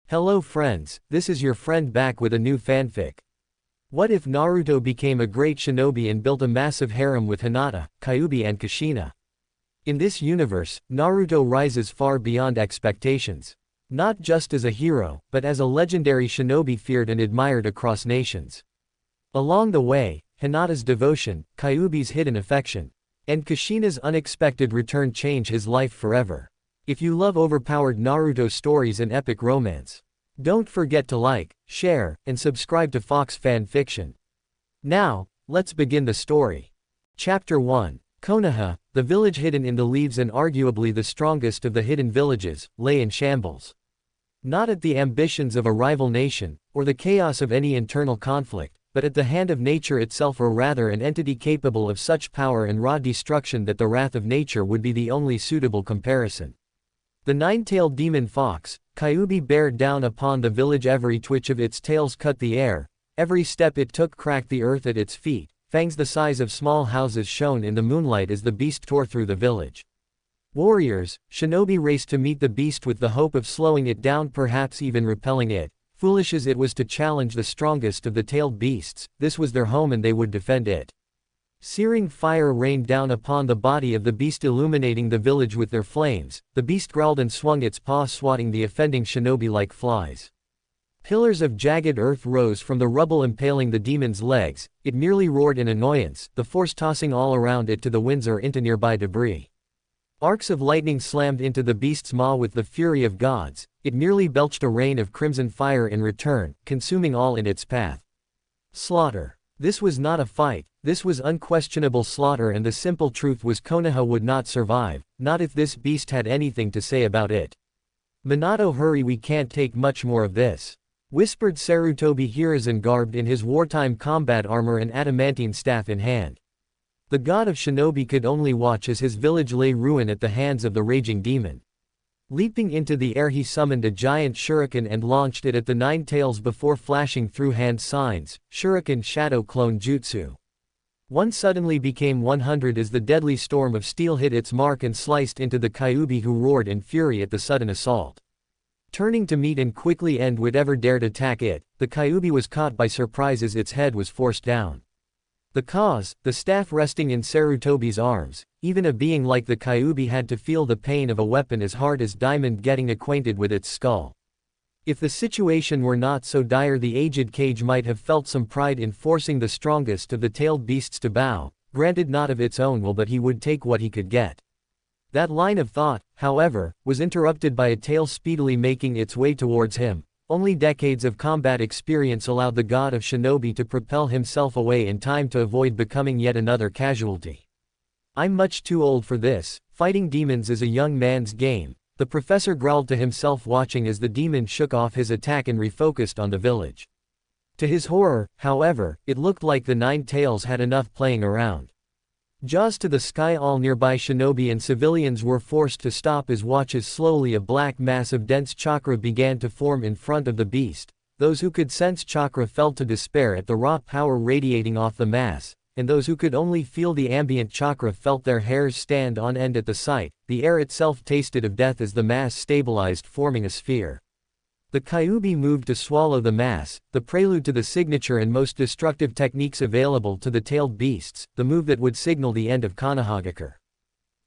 Hello friends, this is your friend back with a new fanfic. What if Naruto became a great shinobi and built a massive harem with Hinata, Kyuubi and Kushina? In this universe, Naruto rises far beyond expectations. Not just as a hero, but as a legendary shinobi feared and admired across nations. Along the way, Hinata's devotion, Kyuubi's hidden affection, and Kushina's unexpected return change his life forever. If you love overpowered Naruto stories and epic romance, don't forget to like, share, and subscribe to Fox Fan Fiction. Now, let's begin the story. Chapter 1. Konoha, the village hidden in the leaves and arguably the strongest of the hidden villages, lay in shambles. Not at the ambitions of a rival nation, or the chaos of any internal conflict, but at the hand of nature itself, or rather an entity capable of such power and raw destruction that the wrath of nature would be the only suitable comparison. The nine-tailed demon fox, Kyuubi, bared down upon the village. Every twitch of its tails cut the air, every step it took cracked the earth at its feet. Fangs the size of small houses shone in the moonlight as the beast tore through the village. Warriors, shinobi raced to meet the beast with the hope of slowing it down, perhaps even repelling it. Foolish as it was to challenge the strongest of the tailed beasts, this was their home and they would defend it. Searing fire rained down upon the body of the beast, illuminating the village with their flames. The beast growled and swung its paws, swatting the offending shinobi like flies. Pillars of jagged earth rose from the rubble, impaling the demon's legs. It merely roared in annoyance, the force tossing all around it to the winds or into nearby debris. Arcs of lightning slammed into the beast's maw with the fury of gods. It merely belched a rain of crimson fire in return, consuming all in its path. Slaughter. This was not a fight, this was unquestionable slaughter, and the simple truth was Konoha would not survive, not if this beast had anything to say about it. Minato, hurry, we can't take much more of this, whispered Sarutobi Hiruzen, garbed in his wartime combat armor and adamantine staff in hand. The god of shinobi could only watch as his village lay ruin at the hands of the raging demon. Leaping into the air, he summoned a giant shuriken and launched it at the nine tails before flashing through hand signs, shuriken shadow clone jutsu. One suddenly became 100 as the deadly storm of steel hit its mark and sliced into the Kyuubi, who roared in fury at the sudden assault. Turning to meet and quickly end whatever dared attack it, the Kyuubi was caught by surprise as its head was forced down. The cause, the staff resting in Sarutobi's arms. Even a being like the Kyuubi had to feel the pain of a weapon as hard as diamond getting acquainted with its skull. If the situation were not so dire, the aged cage might have felt some pride in forcing the strongest of the tailed beasts to bow, granted not of its own will, but he would take what he could get. That line of thought, however, was interrupted by a tail speedily making its way towards him. Only decades of combat experience allowed the god of shinobi to propel himself away in time to avoid becoming yet another casualty. I'm much too old for this, fighting demons is a young man's game, the professor growled to himself, watching as the demon shook off his attack and refocused on the village. To his horror, however, it looked like the nine tails had enough playing around. Jaws to the sky, all nearby shinobi and civilians were forced to stop as watches slowly a black mass of dense chakra began to form in front of the beast. Those who could sense chakra fell to despair at the raw power radiating off the mass, and those who could only feel the ambient chakra felt their hairs stand on end at the sight. The air itself tasted of death as the mass stabilized, forming a sphere. The Kyuubi moved to swallow the mass, the prelude to the signature and most destructive techniques available to the tailed beasts, the move that would signal the end of Konohagakure.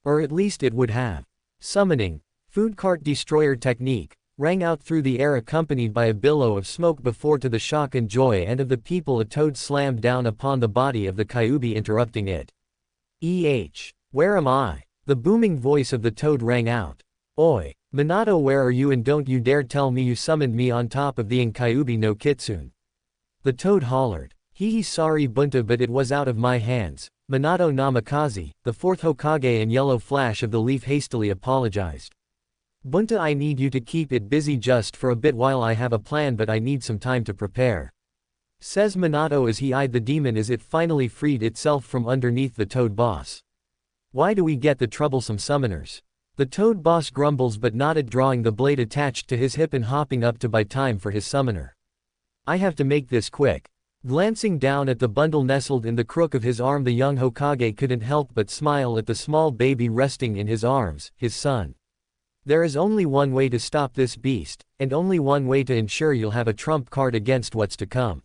Or at least it would have. Summoning, food cart destroyer technique, rang out through the air, accompanied by a billow of smoke before, to the shock and joy and of the people, a toad slammed down upon the body of the Kyuubi, interrupting it. Where am I? The booming voice of the toad rang out. Oi, Minato, where are you, and don't you dare tell me you summoned me on top of the Kyuubi no Kitsune. The toad hollered. Sorry Bunta, but it was out of my hands. Minato Namikaze, the fourth Hokage and Yellow Flash of the Leaf, hastily apologized. Bunta, I need you to keep it busy just for a bit while I have a plan, but I need some time to prepare, says Minato as he eyed the demon as it finally freed itself from underneath the toad boss. Why do we get the troublesome summoners? The toad boss grumbles but nodded, drawing the blade attached to his hip and hopping up to buy time for his summoner. I have to make this quick. Glancing down at the bundle nestled in the crook of his arm, the young Hokage couldn't help but smile at the small baby resting in his arms, his son. There is only one way to stop this beast, and only one way to ensure you'll have a trump card against what's to come.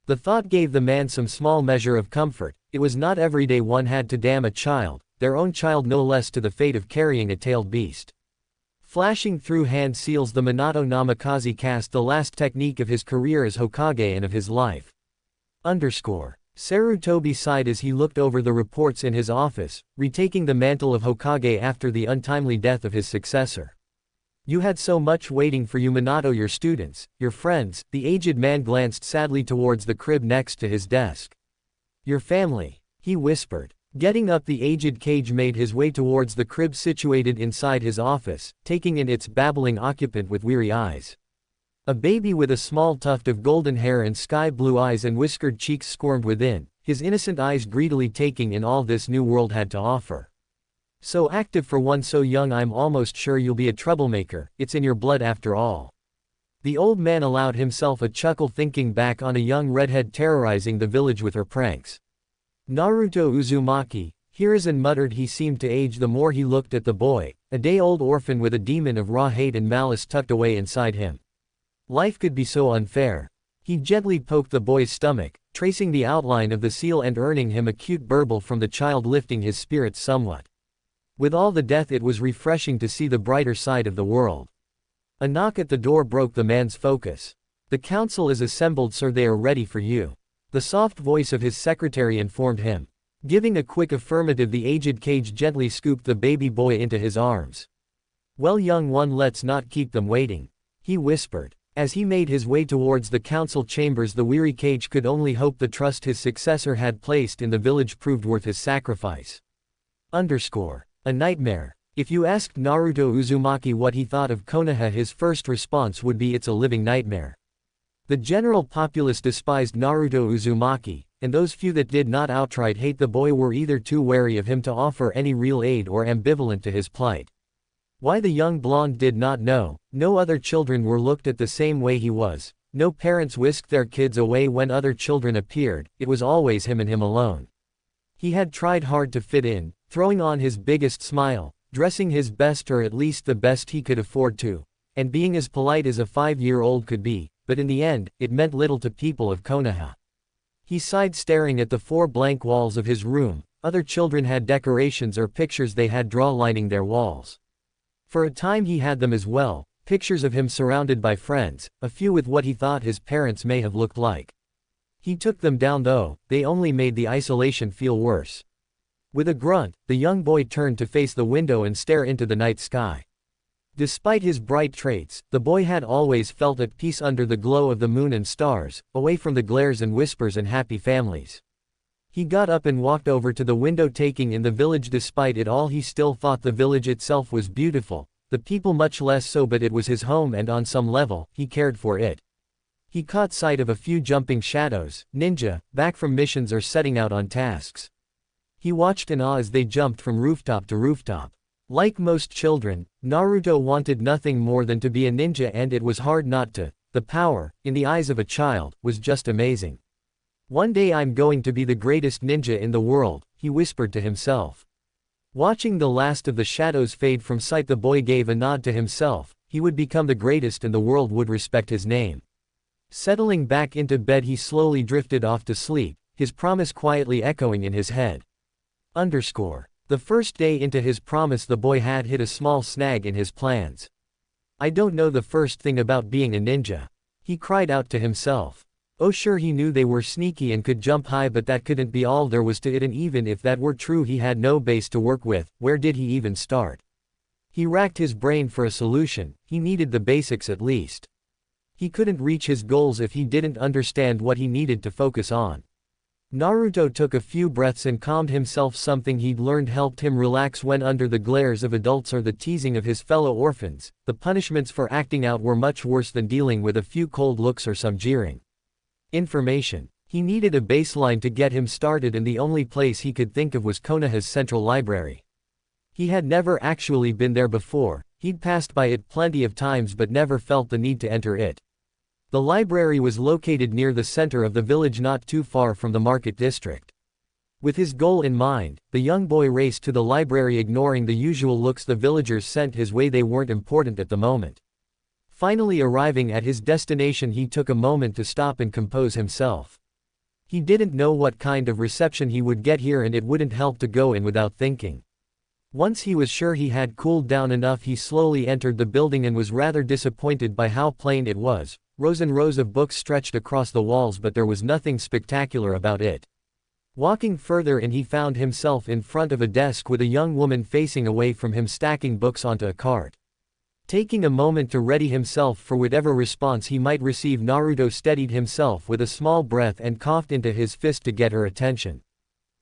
The thought gave the man some small measure of comfort. It was not every day one had to damn a child, their own child no less, to the fate of carrying a tailed beast. Flashing through hand seals, the Minato Namikaze cast the last technique of his career as Hokage and of his life. Sarutobi sighed as he looked over the reports in his office, retaking the mantle of Hokage after the untimely death of his successor. You had so much waiting for you, Minato, your students, your friends. The aged man glanced sadly towards the crib next to his desk. Your family, he whispered. Getting up, the aged Kage made his way towards the crib situated inside his office, taking in its babbling occupant with weary eyes. A baby with a small tuft of golden hair and sky-blue eyes and whiskered cheeks squirmed within, his innocent eyes greedily taking in all this new world had to offer. So active for one so young, I'm almost sure you'll be a troublemaker, it's in your blood after all. The old man allowed himself a chuckle thinking back on a young redhead terrorizing the village with her pranks. Naruto Uzumaki, Hiruzen muttered. He seemed to age the more he looked at the boy, a day-old orphan with a demon of raw hate and malice tucked away inside him. Life could be so unfair. He gently poked the boy's stomach, tracing the outline of the seal and earning him a cute burble from the child, lifting his spirits somewhat. With all the death, it was refreshing to see the brighter side of the world. A knock at the door broke the man's focus. The council is assembled, sir, they are ready for you. The soft voice of his secretary informed him. Giving a quick affirmative, the aged Kage gently scooped the baby boy into his arms. Well, young one, let's not keep them waiting, he whispered. As he made his way towards the council chambers, the weary Kage could only hope the trust his successor had placed in the village proved worth his sacrifice. A nightmare. If you asked Naruto Uzumaki what he thought of Konoha, his first response would be, it's a living nightmare. The general populace despised Naruto Uzumaki, and those few that did not outright hate the boy were either too wary of him to offer any real aid or ambivalent to his plight. Why the young blonde did not know. No other children were looked at the same way he was. No parents whisked their kids away when other children appeared. It was always him and him alone. He had tried hard to fit in, throwing on his biggest smile, dressing his best, or at least the best he could afford to, and being as polite as a 5-year-old could be, but in the end, it meant little to people of Konoha. He sighed, staring at the 4 blank walls of his room. Other children had decorations or pictures they had drawn lining their walls. For a time he had them as well, pictures of him surrounded by friends, a few with what he thought his parents may have looked like. He took them down though, they only made the isolation feel worse. With a grunt, the young boy turned to face the window and stare into the night sky. Despite his bright traits, the boy had always felt at peace under the glow of the moon and stars, away from the glares and whispers and happy families. He got up and walked over to the window, taking in the village. Despite it all, he still thought the village itself was beautiful, the people much less so, but it was his home and on some level, he cared for it. He caught sight of a few jumping shadows, ninja, back from missions or setting out on tasks. He watched in awe as they jumped from rooftop to rooftop. Like most children, Naruto wanted nothing more than to be a ninja, and it was hard not to. The power, in the eyes of a child, was just amazing. One day I'm going to be the greatest ninja in the world, he whispered to himself. Watching the last of the shadows fade from sight, the boy gave a nod to himself. He would become the greatest and the world would respect his name. Settling back into bed, he slowly drifted off to sleep, his promise quietly echoing in his head. The first day into his promise, the boy had hit a small snag in his plans. I don't know the first thing about being a ninja, he cried out to himself. Oh sure, he knew they were sneaky and could jump high, but that couldn't be all there was to it, and even if that were true, he had no base to work with. Where did he even start? He racked his brain for a solution. He needed the basics at least. He couldn't reach his goals if he didn't understand what he needed to focus on. Naruto took a few breaths and calmed himself. Something he'd learned helped him relax when under the glares of adults or the teasing of his fellow orphans. The punishments for acting out were much worse than dealing with a few cold looks or some jeering. Information. He needed a baseline to get him started, and the only place he could think of was Konoha's central library. He had never actually been there before. He'd passed by it plenty of times but never felt the need to enter it. The library was located near the center of the village, not too far from the market district. With his goal in mind, the young boy raced to the library, ignoring the usual looks the villagers sent his way. They weren't important at the moment. Finally arriving at his destination, he took a moment to stop and compose himself. He didn't know what kind of reception he would get here, and it wouldn't help to go in without thinking. Once he was sure he had cooled down enough, he slowly entered the building and was rather disappointed by how plain it was. Rows and rows of books stretched across the walls, but there was nothing spectacular about it. Walking further in, he found himself in front of a desk with a young woman facing away from him, stacking books onto a cart. Taking a moment to ready himself for whatever response he might receive, Naruto steadied himself with a small breath and coughed into his fist to get her attention.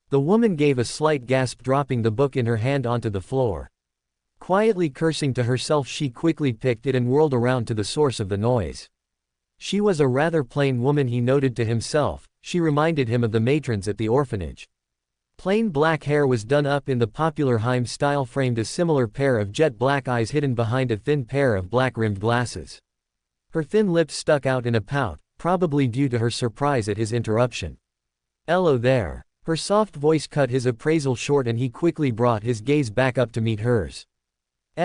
The woman gave a slight gasp, dropping the book in her hand onto the floor. Quietly cursing to herself, she quickly picked it and whirled around to the source of the noise. She was a rather plain woman, he noted to himself. She reminded him of the matrons at the orphanage. Plain black hair was done up in the popular Harem style, framed a similar pair of jet black eyes hidden behind a thin pair of black-rimmed glasses. Her thin lips stuck out in a pout, probably due to her surprise at his interruption. "Hello there." Her soft voice cut his appraisal short, and he quickly brought his gaze back up to meet hers.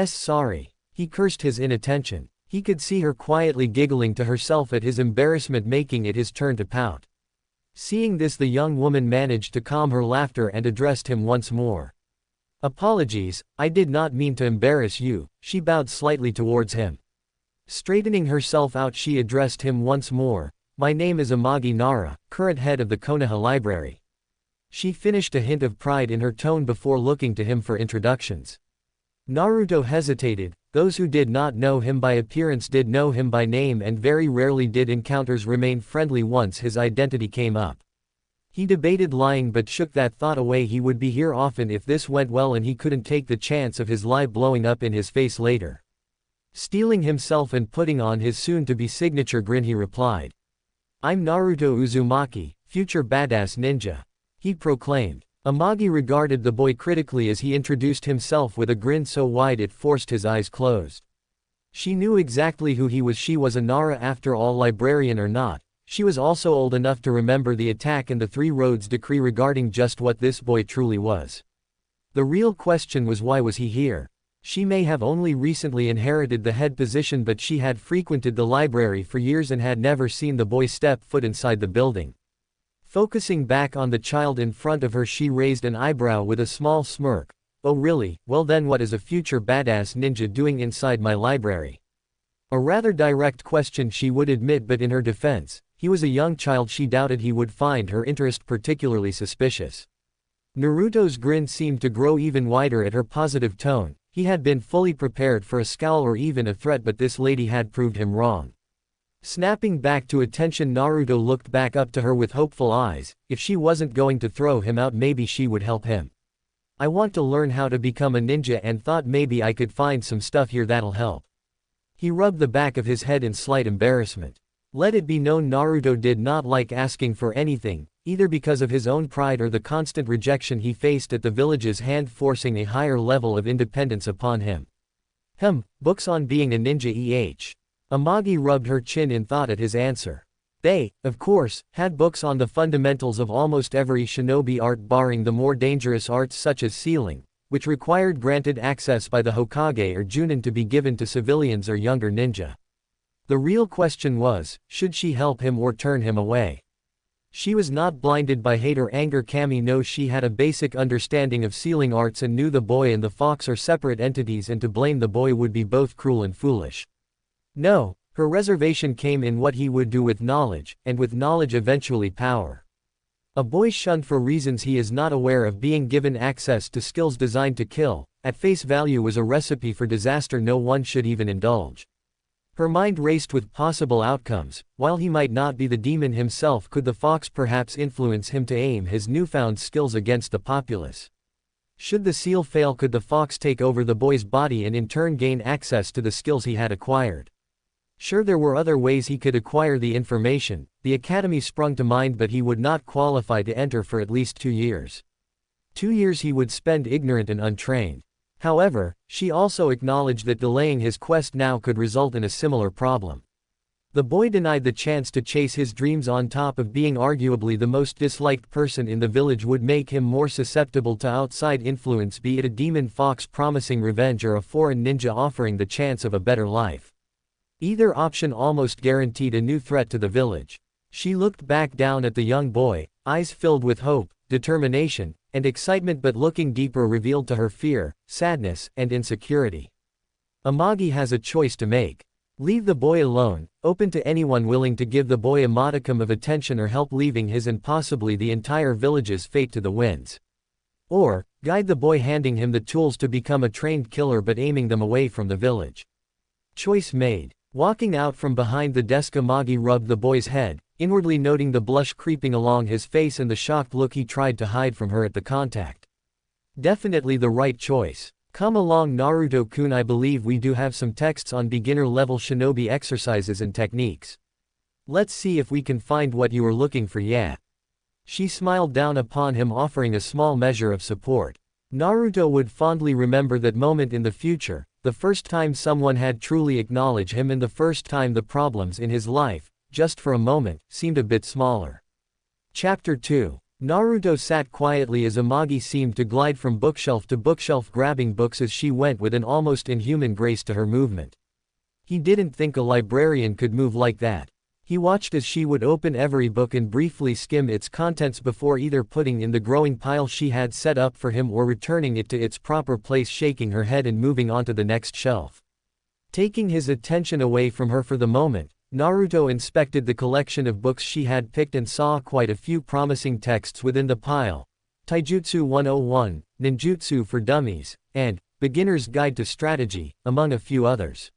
Sorry." He cursed his inattention. He could see her quietly giggling to herself at his embarrassment, making it his turn to pout. Seeing this, the young woman managed to calm her laughter and addressed him once more. "Apologies, I did not mean to embarrass you." She bowed slightly towards him. Straightening herself out, she addressed him once more. "My name is Amagi Nara, current head of the Konoha Library." She finished, a hint of pride in her tone before looking to him for introductions. Naruto hesitated. Those who did not know him by appearance did know him by name, and very rarely did encounters remain friendly once his identity came up. He debated lying but shook that thought away. He would be here often if this went well, and he couldn't take the chance of his lie blowing up in his face later. Steeling himself and putting on his soon-to-be signature grin, he replied. "I'm Naruto Uzumaki, future badass ninja," he proclaimed. Amagi regarded the boy critically as he introduced himself with a grin so wide it forced his eyes closed. She knew exactly who he was. She was a Nara after all, librarian or not. She was also old enough to remember the attack and the Three Roads decree regarding just what this boy truly was. The real question was, why was he here? She may have only recently inherited the head position, but she had frequented the library for years and had never seen the boy step foot inside the building. Focusing back on the child in front of her, she raised an eyebrow with a small smirk. "Oh really? Well then, what is a future badass ninja doing inside my library?" A rather direct question, she would admit, but in her defense, he was a young child. She doubted he would find her interest particularly suspicious. Naruto's grin seemed to grow even wider at her positive tone. He had been fully prepared for a scowl or even a threat, but this lady had proved him wrong. Snapping back to attention, Naruto looked back up to her with hopeful eyes. If she wasn't going to throw him out, maybe she would help him. "I want to learn how to become a ninja and thought maybe I could find some stuff here that'll help." He rubbed the back of his head in slight embarrassment. Let it be known, Naruto did not like asking for anything, either because of his own pride or the constant rejection he faced at the village's hand, forcing a higher level of independence upon him. Books on being a ninja. Amagi rubbed her chin in thought at his answer. They, of course, had books on the fundamentals of almost every shinobi art, barring the more dangerous arts such as sealing, which required granted access by the Hokage or Junin to be given to civilians or younger ninja. The real question was, should she help him or turn him away? She was not blinded by hate or anger. Kami knows she had a basic understanding of sealing arts and knew the boy and the fox are separate entities, and to blame the boy would be both cruel and foolish. No, her reservation came in what he would do with knowledge, and with knowledge eventually power. A boy shunned for reasons he is not aware of being given access to skills designed to kill, at face value, was a recipe for disaster no one should even indulge. Her mind raced with possible outcomes. While he might not be the demon himself, could the fox perhaps influence him to aim his newfound skills against the populace? Should the seal fail, could the fox take over the boy's body and in turn gain access to the skills he had acquired? Sure, there were other ways he could acquire the information. The academy sprung to mind, but he would not qualify to enter for at least 2 years. 2 years he would spend ignorant and untrained. However, she also acknowledged that delaying his quest now could result in a similar problem. The boy denied the chance to chase his dreams on top of being arguably the most disliked person in the village would make him more susceptible to outside influence, be it a demon fox promising revenge or a foreign ninja offering the chance of a better life. Either option almost guaranteed a new threat to the village. She looked back down at the young boy, eyes filled with hope, determination, and excitement, but looking deeper revealed to her fear, sadness, and insecurity. Amagi has a choice to make. Leave the boy alone, open to anyone willing to give the boy a modicum of attention or help, leaving his and possibly the entire village's fate to the winds. Or, guide the boy, handing him the tools to become a trained killer but aiming them away from the village. Choice made. Walking out from behind the desk, Amagi rubbed the boy's head, inwardly noting the blush creeping along his face and the shocked look he tried to hide from her at the contact. Definitely the right choice. Come along, Naruto-kun, I believe we do have some texts on beginner-level shinobi exercises and techniques. Let's see if we can find what you were looking for, yeah. She smiled down upon him, offering a small measure of support. Naruto would fondly remember that moment in the future, the first time someone had truly acknowledged him and the first time the problems in his life, just for a moment, seemed a bit smaller. Chapter 2. Naruto sat quietly as Amagi seemed to glide from bookshelf to bookshelf, grabbing books as she went with an almost inhuman grace to her movement. He didn't think a librarian could move like that. He watched as she would open every book and briefly skim its contents before either putting in the growing pile she had set up for him or returning it to its proper place, shaking her head and moving on to the next shelf. Taking his attention away from her for the moment, Naruto inspected the collection of books she had picked and saw quite a few promising texts within the pile. Taijutsu 101, Ninjutsu for Dummies, and Beginner's Guide to Strategy, among a few others.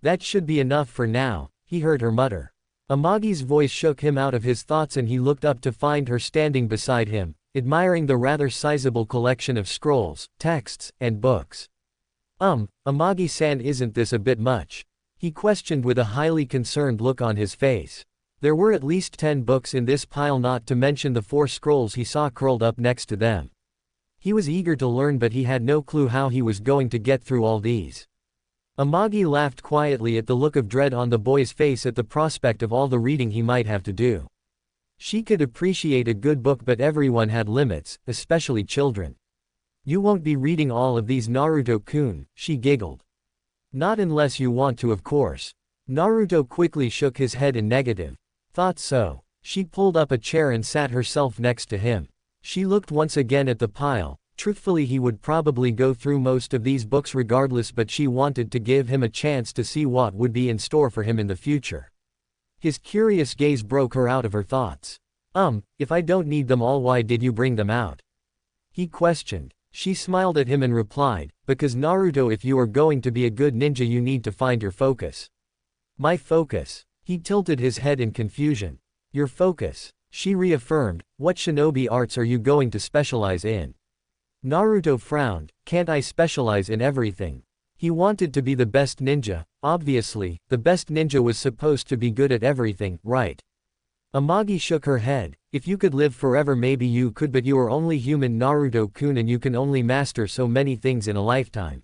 That should be enough for now, he heard her mutter. Amagi's voice shook him out of his thoughts and he looked up to find her standing beside him, admiring the rather sizable collection of scrolls, texts, and books. Amagi-san, isn't this a bit much? He questioned with a highly concerned look on his face. There were at least 10 books in this pile, not to mention the 4 scrolls he saw curled up next to them. He was eager to learn, but he had no clue how he was going to get through all these. Amagi laughed quietly at the look of dread on the boy's face at the prospect of all the reading he might have to do. She could appreciate a good book, but everyone had limits, especially children. You won't be reading all of these, Naruto-kun, she giggled. Not unless you want to, of course. Naruto quickly shook his head in negative. Thought so. She pulled up a chair and sat herself next to him. She looked once again at the pile. Truthfully, he would probably go through most of these books regardless, but she wanted to give him a chance to see what would be in store for him in the future. His curious gaze broke her out of her thoughts. If I don't need them all, why did you bring them out? He questioned. She smiled at him and replied, because Naruto, if you are going to be a good ninja, you need to find your focus. My focus? He tilted his head in confusion. Your focus? She reaffirmed. What shinobi arts are you going to specialize in? Naruto frowned. Can't I specialize in everything? He wanted to be the best ninja. Obviously, the best ninja was supposed to be good at everything, right? Amagi shook her head. If you could live forever, maybe you could, but you are only human, Naruto-kun, and you can only master so many things in a lifetime.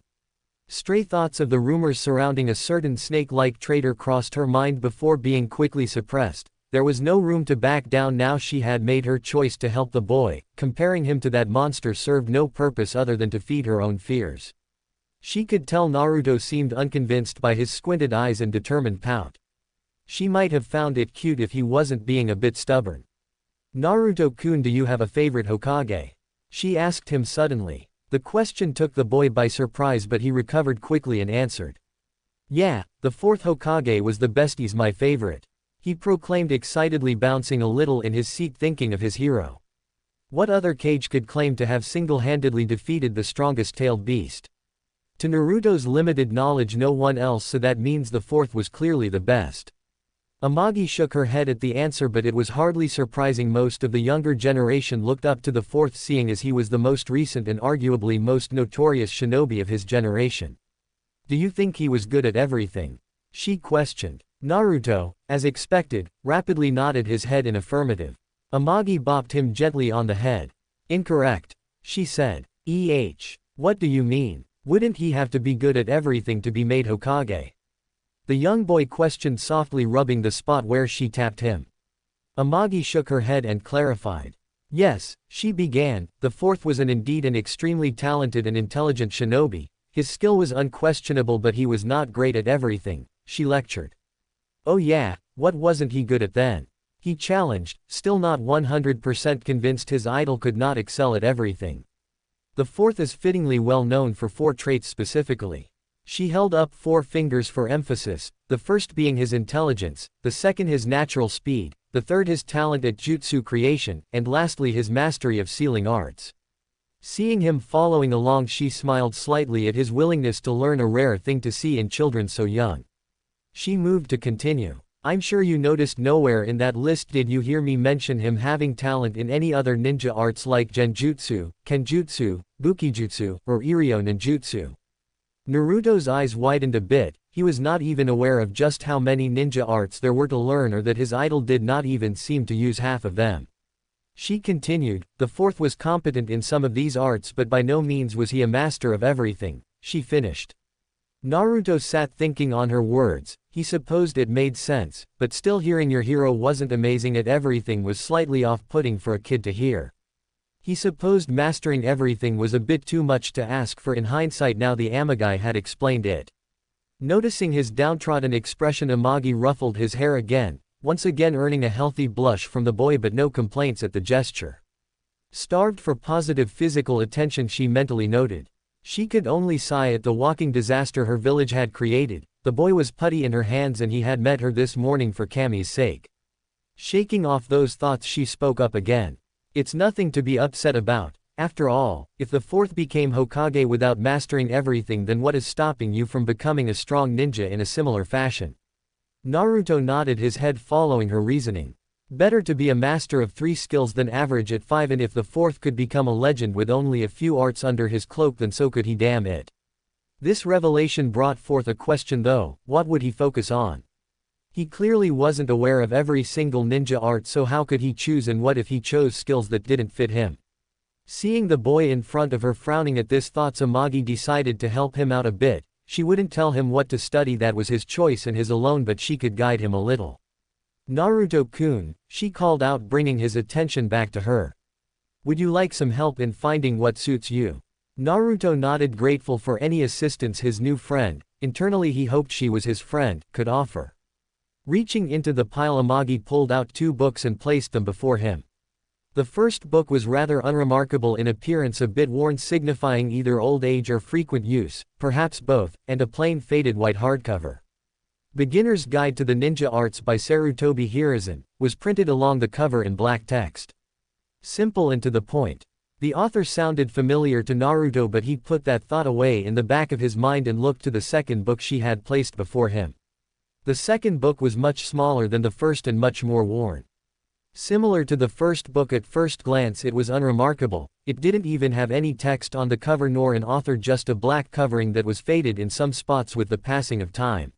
Stray thoughts of the rumors surrounding a certain snake-like traitor crossed her mind before being quickly suppressed. There was no room to back down now. She had made her choice to help the boy. Comparing him to that monster served no purpose other than to feed her own fears. She could tell Naruto seemed unconvinced by his squinted eyes and determined pout. She might have found it cute if he wasn't being a bit stubborn. Naruto-kun, do you have a favorite Hokage? She asked him suddenly. The question took the boy by surprise, but he recovered quickly and answered. Yeah, the 4th Hokage was the best, he's my favorite. He proclaimed excitedly, bouncing a little in his seat thinking of his hero. What other Kage could claim to have single-handedly defeated the strongest tailed beast? To Naruto's limited knowledge, no one else, so that means the 4th was clearly the best. Amagi shook her head at the answer, but it was hardly surprising. Most of the younger generation looked up to the 4th, seeing as he was the most recent and arguably most notorious shinobi of his generation. Do you think he was good at everything? She questioned. Naruto, as expected, rapidly nodded his head in affirmative. Amagi bopped him gently on the head. Incorrect, she said. What do you mean? Wouldn't he have to be good at everything to be made Hokage? The young boy questioned softly, rubbing the spot where she tapped him. Amagi shook her head and clarified. Yes, she began, the fourth was indeed an extremely talented and intelligent shinobi. His skill was unquestionable, but he was not great at everything, she lectured. Oh yeah, what wasn't he good at then? He challenged, still not 100% convinced his idol could not excel at everything. The fourth is fittingly well known for 4 traits specifically. She held up 4 fingers for emphasis, the first being his intelligence, the second his natural speed, the third his talent at jutsu creation, and lastly his mastery of sealing arts. Seeing him following along, she smiled slightly at his willingness to learn, a rare thing to see in children so young. She moved to continue. I'm sure you noticed nowhere in that list did you hear me mention him having talent in any other ninja arts like genjutsu, kenjutsu, bukijutsu, or iryo ninjutsu. Naruto's eyes widened a bit. He was not even aware of just how many ninja arts there were to learn, or that his idol did not even seem to use half of them. She continued, the fourth was competent in some of these arts, but by no means was he a master of everything, she finished. Naruto sat thinking on her words. He supposed it made sense, but still, hearing your hero wasn't amazing at everything was slightly off-putting for a kid to hear. He supposed mastering everything was a bit too much to ask for in hindsight. Now the Amagi had explained it. Noticing his downtrodden expression, Amagi ruffled his hair again, once again earning a healthy blush from the boy, but no complaints at the gesture. Starved for positive physical attention, she mentally noted. She could only sigh at the walking disaster her village had created. The boy was putty in her hands, and he had met her this morning for Kami's sake. Shaking off those thoughts, she spoke up again. It's nothing to be upset about. After all, if the fourth became Hokage without mastering everything, then what is stopping you from becoming a strong ninja in a similar fashion? Naruto nodded his head, following her reasoning. Better to be a master of 3 skills than average at 5, and if the fourth could become a legend with only a few arts under his cloak, then so could he, damn it. This revelation brought forth a question though: what would he focus on? He clearly wasn't aware of every single ninja art, so how could he choose, and what if he chose skills that didn't fit him? Seeing the boy in front of her frowning at this thought, Amagi decided to help him out a bit. She wouldn't tell him what to study, that was his choice and his alone, but she could guide him a little. Naruto-kun, she called out, bringing his attention back to her. Would you like some help in finding what suits you? Naruto nodded, grateful for any assistance his new friend, internally he hoped she was his friend, could offer. Reaching into the pile, Amagi pulled out 2 books and placed them before him. The first book was rather unremarkable in appearance, a bit worn, signifying either old age or frequent use, perhaps both, and a plain faded white hardcover. Beginner's Guide to the Ninja Arts by Sarutobi Hiruzen was printed along the cover in black text. Simple and to the point. The author sounded familiar to Naruto, but he put that thought away in the back of his mind and looked to the second book she had placed before him. The second book was much smaller than the first and much more worn. Similar to the first book at first glance, it was unremarkable. It didn't even have any text on the cover nor an author, just a black covering that was faded in some spots with the passing of time.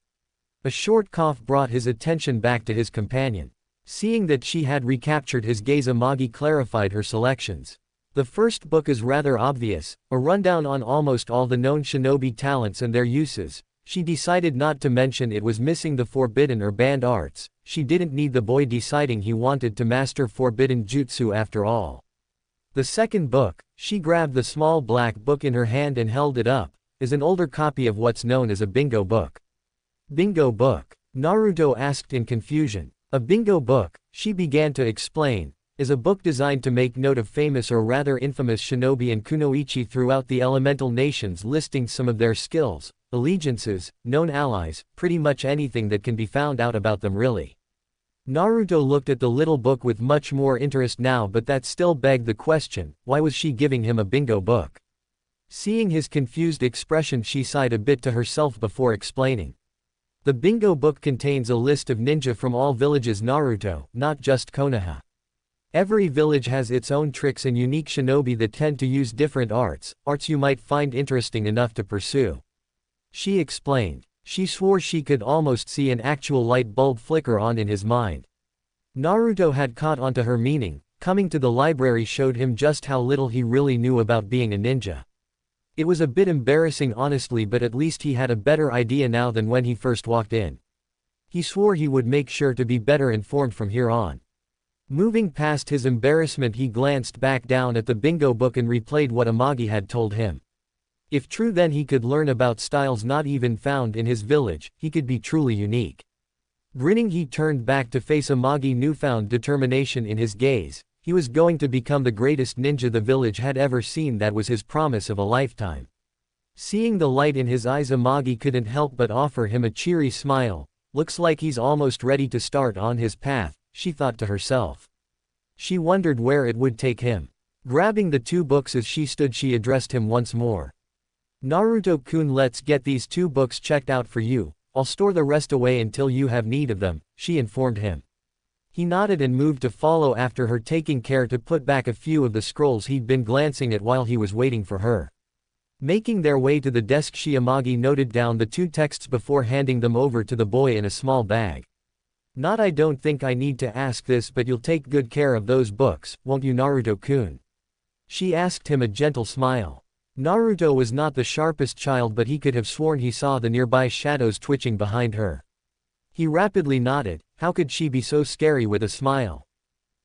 A short cough brought his attention back to his companion. Seeing that she had recaptured his gaze, Amagi clarified her selections. The first book is rather obvious, a rundown on almost all the known shinobi talents and their uses. She decided not to mention it was missing the forbidden or banned arts. She didn't need the boy deciding he wanted to master forbidden jutsu after all. The second book, she grabbed the small black book in her hand and held it up, is an older copy of what's known as a bingo book. Bingo book? Naruto asked in confusion. A bingo book, she began to explain, is a book designed to make note of famous or rather infamous shinobi and kunoichi throughout the elemental nations, listing some of their skills, allegiances, known allies, pretty much anything that can be found out about them really. Naruto looked at the little book with much more interest now, but that still begged the question, why was she giving him a bingo book? Seeing his confused expression, she sighed a bit to herself before explaining. The bingo book contains a list of ninja from all villages Naruto, not just Konoha. Every village has its own tricks and unique shinobi that tend to use different arts you might find interesting enough to pursue. She explained. She swore she could almost see an actual light bulb flicker on in his mind. Naruto had caught onto her meaning. Coming to the library showed him just how little he really knew about being a ninja. It was a bit embarrassing honestly, but at least he had a better idea now than when he first walked in. He swore he would make sure to be better informed from here on. Moving past his embarrassment, he glanced back down at the bingo book and replayed what Amagi had told him. If true, then he could learn about styles not even found in his village, he could be truly unique. Grinning, he turned back to face Amagi, newfound determination in his gaze. He was going to become the greatest ninja the village had ever seen. That was his promise of a lifetime. Seeing the light in his eyes, Amagi couldn't help but offer him a cheery smile. Looks like he's almost ready to start on his path, she thought to herself. She wondered where it would take him. Grabbing the 2 books as she stood, she addressed him once more. Naruto-kun, let's get these 2 books checked out for you. I'll store the rest away until you have need of them, she informed him. He nodded and moved to follow after her, taking care to put back a few of the scrolls he'd been glancing at while he was waiting for her. Making their way to the desk, Amagi noted down the 2 texts before handing them over to the boy in a small bag. I don't think I need to ask this, but you'll take good care of those books, won't you, Naruto-kun? She asked him, a gentle smile. Naruto was not the sharpest child, but he could have sworn he saw the nearby shadows twitching behind her. He rapidly nodded. How could she be so scary with a smile?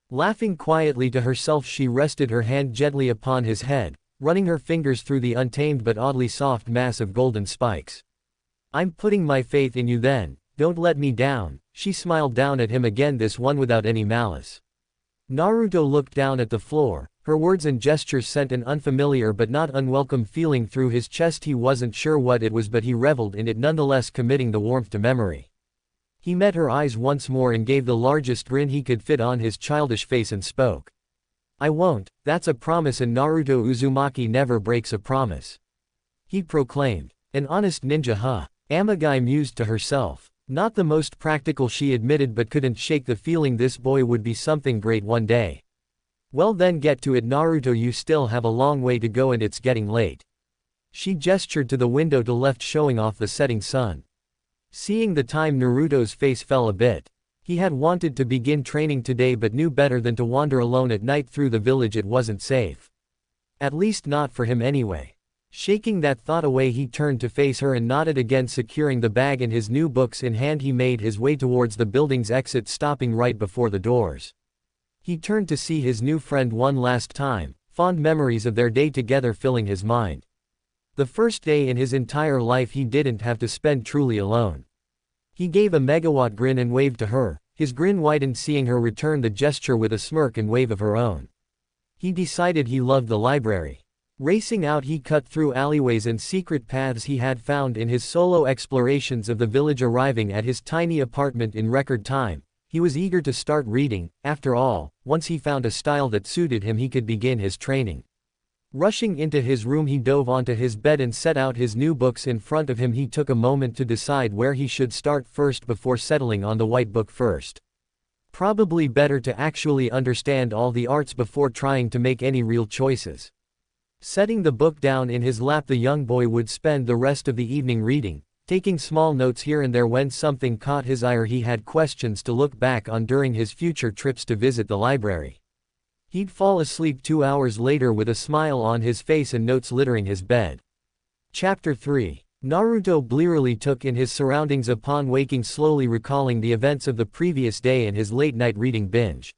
Laughing quietly to herself, she rested her hand gently upon his head, running her fingers through the untamed but oddly soft mass of golden spikes. I'm putting my faith in you then, don't let me down, she smiled down at him again, this one without any malice. Naruto looked down at the floor. Her words and gestures sent an unfamiliar but not unwelcome feeling through his chest. He wasn't sure what it was, but he reveled in it nonetheless, committing the warmth to memory. He met her eyes once more and gave the largest grin he could fit on his childish face and spoke. I won't, that's a promise, and Naruto Uzumaki never breaks a promise, he proclaimed. An honest ninja, huh? Amagi mused to herself. Not the most practical, she admitted, but couldn't shake the feeling this boy would be something great one day. Well then, get to it, Naruto, you still have a long way to go and it's getting late. She gestured to the window to left, showing off the setting sun. Seeing the time, Naruto's face fell a bit. He had wanted to begin training today but knew better than to wander alone at night through the village. It wasn't safe. At least not for him anyway. Shaking that thought away, he turned to face her and nodded again. Securing the bag and his new books in hand, he made his way towards the building's exit, stopping right before the doors. He turned to see his new friend one last time, fond memories of their day together filling his mind. The first day in his entire life he didn't have to spend truly alone. He gave a megawatt grin and waved to her. His grin widened, seeing her return the gesture with a smirk and wave of her own. He decided he loved the library. Racing out, he cut through alleyways and secret paths he had found in his solo explorations of the village. Arriving at his tiny apartment in record time, he was eager to start reading. After all, once he found a style that suited him, he could begin his training. Rushing into his room, he dove onto his bed and set out his new books in front of him. He took a moment to decide where he should start first before settling on the white book first. Probably better to actually understand all the arts before trying to make any real choices. Setting the book down in his lap, the young boy would spend the rest of the evening reading, taking small notes here and there when something caught his eye or he had questions to look back on during his future trips to visit the library. He'd fall asleep 2 hours later with a smile on his face and notes littering his bed. Chapter 3. Naruto blearily took in his surroundings upon waking, slowly recalling the events of the previous day and his late-night reading binge.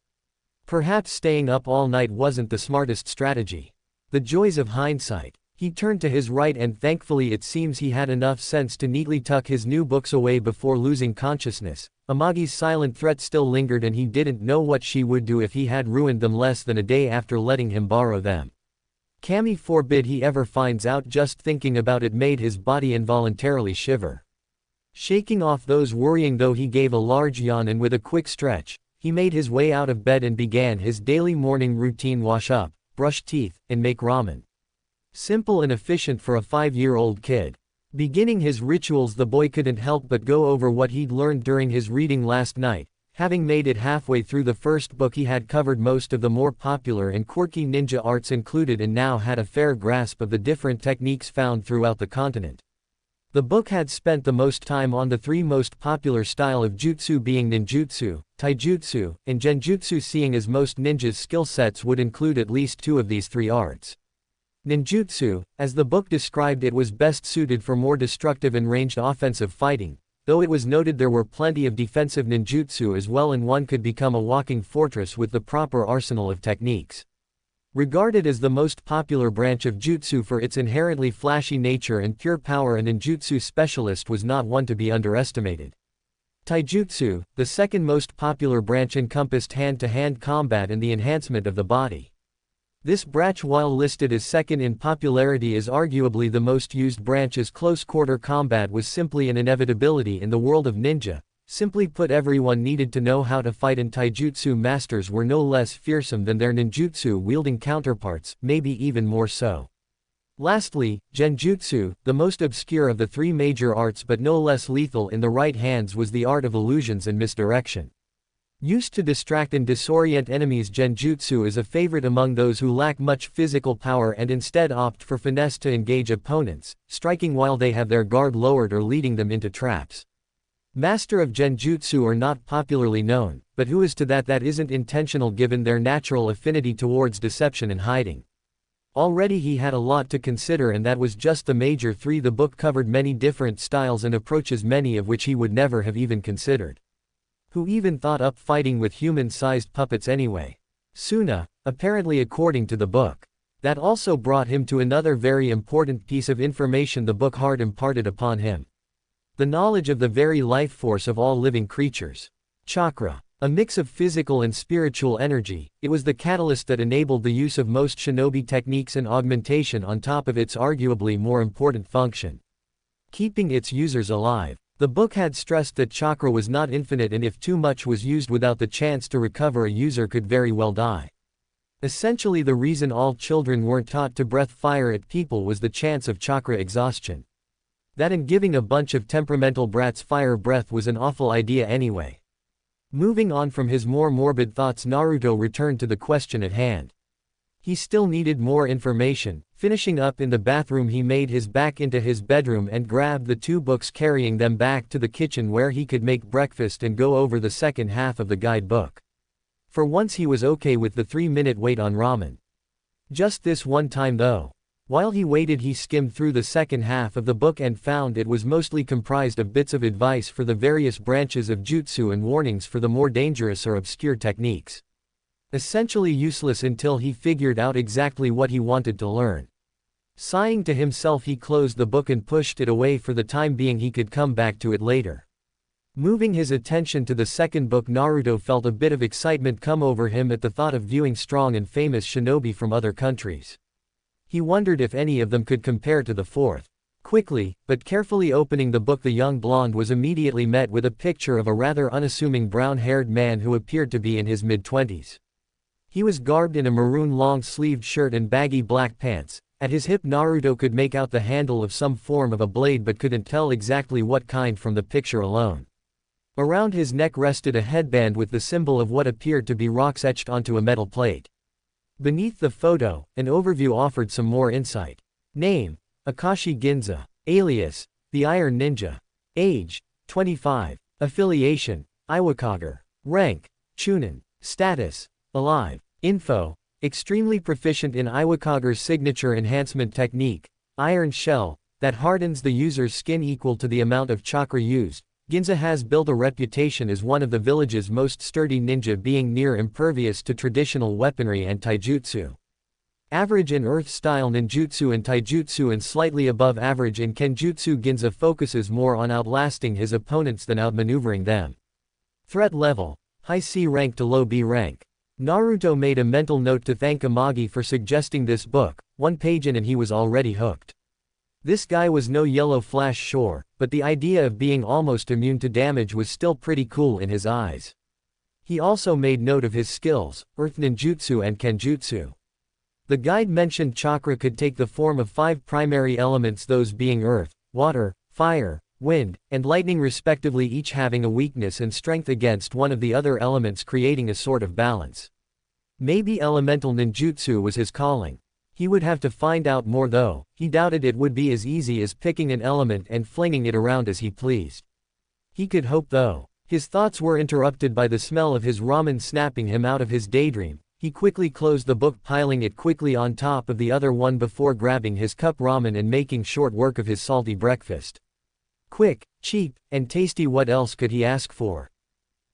Perhaps staying up all night wasn't the smartest strategy. The joys of hindsight. He turned to his right and thankfully it seems he had enough sense to neatly tuck his new books away before losing consciousness. Amagi's silent threat still lingered and he didn't know what she would do if he had ruined them less than a day after letting him borrow them. Kami forbid he ever finds out. Just thinking about it made his body involuntarily shiver. Shaking off those worrying though, he gave a large yawn and with a quick stretch, he made his way out of bed and began his daily morning routine: wash up, brush teeth, and make ramen. Simple and efficient for a 5-year-old kid. Beginning his rituals, the boy couldn't help but go over what he'd learned during his reading last night. Having made it halfway through the first book, he had covered most of the more popular and quirky ninja arts included and now had a fair grasp of the different techniques found throughout the continent. The book had spent the most time on the 3 most popular style of jutsu, being ninjutsu, taijutsu, and genjutsu, seeing as most ninjas' skill sets would include at least 2 of these 3 arts. Ninjutsu, as the book described it, was best suited for more destructive and ranged offensive fighting, though it was noted there were plenty of defensive ninjutsu as well, and one could become a walking fortress with the proper arsenal of techniques. Regarded as the most popular branch of jutsu for its inherently flashy nature and pure power, a ninjutsu specialist was not one to be underestimated. Taijutsu, the second most popular branch, encompassed hand-to-hand combat and the enhancement of the body. This branch, while listed as second in popularity, is arguably the most used branch, as close-quarter combat was simply an inevitability in the world of ninja. Simply put, everyone needed to know how to fight, and taijutsu masters were no less fearsome than their ninjutsu-wielding counterparts, maybe even more so. Lastly, genjutsu, the most obscure of the three major arts but no less lethal in the right hands, was the art of illusions and misdirection. Used to distract and disorient enemies, genjutsu is a favorite among those who lack much physical power and instead opt for finesse to engage opponents, striking while they have their guard lowered or leading them into traps. Master of genjutsu are not popularly known, but who is to that isn't intentional given their natural affinity towards deception and hiding. Already he had a lot to consider, and that was just the major three. The book covered many different styles and approaches, many of which he would never have even considered. Who even thought up fighting with human-sized puppets anyway? Suna, apparently, according to the book. That also brought him to another very important piece of information the book hard imparted upon him. The knowledge of the very life force of all living creatures. Chakra. A mix of physical and spiritual energy, it was the catalyst that enabled the use of most shinobi techniques and augmentation, on top of its arguably more important function: keeping its users alive. The book had stressed that chakra was not infinite, and if too much was used without the chance to recover, a user could very well die. Essentially, the reason all children weren't taught to breath fire at people was the chance of chakra exhaustion. That and giving a bunch of temperamental brats fire breath was an awful idea anyway. Moving on from his more morbid thoughts, Naruto returned to the question at hand. He still needed more information. Finishing up in the bathroom, he made his back into his bedroom and grabbed the two books, carrying them back to the kitchen where he could make breakfast and go over the second half of the guidebook. For once he was okay with the 3-minute wait on ramen. Just this one time though. While he waited, he skimmed through the second half of the book and found it was mostly comprised of bits of advice for the various branches of jutsu and warnings for the more dangerous or obscure techniques. Essentially useless until he figured out exactly what he wanted to learn. Sighing to himself, he closed the book and pushed it away for the time being. He could come back to it later. Moving his attention to the second book, Naruto felt a bit of excitement come over him at the thought of viewing strong and famous shinobi from other countries. He wondered if any of them could compare to the fourth. Quickly, but carefully opening the book, the young blonde was immediately met with a picture of a rather unassuming brown-haired man who appeared to be in his mid-20s. He was garbed in a maroon long-sleeved shirt and baggy black pants. At his hip, Naruto could make out the handle of some form of a blade but couldn't tell exactly what kind from the picture alone. Around his neck rested a headband with the symbol of what appeared to be rocks etched onto a metal plate. Beneath the photo, an overview offered some more insight. Name: Akashi Ginza. Alias: the Iron Ninja. Age: 25. Affiliation: Iwakager. Rank: Chunin. Status: alive. Info: extremely proficient in Iwakager's signature enhancement technique, Iron Shell, that hardens the user's skin equal to the amount of chakra used. Ginza has built a reputation as one of the village's most sturdy ninja, being near impervious to traditional weaponry and taijutsu. Average in earth-style ninjutsu and taijutsu and slightly above average in kenjutsu. Ginza focuses more on outlasting his opponents than outmaneuvering them. Threat level: high C rank to low B rank. Naruto made a mental note to thank Amagi for suggesting this book. 1 page in and he was already hooked. This guy was no yellow flash, sure, but the idea of being almost immune to damage was still pretty cool in his eyes. He also made note of his skills, earth ninjutsu and kenjutsu. The guide mentioned chakra could take the form of 5 primary elements, those being earth, water, fire, wind, and lightning respectively, each having a weakness and strength against one of the other elements, creating a sort of balance. Maybe elemental ninjutsu was his calling. He would have to find out more though. He doubted it would be as easy as picking an element and flinging it around as he pleased. He could hope though. His thoughts were interrupted by the smell of his ramen snapping him out of his daydream. He quickly closed the book, piling it quickly on top of the other one before grabbing his cup ramen and making short work of his salty breakfast. Quick, cheap, and tasty, what else could he ask for?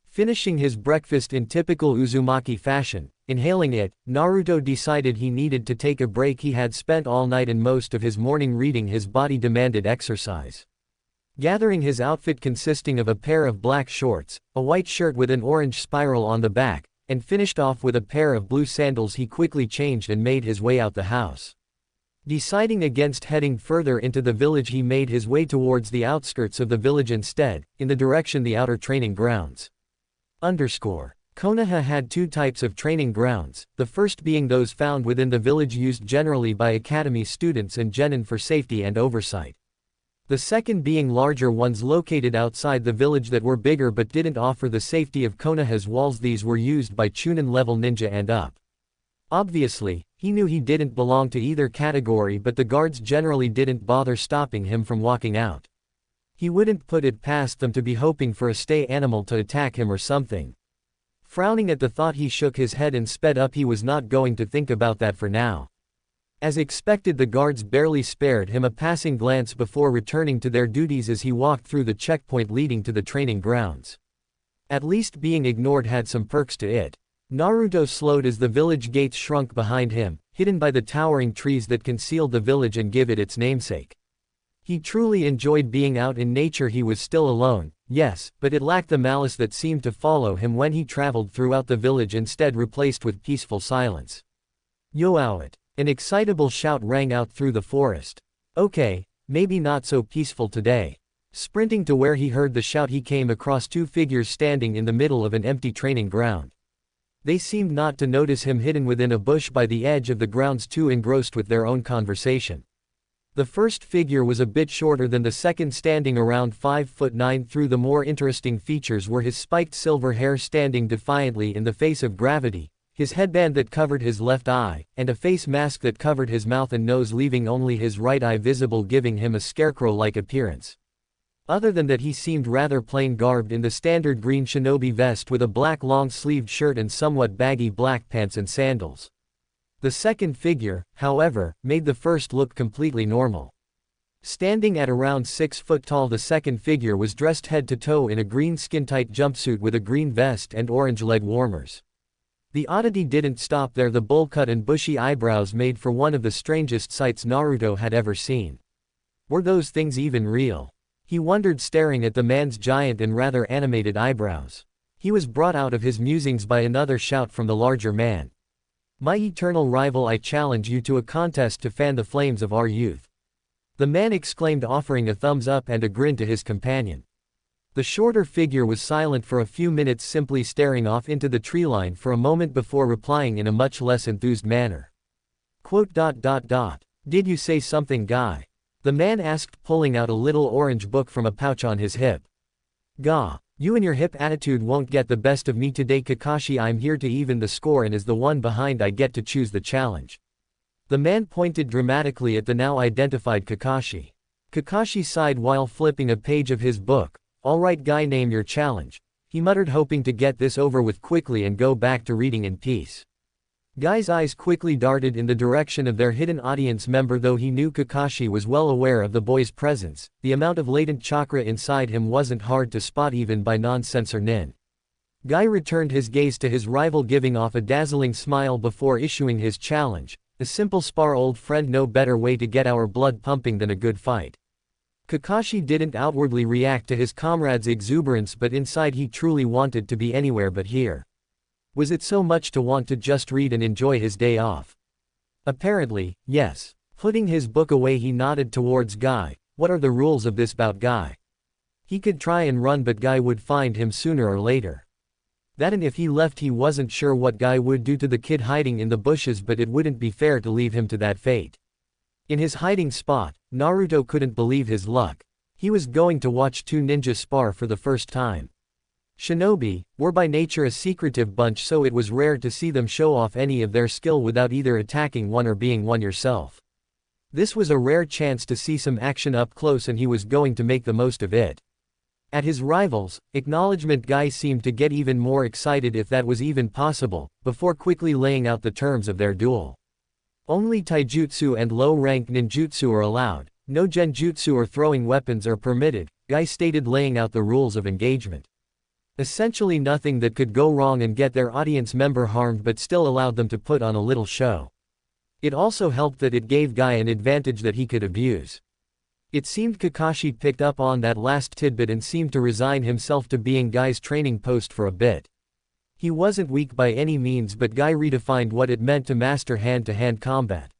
Finishing his breakfast in typical Uzumaki fashion, inhaling it, Naruto decided he needed to take a break. He had spent all night and most of his morning reading. His body demanded exercise. Gathering his outfit consisting of a pair of black shorts, a white shirt with an orange spiral on the back, and finished off with a pair of blue sandals, he quickly changed and made his way out the house. Deciding against heading further into the village, he made his way towards the outskirts of the village instead, in the direction the outer training grounds. Konoha had two types of training grounds, the first being those found within the village used generally by academy students and genin for safety and oversight. The second being larger ones located outside the village that were bigger but didn't offer the safety of Konoha's walls. These were used by Chunin level ninja and up. Obviously, he knew he didn't belong to either category, but the guards generally didn't bother stopping him from walking out. He wouldn't put it past them to be hoping for a stray animal to attack him or something. Frowning at the thought, he shook his head and sped up. He was not going to think about that for now. As expected, the guards barely spared him a passing glance before returning to their duties as he walked through the checkpoint leading to the training grounds. At least being ignored had some perks to it. Naruto slowed as the village gates shrunk behind him, hidden by the towering trees that concealed the village and give it its namesake. He truly enjoyed being out in nature. He was still alone, yes, but it lacked the malice that seemed to follow him when he traveled throughout the village, instead replaced with peaceful silence. Yo-out! An excitable shout rang out through the forest. Okay, maybe not so peaceful today. Sprinting to where he heard the shout, he came across two figures standing in the middle of an empty training ground. They seemed not to notice him, hidden within a bush by the edge of the grounds, too engrossed with their own conversation. The first figure was a bit shorter than the second, standing around 5'9". Through the more interesting features were his spiked silver hair standing defiantly in the face of gravity, his headband that covered his left eye, and a face mask that covered his mouth and nose, leaving only his right eye visible, giving him a scarecrow-like appearance. Other than that, he seemed rather plain, garbed in the standard green shinobi vest with a black long-sleeved shirt and somewhat baggy black pants and sandals. The second figure, however, made the first look completely normal. Standing at around 6 foot tall, the second figure was dressed head to toe in a green skin-tight jumpsuit with a green vest and orange leg warmers. The oddity didn't stop there. The bowl cut and bushy eyebrows made for one of the strangest sights Naruto had ever seen. Were those things even real? He wondered, staring at the man's giant and rather animated eyebrows. He was brought out of his musings by another shout from the larger man. My eternal rival, I challenge you to a contest to fan the flames of our youth. The man exclaimed, offering a thumbs up and a grin to his companion. The shorter figure was silent for a few minutes, simply staring off into the treeline for a moment before replying in a much less enthused manner. Did you say something, guy? The man asked, pulling out a little orange book from a pouch on his hip. Gah, you and your hip attitude won't get the best of me today, Kakashi. I'm here to even the score, and as the one behind I get to choose the challenge. The man pointed dramatically at the now identified Kakashi. Kakashi sighed while flipping a page of his book. Alright guy, name your challenge, he muttered, hoping to get this over with quickly and go back to reading in peace. Guy's eyes quickly darted in the direction of their hidden audience member. Though he knew Kakashi was well aware of the boy's presence, the amount of latent chakra inside him wasn't hard to spot even by non-sensor nin. Guy returned his gaze to his rival, giving off a dazzling smile before issuing his challenge. A simple spar, old friend, no better way to get our blood pumping than a good fight. Kakashi didn't outwardly react to his comrade's exuberance, but inside he truly wanted to be anywhere but here. Was it so much to want to just read and enjoy his day off? Apparently, yes. Putting his book away, he nodded towards Guy. What are the rules of this bout, Guy? He could try and run, but Guy would find him sooner or later. That, and if he left, he wasn't sure what Guy would do to the kid hiding in the bushes, but it wouldn't be fair to leave him to that fate. In his hiding spot, Naruto couldn't believe his luck. He was going to watch two ninja spar for the first time. Shinobi were by nature a secretive bunch, so it was rare to see them show off any of their skill without either attacking one or being one yourself. This was a rare chance to see some action up close, and he was going to make the most of it. At his rivals, acknowledgement Guy seemed to get even more excited if that was even possible, before quickly laying out the terms of their duel. Only taijutsu and low-rank ninjutsu are allowed, no genjutsu or throwing weapons are permitted, Guy stated, laying out the rules of engagement. Essentially nothing that could go wrong and get their audience member harmed, but still allowed them to put on a little show. It also helped that it gave Guy an advantage that he could abuse. It seemed Kakashi picked up on that last tidbit and seemed to resign himself to being Guy's training post for a bit. He wasn't weak by any means, but Guy redefined what it meant to master hand-to-hand combat.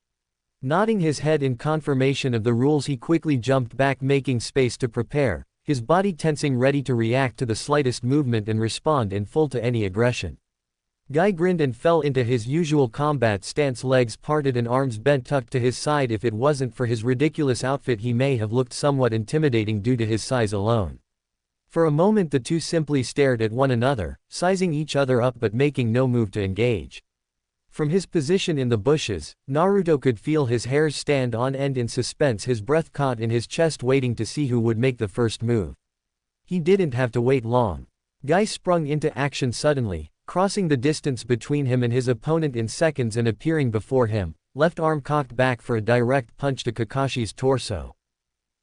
Nodding his head in confirmation of the rules, he quickly jumped back, making space to prepare, his body tensing, ready to react to the slightest movement and respond in full to any aggression. Guy grinned and fell into his usual combat stance, legs parted and arms bent tucked to his side. If it wasn't for his ridiculous outfit, he may have looked somewhat intimidating due to his size alone. For a moment the two simply stared at one another, sizing each other up but making no move to engage. From his position in the bushes, Naruto could feel his hairs stand on end in suspense, his breath caught in his chest, waiting to see who would make the first move. He didn't have to wait long. Guy sprung into action suddenly, crossing the distance between him and his opponent in seconds and appearing before him, left arm cocked back for a direct punch to Kakashi's torso.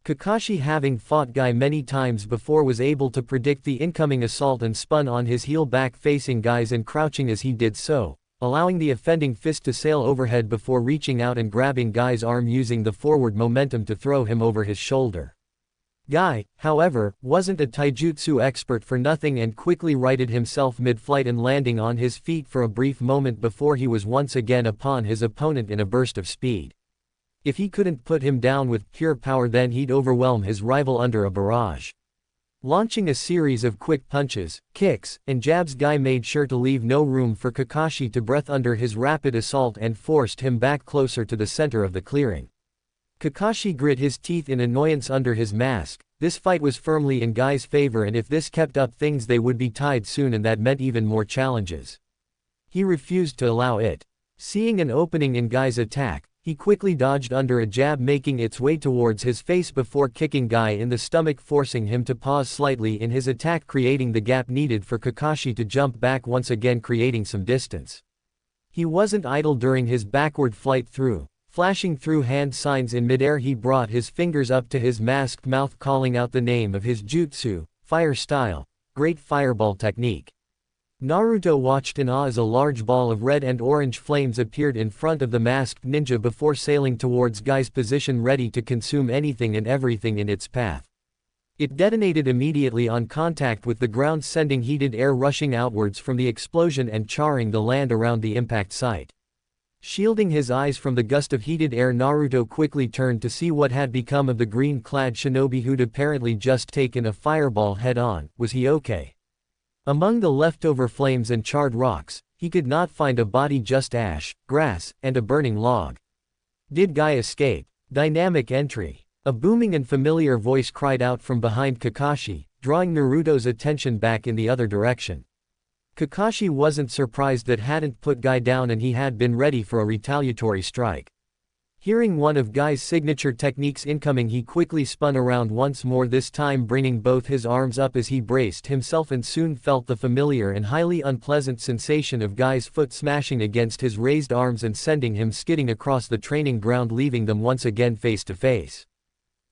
Kakashi, having fought Guy many times before, was able to predict the incoming assault and spun on his heel, back facing Guy's and crouching as he did so, allowing the offending fist to sail overhead before reaching out and grabbing Guy's arm, using the forward momentum to throw him over his shoulder. Guy, however, wasn't a taijutsu expert for nothing and quickly righted himself mid-flight and landing on his feet for a brief moment before he was once again upon his opponent in a burst of speed. If he couldn't put him down with pure power, then he'd overwhelm his rival under a barrage. Launching a series of quick punches, kicks, and jabs, Guy made sure to leave no room for Kakashi to breathe under his rapid assault and forced him back closer to the center of the clearing. Kakashi grit his teeth in annoyance under his mask. This fight was firmly in Guy's favor, and if this kept up, things they would be tied soon, and that meant even more challenges. He refused to allow it. Seeing an opening in Guy's attack, he quickly dodged under a jab making its way towards his face before kicking Guy in the stomach, forcing him to pause slightly in his attack, creating the gap needed for Kakashi to jump back once again, creating some distance. He wasn't idle during his backward flight through. Flashing through hand signs in midair, he brought his fingers up to his masked mouth, calling out the name of his jutsu, Fire Style, Great Fireball Technique. Naruto watched in awe as a large ball of red and orange flames appeared in front of the masked ninja before sailing towards Guy's position, ready to consume anything and everything in its path. It detonated immediately on contact with the ground, sending heated air rushing outwards from the explosion and charring the land around the impact site. Shielding his eyes from the gust of heated air, Naruto quickly turned to see what had become of the green-clad shinobi who'd apparently just taken a fireball head-on. Was he okay? Among the leftover flames and charred rocks, he could not find a body, just ash, grass, and a burning log. Did Guy escape? Dynamic entry. A booming and familiar voice cried out from behind Kakashi, drawing Naruto's attention back in the other direction. Kakashi wasn't surprised that hadn't put Guy down, and he had been ready for a retaliatory strike. Hearing one of Guy's signature techniques incoming, he quickly spun around once more, this time bringing both his arms up as he braced himself, and soon felt the familiar and highly unpleasant sensation of Guy's foot smashing against his raised arms and sending him skidding across the training ground, leaving them once again face to face.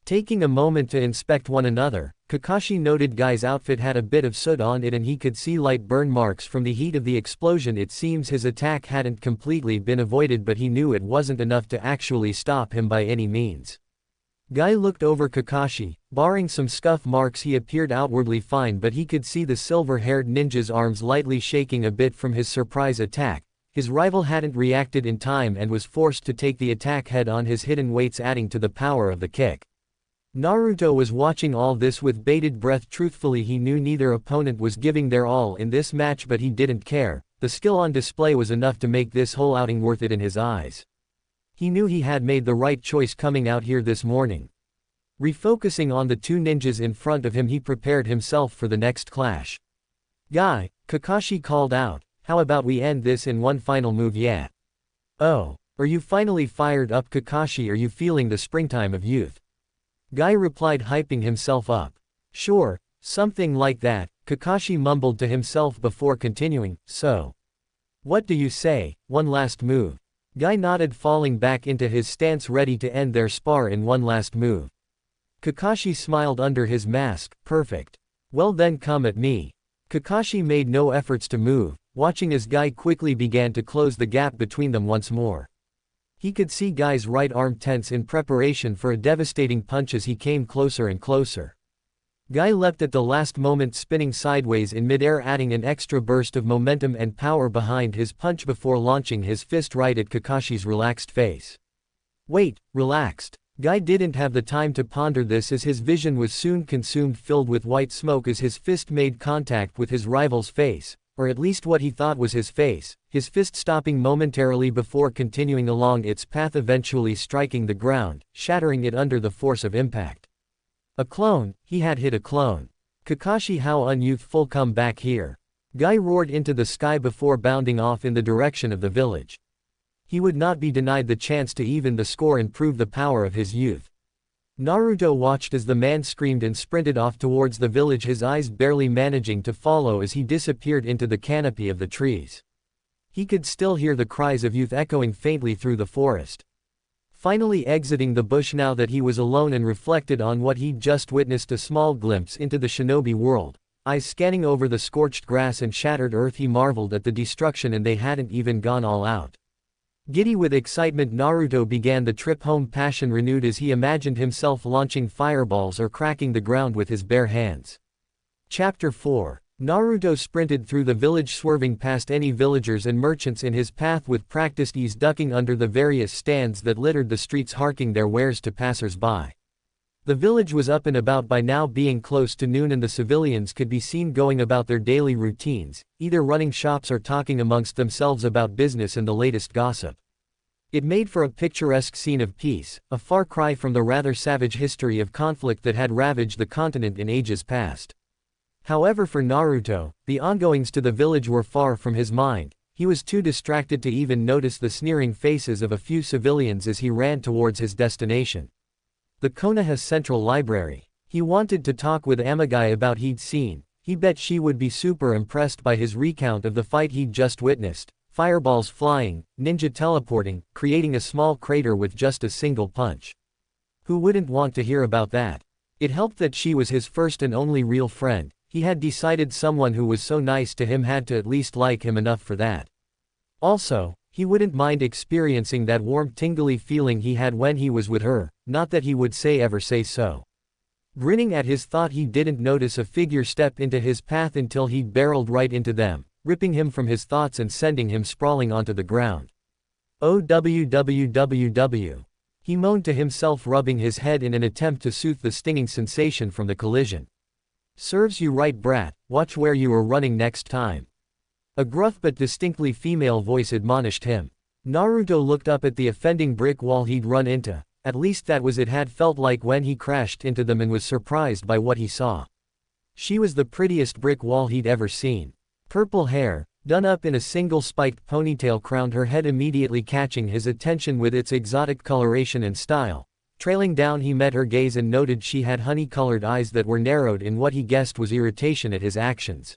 Taking a moment to inspect one another, Kakashi noted Guy's outfit had a bit of soot on it, and he could see light burn marks from the heat of the explosion. It seems his attack hadn't completely been avoided, but he knew it wasn't enough to actually stop him by any means. Guy looked over Kakashi. Barring some scuff marks, he appeared outwardly fine, but he could see the silver-haired ninja's arms lightly shaking a bit from his surprise attack. His rival hadn't reacted in time and was forced to take the attack head-on, his hidden weights adding to the power of the kick. Naruto was watching all this with bated breath. Truthfully, he knew neither opponent was giving their all in this match, but he didn't care. The skill on display was enough to make this whole outing worth it in his eyes. He knew he had made the right choice coming out here this morning. Refocusing on the two ninjas in front of him, he prepared himself for the next clash. "Guy," Kakashi called out, "how about we end this in one final move, yeah?" "Oh, are you finally fired up, Kakashi? Are you feeling the springtime of youth?" Guy replied, hyping himself up. "Sure, Something like that, Kakashi mumbled to himself before continuing, so. What do you say, one last move? Guy nodded, falling back into his stance ready to end their spar in one last move. Kakashi smiled under his mask, perfect. Well then come at me. Kakashi made no efforts to move, watching as Guy quickly began to close the gap between them once more. He could see Guy's right arm tense in preparation for a devastating punch as he came closer and closer. Guy leapt at the last moment, spinning sideways in midair, adding an extra burst of momentum and power behind his punch before launching his fist right at Kakashi's relaxed face. Wait, relaxed? Guy didn't have the time to ponder this as his vision was soon consumed, filled with white smoke as his fist made contact with his rival's face, or at least what he thought was his face, his fist stopping momentarily before continuing along its path, eventually striking the ground, shattering it under the force of impact. A clone, he had hit a clone. Kakashi, how unyouthful, come back here. Guy roared into the sky before bounding off in the direction of the village. He would not be denied the chance to even the score and prove the power of his youth. Naruto watched as the man screamed and sprinted off towards the village, his eyes barely managing to follow as he disappeared into the canopy of the trees. He could still hear the cries of youth echoing faintly through the forest. Finally exiting the bush now that he was alone and reflected on what he'd just witnessed, a small glimpse into the shinobi world, eyes scanning over the scorched grass and shattered earth, he marveled at the destruction, and they hadn't even gone all out. Giddy with excitement, Naruto began the trip home, passion renewed as he imagined himself launching fireballs or cracking the ground with his bare hands. Chapter 4. Naruto sprinted through the village, swerving past any villagers and merchants in his path with practiced ease, ducking under the various stands that littered the streets, hawking their wares to passers-by. The village was up and about by now, being close to noon, and the civilians could be seen going about their daily routines, either running shops or talking amongst themselves about business and the latest gossip. It made for a picturesque scene of peace, a far cry from the rather savage history of conflict that had ravaged the continent in ages past. However, for Naruto, the ongoings to the village were far from his mind. He was too distracted to even notice the sneering faces of a few civilians as he ran towards his destination. The Konoha Central Library. He wanted to talk with Amagai about he'd seen. He bet she would be super impressed by his recount of the fight he'd just witnessed. Fireballs flying, ninja teleporting, creating a small crater with just a single punch. Who wouldn't want to hear about that? It helped that she was his first and only real friend. He had decided someone who was so nice to him had to at least like him enough for that. Also, he wouldn't mind experiencing that warm, tingly feeling he had when he was with her, not that he would ever say so. Grinning at his thought, he didn't notice a figure step into his path until he barreled right into them, ripping him from his thoughts and sending him sprawling onto the ground. Oh www. He moaned to himself, rubbing his head in an attempt to soothe the stinging sensation from the collision. Serves you right, brat, watch where you are running next time. A gruff but distinctly female voice admonished him. Naruto looked up at the offending brick wall he'd run into, at least that was it had felt like when he crashed into them, and was surprised by what he saw. She was the prettiest brick wall he'd ever seen. Purple hair, done up in a single spiked ponytail, crowned her head, immediately catching his attention with its exotic coloration and style. Trailing down, he met her gaze and noted she had honey-colored eyes that were narrowed in what he guessed was irritation at his actions.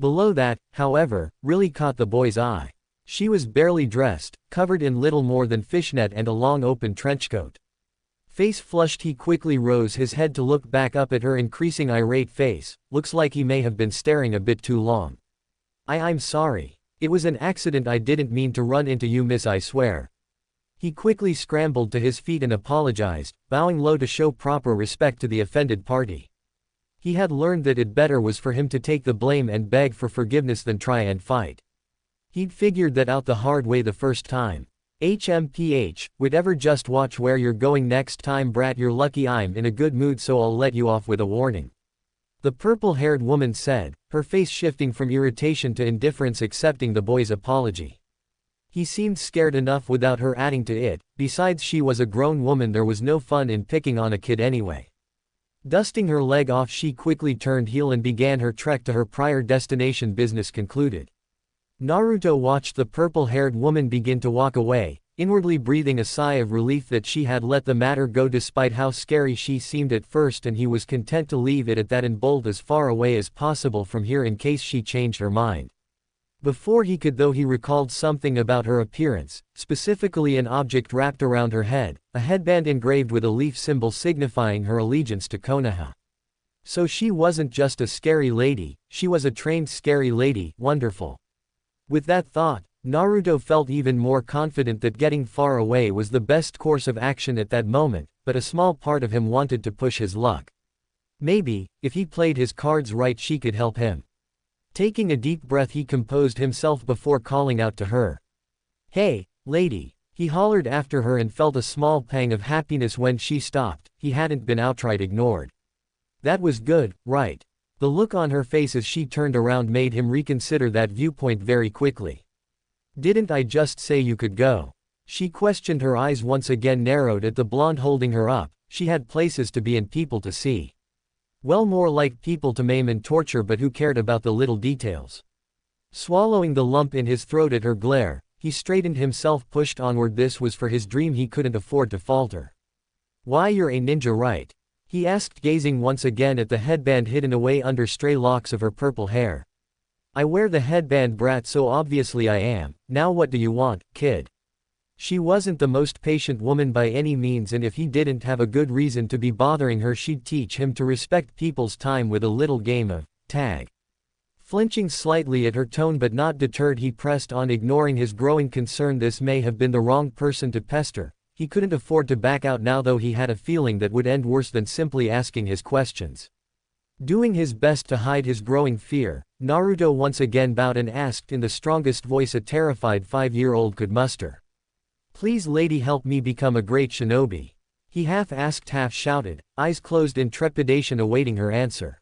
Below that, however, really caught the boy's eye. She was barely dressed, covered in little more than fishnet and a long open trenchcoat. Face flushed, he quickly rose his head to look back up at her increasing irate face. Looks like he may have been staring a bit too long. I'm sorry. It was an accident, I didn't mean to run into you, miss, I swear. He quickly scrambled to his feet and apologized, bowing low to show proper respect to the offended party. He had learned that it better was for him to take the blame and beg for forgiveness than try and fight. He'd figured that out the hard way the first time. HMPH, whatever, just watch where you're going next time, brat. You're lucky I'm in a good mood, so I'll let you off with a warning. The purple-haired woman said, her face shifting from irritation to indifference, accepting the boy's apology. He seemed scared enough without her adding to it. Besides, she was a grown woman, there was no fun in picking on a kid anyway. Dusting her leg off, she quickly turned heel and began her trek to her prior destination. Business concluded. Naruto watched the purple-haired woman begin to walk away, inwardly breathing a sigh of relief that she had let the matter go despite how scary she seemed at first, and he was content to leave it at that and bolt as far away as possible from here in case she changed her mind. Before he could though, he recalled something about her appearance, specifically an object wrapped around her head, a headband engraved with a leaf symbol signifying her allegiance to Konoha. So she wasn't just a scary lady, she was a trained scary lady. Wonderful. With that thought, Naruto felt even more confident that getting far away was the best course of action at that moment, but a small part of him wanted to push his luck. Maybe, if he played his cards right, she could help him. Taking a deep breath, he composed himself before calling out to her. "Hey, lady," he hollered after her and felt a small pang of happiness when she stopped. He hadn't been outright ignored. That was good, right? The look on her face as she turned around made him reconsider that viewpoint very quickly. "Didn't I just say you could go?" She questioned, her eyes once again narrowed at the blonde holding her up. She had places to be and people to see. Well, more like people to maim and torture, but who cared about the little details? Swallowing the lump in his throat at her glare, he straightened himself, pushed onward. This was for his dream, he couldn't afford to falter. "Why, you're a ninja, right?" he asked, gazing once again at the headband hidden away under stray locks of her purple hair. "I wear the headband, brat, so obviously I am. Now what do you want, kid?" She wasn't the most patient woman by any means, and if he didn't have a good reason to be bothering her, she'd teach him to respect people's time with a little game of tag. Flinching slightly at her tone but not deterred, he pressed on, ignoring his growing concern. This may have been the wrong person to pester. He couldn't afford to back out now, though he had a feeling that would end worse than simply asking his questions. Doing his best to hide his growing fear, Naruto once again bowed and asked in the strongest voice a terrified 5-year-old could muster. "Please, lady, help me become a great shinobi." He half asked, half shouted, eyes closed in trepidation awaiting her answer.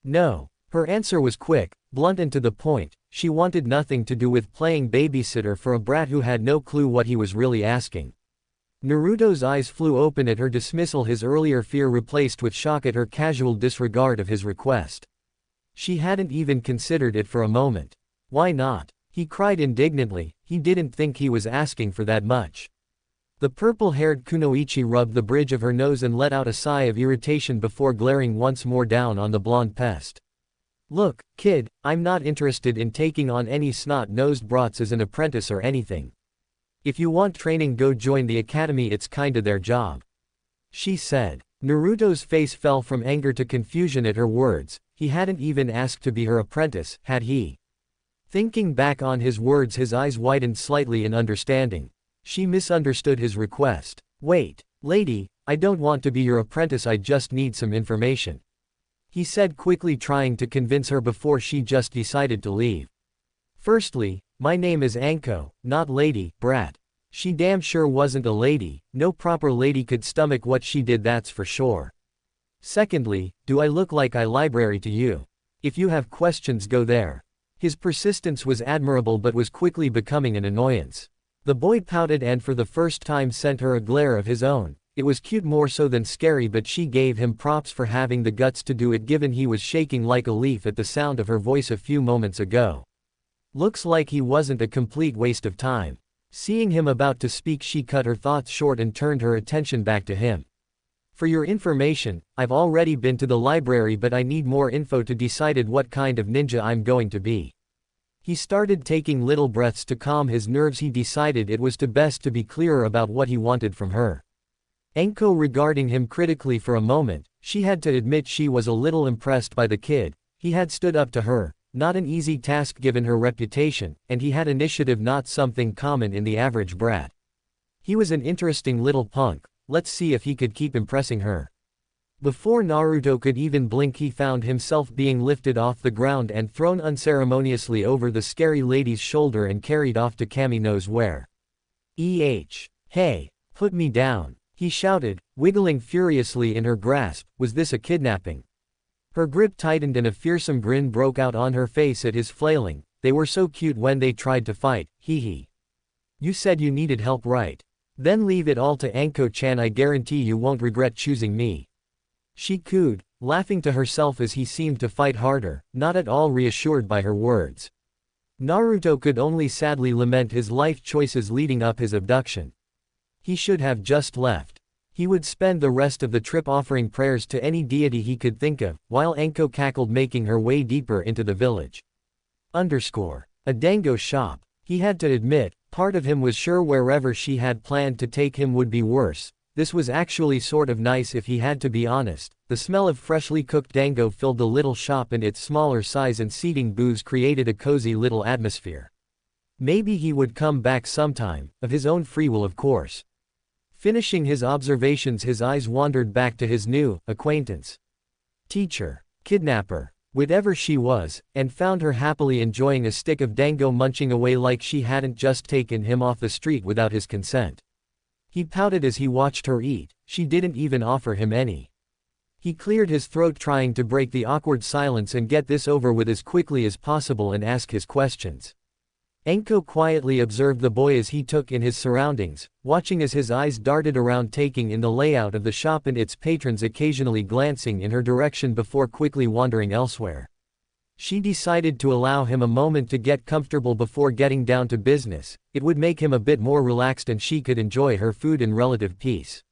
No. Her answer was quick, blunt and to the point. She wanted nothing to do with playing babysitter for a brat who had no clue what he was really asking. Naruto's eyes flew open at her dismissal, his earlier fear replaced with shock at her casual disregard of his request. She hadn't even considered it for a moment. Why not? He cried indignantly. He didn't think he was asking for that much. The purple-haired kunoichi rubbed the bridge of her nose and let out a sigh of irritation before glaring once more down on the blonde pest. "Look, kid, I'm not interested in taking on any snot-nosed brats as an apprentice or anything. If you want training, go join the academy, it's kinda their job," she said. Naruto's face fell from anger to confusion at her words. He hadn't even asked to be her apprentice, had he? Thinking back on his words, his eyes widened slightly in understanding. She misunderstood his request. "Wait, lady, I don't want to be your apprentice, I just need some information," he said quickly, trying to convince her before she just decided to leave. "Firstly, my name is Anko, not lady, brat." She damn sure wasn't a lady. No proper lady could stomach what she did, that's for sure. "Secondly, do I look like I library to you? If you have questions, go there." His persistence was admirable but was quickly becoming an annoyance. The boy pouted and for the first time sent her a glare of his own. It was cute, more so than scary, but she gave him props for having the guts to do it, given he was shaking like a leaf at the sound of her voice a few moments ago. Looks like he wasn't a complete waste of time. Seeing him about to speak, she cut her thoughts short and turned her attention back to him. "For your information, I've already been to the library, but I need more info to decide what kind of ninja I'm going to be." He started taking little breaths to calm his nerves. He decided it was best to be clearer about what he wanted from her. Anko regarding him critically for a moment, she had to admit she was a little impressed by the kid. He had stood up to her, not an easy task given her reputation, and he had initiative, not something common in the average brat. He was an interesting little punk. Let's see if he could keep impressing her. Before Naruto could even blink, he found himself being lifted off the ground and thrown unceremoniously over the scary lady's shoulder and carried off to Kami knows where. Hey, put me down," he shouted, wiggling furiously in her grasp. Was this a kidnapping? Her grip tightened and a fearsome grin broke out on her face at his flailing. "They were so cute when they tried to fight, hee. You said you needed help, right? Then leave it all to Anko-chan, I guarantee you won't regret choosing me," she cooed, laughing to herself as he seemed to fight harder, not at all reassured by her words. Naruto could only sadly lament his life choices leading up his abduction. He should have just left. He would spend the rest of the trip offering prayers to any deity he could think of, while Enko cackled, making her way deeper into the village. A dango shop. He had to admit, part of him was sure wherever she had planned to take him would be worse. This was actually sort of nice if he had to be honest. The smell of freshly cooked dango filled the little shop, and its smaller size and seating booths created a cozy little atmosphere. Maybe he would come back sometime, of his own free will of course. Finishing his observations, his eyes wandered back to his new acquaintance. Teacher. Kidnapper. Whatever she was, and found her happily enjoying a stick of dango, munching away like she hadn't just taken him off the street without his consent. He pouted as he watched her eat. She didn't even offer him any. He cleared his throat, trying to break the awkward silence and get this over with as quickly as possible and ask his questions. Enko quietly observed the boy as he took in his surroundings, watching as his eyes darted around, taking in the layout of the shop and its patrons, occasionally glancing in her direction before quickly wandering elsewhere. She decided to allow him a moment to get comfortable before getting down to business. It would make him a bit more relaxed and she could enjoy her food in relative peace.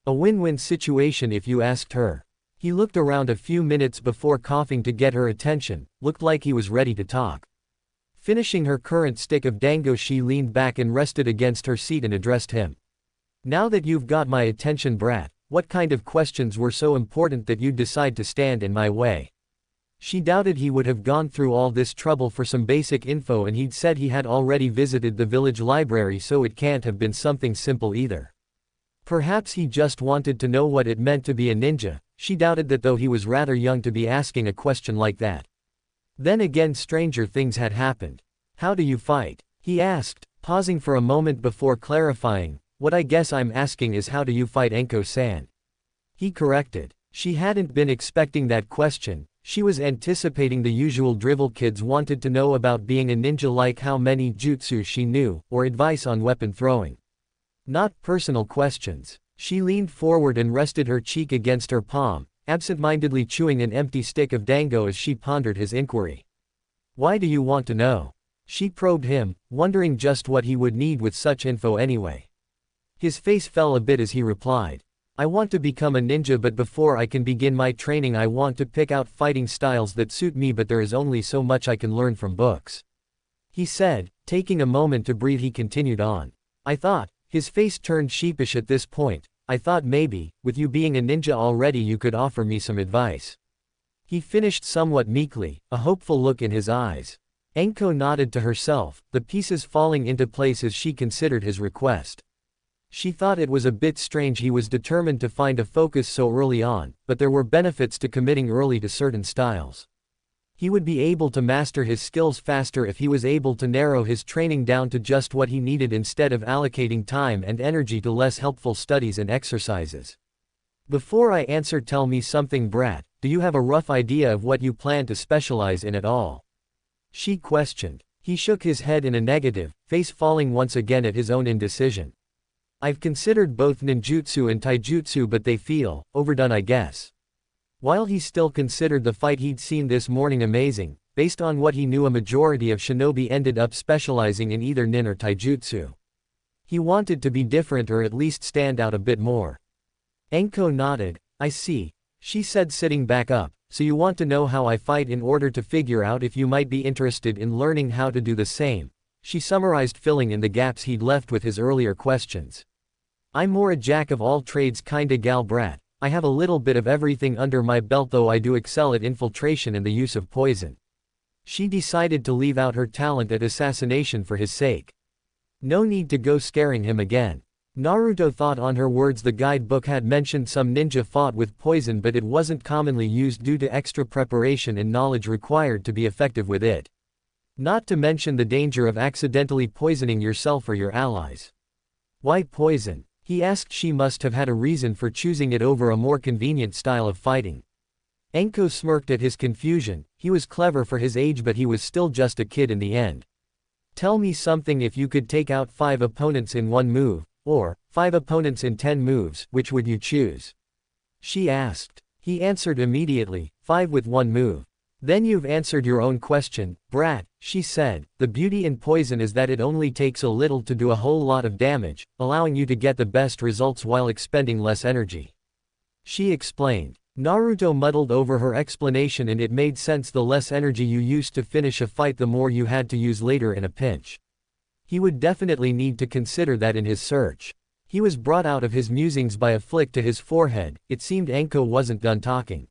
A win-win situation if you asked her. He looked around a few minutes before coughing to get her attention, looked like he was ready to talk. Finishing her current stick of dango, she leaned back and rested against her seat and addressed him. Now that you've got my attention, brat, what kind of questions were so important that you'd decide to stand in my way? She doubted he would have gone through all this trouble for some basic info, and he'd said he had already visited the village library, so it can't have been something simple either. Perhaps he just wanted to know what it meant to be a ninja. She doubted that, though he was rather young to be asking a question like that. Then again, stranger things had happened. How do you fight? He asked, pausing for a moment before clarifying. What I guess I'm asking is, how do you fight, Enko-san? He corrected. She hadn't been expecting that question. She was anticipating the usual drivel kids wanted to know about being a ninja, like how many jutsu she knew, or advice on weapon throwing. Not personal questions. She leaned forward and rested her cheek against her palm, absent-mindedly chewing an empty stick of dango as she pondered his inquiry. Why do you want to know? She probed him, wondering just what he would need with such info anyway. His face fell a bit as he replied. I want to become a ninja, but before I can begin my training I want to pick out fighting styles that suit me, but there is only so much I can learn from books. He said, taking a moment to breathe. He continued on. I thought, his face turned sheepish at this point, I thought maybe, with you being a ninja already, you could offer me some advice. He finished somewhat meekly, a hopeful look in his eyes. Enko nodded to herself, the pieces falling into place as she considered his request. She thought it was a bit strange he was determined to find a focus so early on, but there were benefits to committing early to certain styles. He would be able to master his skills faster if he was able to narrow his training down to just what he needed instead of allocating time and energy to less helpful studies and exercises. Before I answer, tell me something, brat. Do you have a rough idea of what you plan to specialize in at all? She questioned. He shook his head in a negative, face falling once again at his own indecision. I've considered both ninjutsu and taijutsu, but they feel overdone, I guess. While he still considered the fight he'd seen this morning amazing, based on what he knew, a majority of shinobi ended up specializing in either nin or taijutsu. He wanted to be different, or at least stand out a bit more. Enko nodded. I see, she said, sitting back up. So you want to know how I fight in order to figure out if you might be interested in learning how to do the same. She summarized, filling in the gaps he'd left with his earlier questions. I'm more a jack of all trades kinda gal, brat. I have a little bit of everything under my belt, though I do excel at infiltration and the use of poison. She decided to leave out her talent at assassination for his sake. No need to go scaring him again. Naruto thought on her words. The guidebook had mentioned some ninja fought with poison, but it wasn't commonly used due to extra preparation and knowledge required to be effective with it. Not to mention the danger of accidentally poisoning yourself or your allies. Why poison? He asked. She must have had a reason for choosing it over a more convenient style of fighting. Enko smirked at his confusion. He was clever for his age, but he was still just a kid in the end. Tell me something. If you could take out 5 opponents in 1 move, or 5 opponents in 10 moves, which would you choose? She asked. He answered immediately, 5 with 1 move. Then you've answered your own question, brat, she said. The beauty in poison is that it only takes a little to do a whole lot of damage, allowing you to get the best results while expending less energy. She explained. Naruto muddled over her explanation, and it made sense. The less energy you used to finish a fight, the more you had to use later in a pinch. He would definitely need to consider that in his search. He was brought out of his musings by a flick to his forehead. It seemed Enko wasn't done talking.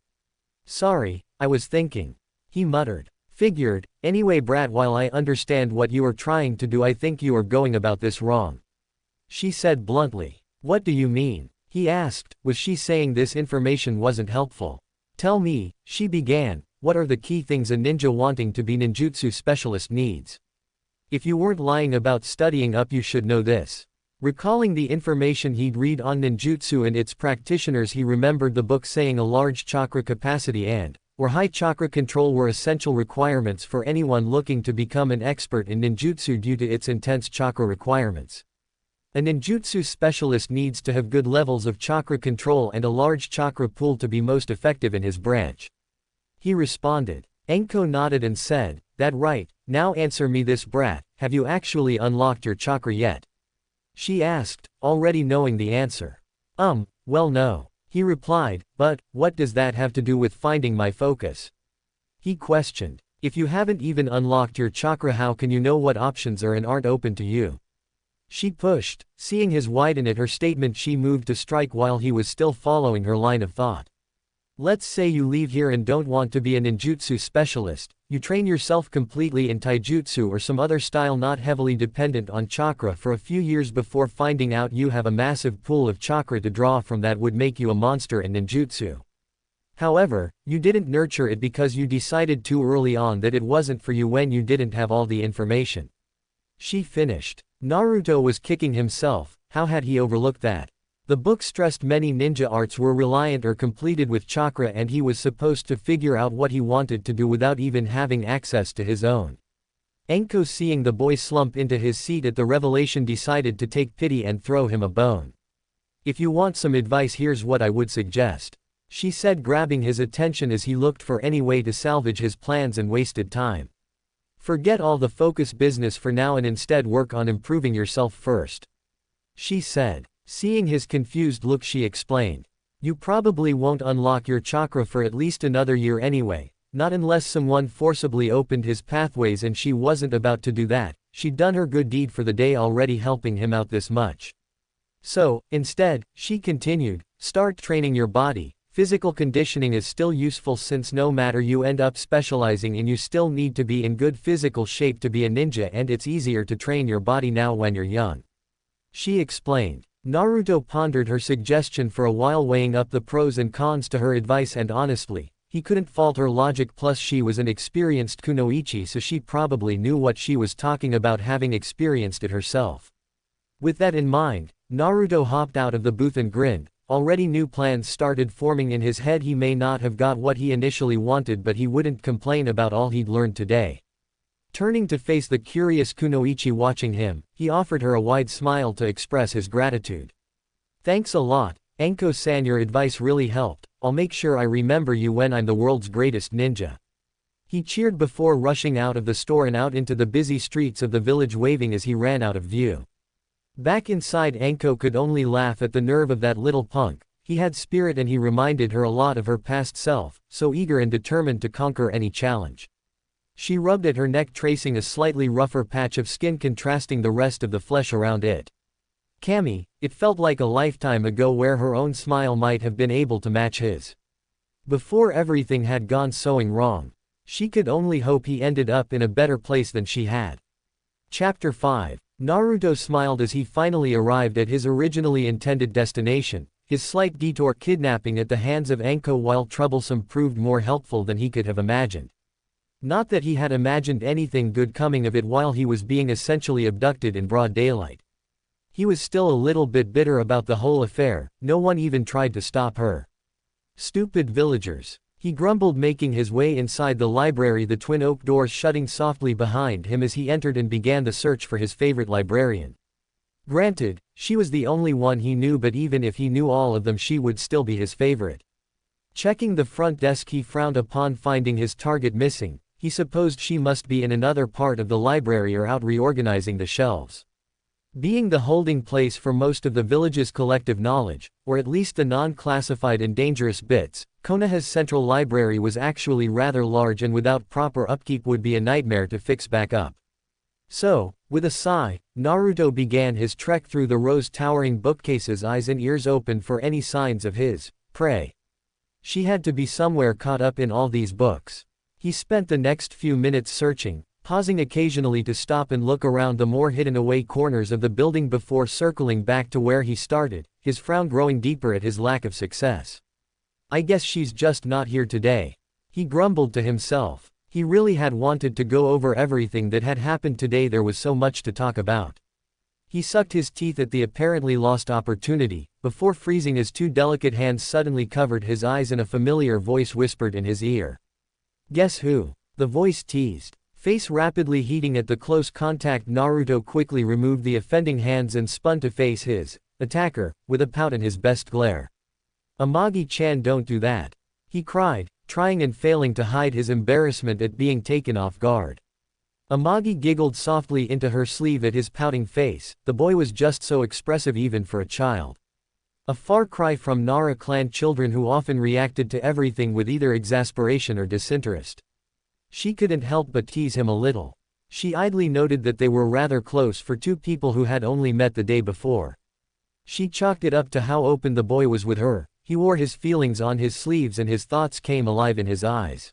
Sorry, I was thinking. He muttered. Figured. Anyway brat, while I understand what you are trying to do, I think you are going about this wrong. She said bluntly. What do you mean? He asked. Was she saying this information wasn't helpful? Tell me, she began, what are the key things a ninja wanting to be ninjutsu specialist needs? If you weren't lying about studying up, you should know this. Recalling the information he'd read on ninjutsu and its practitioners, he remembered the book saying a large chakra capacity or high chakra control were essential requirements for anyone looking to become an expert in ninjutsu due to its intense chakra requirements. A ninjutsu specialist needs to have good levels of chakra control and a large chakra pool to be most effective in his branch. He responded. Enko nodded and said, that right, now answer me this brat, have you actually unlocked your chakra yet? She asked, already knowing the answer. Well no. He replied, but, what does that have to do with finding my focus? He questioned. If you haven't even unlocked your chakra, how can you know what options are and aren't open to you? She pushed. Seeing his widen at her statement, she moved to strike while he was still following her line of thought. Let's say you leave here and don't want to be a ninjutsu specialist, you train yourself completely in taijutsu or some other style not heavily dependent on chakra for a few years before finding out you have a massive pool of chakra to draw from that would make you a monster in ninjutsu. However, you didn't nurture it because you decided too early on that it wasn't for you when you didn't have all the information. She finished. Naruto was kicking himself. How had he overlooked that? The book stressed many ninja arts were reliant or completed with chakra, and he was supposed to figure out what he wanted to do without even having access to his own. Enko, seeing the boy slump into his seat at the revelation, decided to take pity and throw him a bone. If you want some advice, here's what I would suggest, she said, grabbing his attention as he looked for any way to salvage his plans and wasted time. Forget all the focus business for now and instead work on improving yourself first. She said. Seeing his confused look, she explained. You probably won't unlock your chakra for at least another year anyway, not unless someone forcibly opened his pathways, and she wasn't about to do that. She'd done her good deed for the day already, helping him out this much. So, instead, she continued, start training your body. Physical conditioning is still useful, since no matter you end up specializing in, you still need to be in good physical shape to be a ninja, and it's easier to train your body now when you're young. She explained. Naruto pondered her suggestion for a while, weighing up the pros and cons to her advice, and honestly, he couldn't fault her logic. Plus, she was an experienced kunoichi, so she probably knew what she was talking about, having experienced it herself. With that in mind, Naruto hopped out of the booth and grinned. Already new plans started forming in his head. He may not have got what he initially wanted, but he wouldn't complain about all he'd learned today. Turning to face the curious kunoichi watching him, he offered her a wide smile to express his gratitude. Thanks a lot, Enko-san, your advice really helped. I'll make sure I remember you when I'm the world's greatest ninja. He cheered before rushing out of the store and out into the busy streets of the village, waving as he ran out of view. Back inside, Enko could only laugh at the nerve of that little punk. He had spirit, and he reminded her a lot of her past self, so eager and determined to conquer any challenge. She rubbed at her neck, tracing a slightly rougher patch of skin contrasting the rest of the flesh around it. Cammy, it felt like a lifetime ago where her own smile might have been able to match his. Before everything had gone so wrong. She could only hope he ended up in a better place than she had. Chapter 5. Naruto smiled as he finally arrived at his originally intended destination. His slight detour, kidnapping at the hands of Enko, while troublesome, proved more helpful than he could have imagined. Not that he had imagined anything good coming of it while he was being essentially abducted in broad daylight. He was still a little bit bitter about the whole affair. No one even tried to stop her. Stupid villagers. He grumbled, making his way inside the library, the twin oak doors shutting softly behind him as he entered and began the search for his favorite librarian. Granted, she was the only one he knew, but even if he knew all of them, she would still be his favorite. Checking the front desk, he frowned upon finding his target missing. He supposed she must be in another part of the library or out reorganizing the shelves. Being the holding place for most of the village's collective knowledge, or at least the non-classified and dangerous bits, Konoha's central library was actually rather large and without proper upkeep would be a nightmare to fix back up. So, with a sigh, Naruto began his trek through the rows towering bookcases, eyes and ears open for any signs of his prey. She had to be somewhere caught up in all these books. He spent the next few minutes searching, pausing occasionally to stop and look around the more hidden-away corners of the building before circling back to where he started, his frown growing deeper at his lack of success. I guess she's just not here today. He grumbled to himself. He really had wanted to go over everything that had happened today. There was so much to talk about. He sucked his teeth at the apparently lost opportunity, before freezing as two delicate hands suddenly covered his eyes and a familiar voice whispered in his ear. "Guess who?" the voice teased. Face rapidly heating at the close contact, Naruto quickly removed the offending hands and spun to face his attacker, with a pout and his best glare. "Amagi-chan, don't do that," he cried, trying and failing to hide his embarrassment at being taken off guard. Amagi giggled softly into her sleeve at his pouting face. The boy was just so expressive even for a child. A far cry from Nara clan children who often reacted to everything with either exasperation or disinterest. She couldn't help but tease him a little. She idly noted that they were rather close for two people who had only met the day before. She chalked it up to how open the boy was with her. He wore his feelings on his sleeves and his thoughts came alive in his eyes.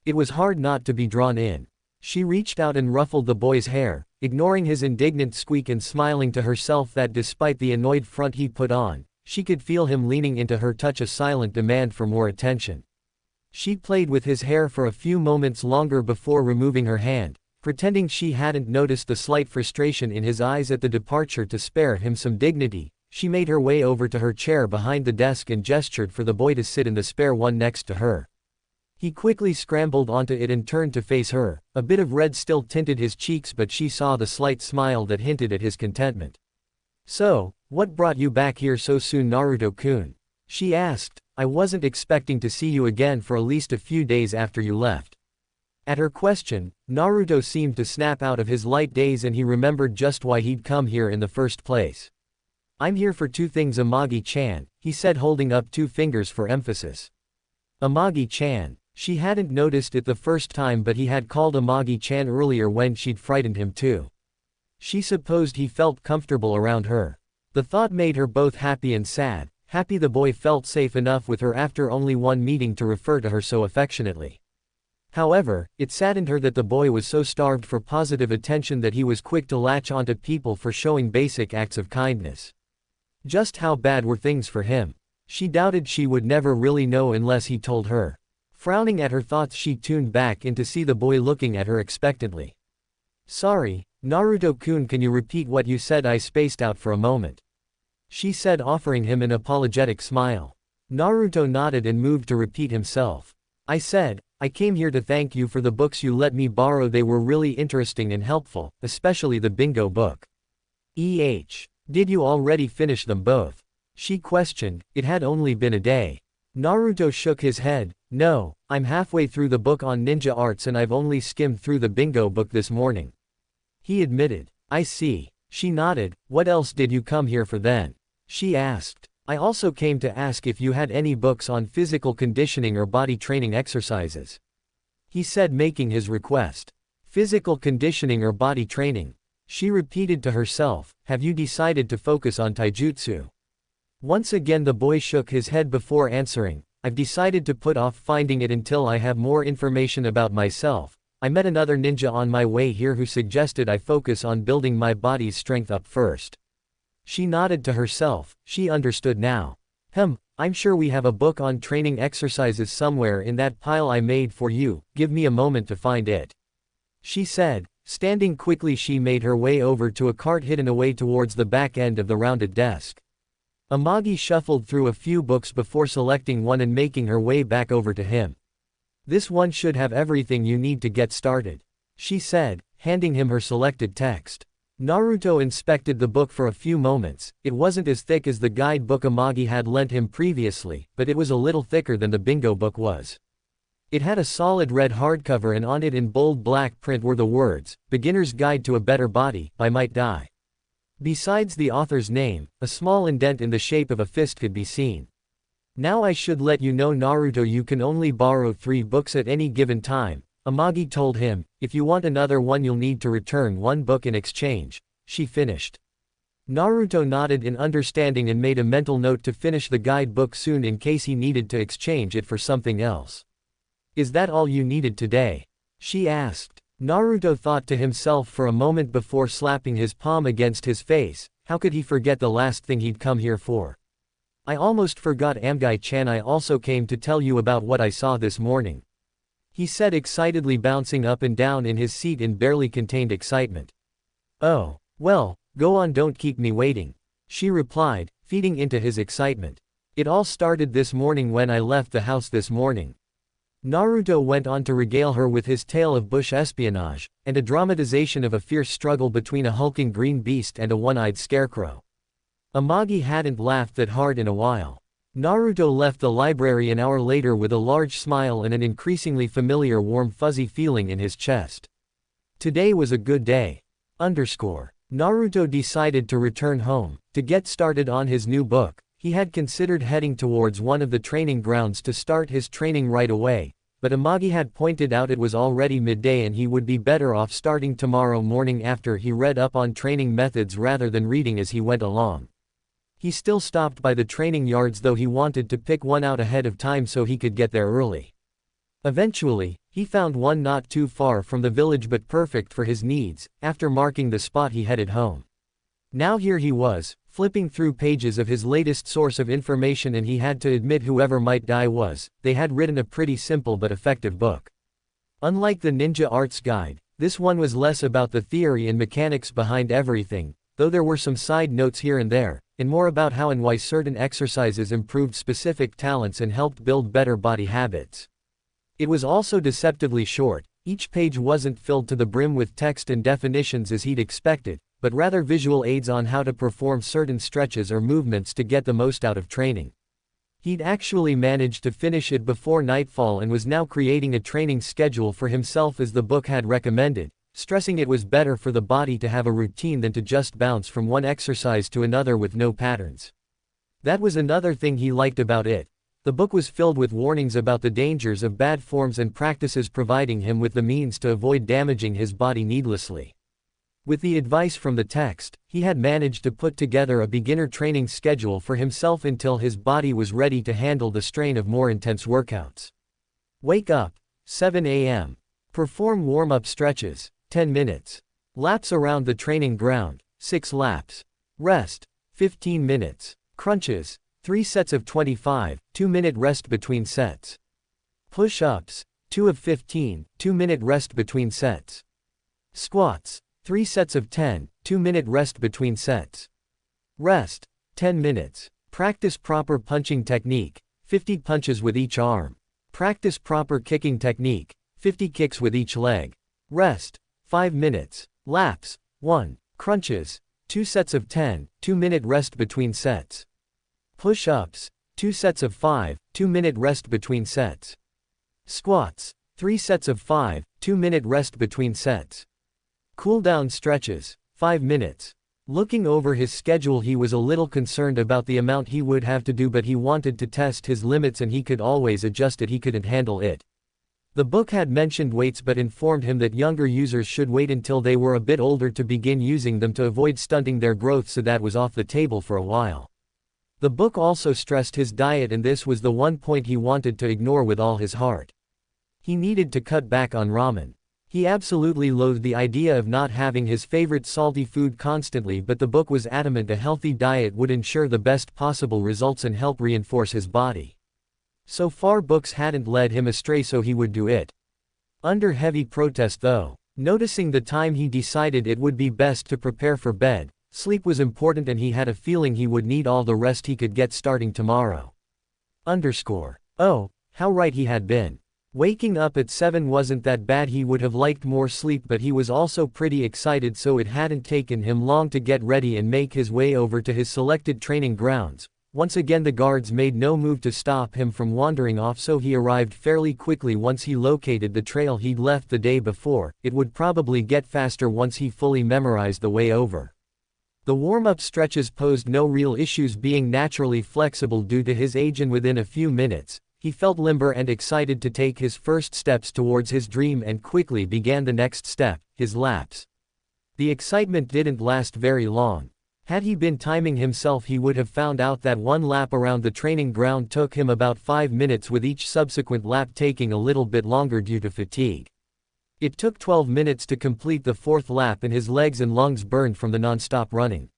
It was hard not to be drawn in. She reached out and ruffled the boy's hair, ignoring his indignant squeak and smiling to herself that despite the annoyed front he put on, she could feel him leaning into her touch, a silent demand for more attention. She played with his hair for a few moments longer before removing her hand, pretending she hadn't noticed the slight frustration in his eyes at the departure. To spare him some dignity, she made her way over to her chair behind the desk and gestured for the boy to sit in the spare one next to her. He quickly scrambled onto it and turned to face her. A bit of red still tinted his cheeks, but she saw the slight smile that hinted at his contentment. "So, what brought you back here so soon, Naruto-kun?" she asked. "I wasn't expecting to see you again for at least a few days after you left." At her question, Naruto seemed to snap out of his light daze and he remembered just why he'd come here in the first place. "I'm here for two things, Amagi-chan," he said, holding up two fingers for emphasis. Amagi-chan. She hadn't noticed it the first time, but he had called Amagi-chan earlier when she'd frightened him too. She supposed he felt comfortable around her. The thought made her both happy and sad. Happy the boy felt safe enough with her after only one meeting to refer to her so affectionately. However, it saddened her that the boy was so starved for positive attention that he was quick to latch onto people for showing basic acts of kindness. Just how bad were things for him? She doubted she would never really know unless he told her. Frowning at her thoughts, she tuned back in to see the boy looking at her expectantly. "Sorry, Naruto-kun, can you repeat what you said? I spaced out for a moment," she said, offering him an apologetic smile. Naruto nodded and moved to repeat himself. "I said, I came here to thank you for the books you let me borrow. They were really interesting and helpful, especially the bingo book." Did you already finish them both?" she questioned. It had only been a day. Naruto shook his head. "No, I'm halfway through the book on ninja arts and I've only skimmed through the bingo book this morning," he admitted. "I see." She nodded. "What else did you come here for then?" she asked. "I also came to ask if you had any books on physical conditioning or body training exercises," he said, making his request. "Physical conditioning or body training?" she repeated to herself. "Have you decided to focus on taijutsu?" Once again the boy shook his head before answering. "I've decided to put off finding it until I have more information about myself. I met another ninja on my way here who suggested I focus on building my body's strength up first." She nodded to herself. She understood now. I'm sure we have a book on training exercises somewhere in that pile I made for you. Give me a moment to find it," she said. Standing quickly, she made her way over to a cart hidden away towards the back end of the rounded desk. Amagi shuffled through a few books before selecting one and making her way back over to him. "This one should have everything you need to get started," she said, handing him her selected text. Naruto inspected the book for a few moments. It wasn't as thick as the guidebook Amagi had lent him previously, but it was a little thicker than the bingo book was. It had a solid red hardcover and on it in bold black print were the words, "Beginner's Guide to a Better Body, by Might Dai." Besides the author's name, a small indent in the shape of a fist could be seen. "Now I should let you know, Naruto, you can only borrow 3 books at any given time," Amagi told him. "If you want another one you'll need to return 1 book in exchange," she finished. Naruto nodded in understanding and made a mental note to finish the guidebook soon in case he needed to exchange it for something else. "Is that all you needed today?" she asked. Naruto thought to himself for a moment before slapping his palm against his face. How could he forget the last thing he'd come here for? "I almost forgot, Amgai-chan, I also came to tell you about what I saw this morning," he said excitedly, bouncing up and down in his seat in barely contained excitement. "Oh, well, go on, don't keep me waiting," she replied, feeding into his excitement. "It all started this morning when I left the house this morning." Naruto went on to regale her with his tale of bush espionage, and a dramatization of a fierce struggle between a hulking green beast and a one-eyed scarecrow. Amagi hadn't laughed that hard in a while. Naruto left the library an hour later with a large smile and an increasingly familiar warm fuzzy feeling in his chest. Today was a good day. Naruto decided to return home. To get started on his new book, he had considered heading towards one of the training grounds to start his training right away, but Amagi had pointed out it was already midday and he would be better off starting tomorrow morning after he read up on training methods rather than reading as he went along. He still stopped by the training yards, though he wanted to pick one out ahead of time so he could get there early. Eventually, he found one not too far from the village but perfect for his needs. After marking the spot, he headed home. Now here he was, flipping through pages of his latest source of information, and he had to admit whoever Might Dai was, they had written a pretty simple but effective book. Unlike the Ninja Arts Guide, this one was less about the theory and mechanics behind everything, though there were some side notes here and there, and more about how and why certain exercises improved specific talents and helped build better body habits. It was also deceptively short. Each page wasn't filled to the brim with text and definitions as he'd expected, but rather visual aids on how to perform certain stretches or movements to get the most out of training. He'd actually managed to finish it before nightfall and was now creating a training schedule for himself as the book had recommended, stressing it was better for the body to have a routine than to just bounce from one exercise to another with no patterns. That was another thing he liked about it. The book was filled with warnings about the dangers of bad forms and practices, providing him with the means to avoid damaging his body needlessly. With the advice from the text, he had managed to put together a beginner training schedule for himself until his body was ready to handle the strain of more intense workouts. Wake up, 7 a.m. Perform warm-up stretches, 10 minutes. Laps around the training ground, 6 laps. Rest, 15 minutes. Crunches, 3 sets of 25, 2-minute rest between sets. Push-ups, 2 of 15, 2-minute rest between sets. Squats, 3 sets of 10, 2-minute rest between sets. Rest, 10 minutes. Practice proper punching technique, 50 punches with each arm. Practice proper kicking technique, 50 kicks with each leg. Rest, 5 minutes. Laps, 1. Crunches, 2 sets of 10, 2-minute rest between sets. Push-ups, 2 sets of 5, 2-minute rest between sets. Squats, 3 sets of 5, 2-minute rest between sets. Cool-down stretches, 5 minutes. Looking over his schedule, he was a little concerned about the amount he would have to do, but he wanted to test his limits and he could always adjust it. He couldn't handle it. The book had mentioned weights but informed him that younger users should wait until they were a bit older to begin using them to avoid stunting their growth, so that was off the table for a while. The book also stressed his diet, and this was the one point he wanted to ignore with all his heart. He needed to cut back on ramen. He absolutely loathed the idea of not having his favorite salty food constantly, but the book was adamant a healthy diet would ensure the best possible results and help reinforce his body. So far books hadn't led him astray, so he would do it. Under heavy protest though. Noticing the time, he decided it would be best to prepare for bed. Sleep was important and he had a feeling he would need all the rest he could get starting tomorrow. Oh, how right he had been. Waking up at 7 wasn't that bad. He would have liked more sleep, but he was also pretty excited, so it hadn't taken him long to get ready and make his way over to his selected training grounds. Once again the guards made no move to stop him from wandering off, so he arrived fairly quickly once he located the trail he'd left the day before. It would probably get faster once he fully memorized the way over. The warm-up stretches posed no real issues, being naturally flexible due to his age, and within a few minutes, he felt limber and excited to take his first steps towards his dream and quickly began the next step, his laps. The excitement didn't last very long. Had he been timing himself, he would have found out that one lap around the training ground took him about 5 minutes, with each subsequent lap taking a little bit longer due to fatigue. It took 12 minutes to complete the fourth lap, and his legs and lungs burned from the non-stop running.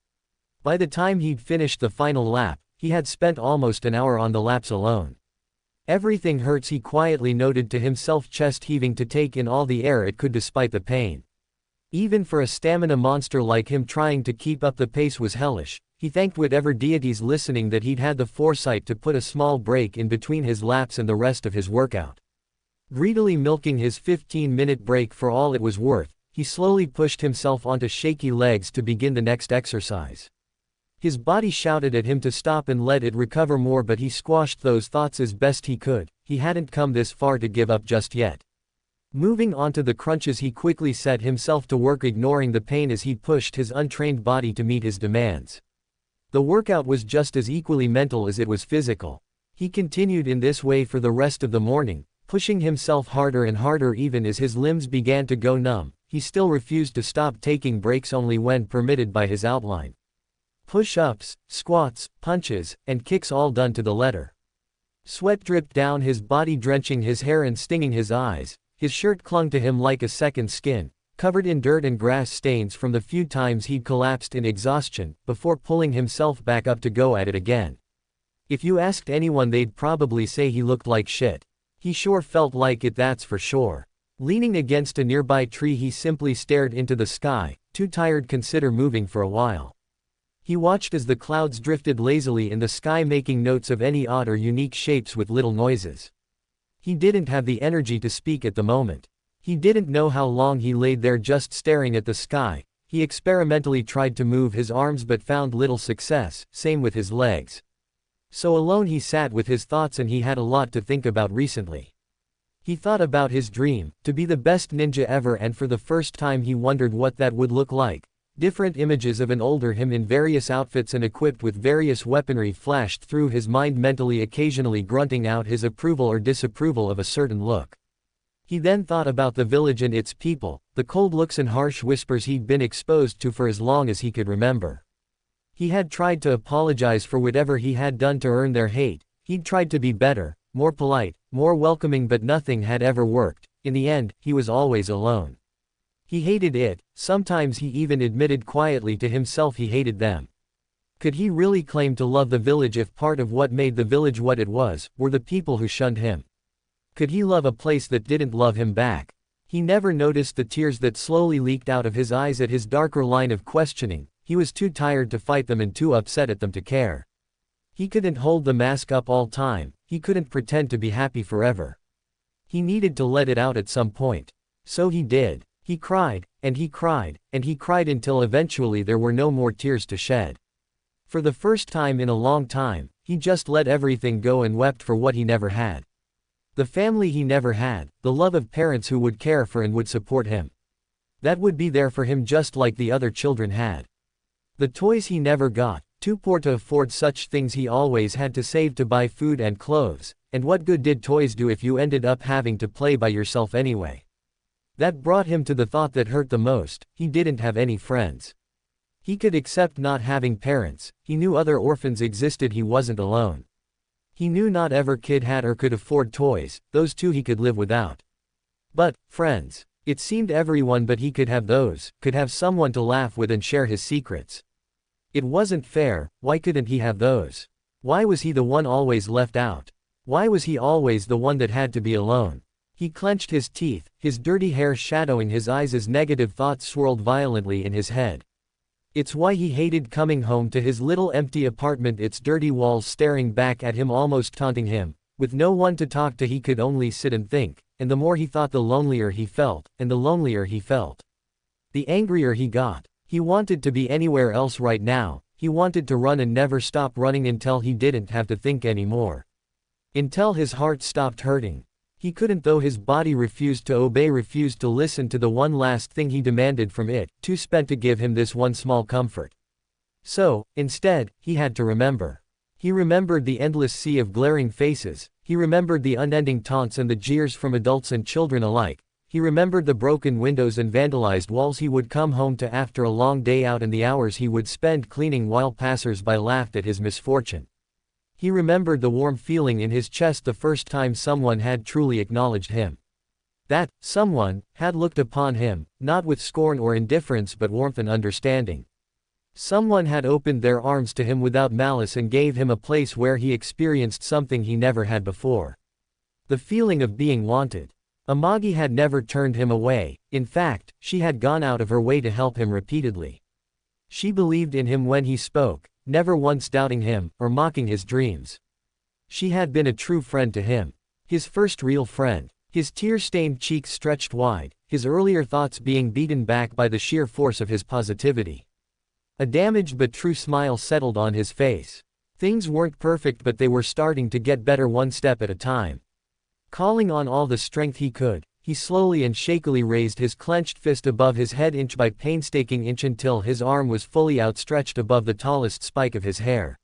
By the time he'd finished the final lap, he had spent almost an hour on the laps alone. Everything hurts, he quietly noted to himself, chest heaving to take in all the air it could despite the pain. Even for a stamina monster like him, trying to keep up the pace was hellish. He thanked whatever deities listening that he'd had the foresight to put a small break in between his laps and the rest of his workout. Greedily milking his 15-minute break for all it was worth, he slowly pushed himself onto shaky legs to begin the next exercise. His body shouted at him to stop and let it recover more, but he squashed those thoughts as best he could. He hadn't come this far to give up just yet. Moving on to the crunches, he quickly set himself to work, ignoring the pain as he pushed his untrained body to meet his demands. The workout was just as equally mental as it was physical. He continued in this way for the rest of the morning, pushing himself harder and harder even as his limbs began to go numb. He still refused to stop, taking breaks only when permitted by his outline. Push-ups, squats, punches, and kicks, all done to the letter. Sweat dripped down his body, drenching his hair and stinging his eyes. His shirt clung to him like a second skin, covered in dirt and grass stains from the few times he'd collapsed in exhaustion, before pulling himself back up to go at it again. If you asked anyone, they'd probably say he looked like shit. He sure felt like it, that's for sure. Leaning against a nearby tree, he simply stared into the sky, too tired to consider moving for a while. He watched as the clouds drifted lazily in the sky, making notes of any odd or unique shapes with little noises. He didn't have the energy to speak at the moment. He didn't know how long he laid there just staring at the sky. He experimentally tried to move his arms but found little success, same with his legs. So alone he sat with his thoughts, and he had a lot to think about recently. He thought about his dream, to be the best ninja ever, and for the first time he wondered what that would look like. Different images of an older him in various outfits and equipped with various weaponry flashed through his mind mentally, occasionally grunting out his approval or disapproval of a certain look. He then thought about the village and its people, the cold looks and harsh whispers he'd been exposed to for as long as he could remember. He had tried to apologize for whatever he had done to earn their hate. He'd tried to be better, more polite, more welcoming, but nothing had ever worked. In the end, he was always alone. He hated it. Sometimes he even admitted quietly to himself he hated them. Could he really claim to love the village if part of what made the village what it was were the people who shunned him? Could he love a place that didn't love him back? He never noticed the tears that slowly leaked out of his eyes at his darker line of questioning. He was too tired to fight them and too upset at them to care. He couldn't hold the mask up all time. He couldn't pretend to be happy forever. He needed to let it out at some point. So he did. He cried, and he cried, and he cried until eventually there were no more tears to shed. For the first time in a long time, he just let everything go and wept for what he never had. The family he never had, the love of parents who would care for and would support him. That would be there for him just like the other children had. The toys he never got, too poor to afford such things. He always had to save to buy food and clothes, and what good did toys do if you ended up having to play by yourself anyway? That brought him to the thought that hurt the most: he didn't have any friends. He could accept not having parents. He knew other orphans existed. He wasn't alone. He knew not every kid had or could afford toys. Those too he could live without. But friends. It seemed everyone but he could have those, could have someone to laugh with and share his secrets. It wasn't fair. Why couldn't he have those? Why was he the one always left out? Why was he always the one that had to be alone? He clenched his teeth, his dirty hair shadowing his eyes as negative thoughts swirled violently in his head. It's why he hated coming home to his little empty apartment, its dirty walls staring back at him, almost taunting him. With no one to talk to, he could only sit and think. and the more he thought the lonelier he felt, and the lonelier he felt, the angrier he got. He wanted to be anywhere else right now, he wanted to run and never stop running until he didn't have to think anymore. Until his heart stopped hurting. He couldn't, though his body refused to obey, refused to listen to the one last thing he demanded from it, too spent to give him this one small comfort. So, instead, he had to remember. He remembered the endless sea of glaring faces, he remembered the unending taunts and the jeers from adults and children alike, he remembered the broken windows and vandalized walls he would come home to after a long day out and the hours he would spend cleaning while passers-by laughed at his misfortune. He remembered the warm feeling in his chest the first time someone had truly acknowledged him. That someone had looked upon him, not with scorn or indifference but warmth and understanding. Someone had opened their arms to him without malice and gave him a place where he experienced something he never had before. The feeling of being wanted. Amagi had never turned him away, in fact, she had gone out of her way to help him repeatedly. She believed in him when he spoke, never once doubting him, or mocking his dreams. She had been a true friend to him. His first real friend. His tear-stained cheeks stretched wide, his earlier thoughts being beaten back by the sheer force of his positivity. A damaged but true smile settled on his face. Things weren't perfect but they were starting to get better one step at a time. Calling on all the strength he could, he slowly and shakily raised his clenched fist above his head inch by painstaking inch until his arm was fully outstretched above the tallest spike of his hair.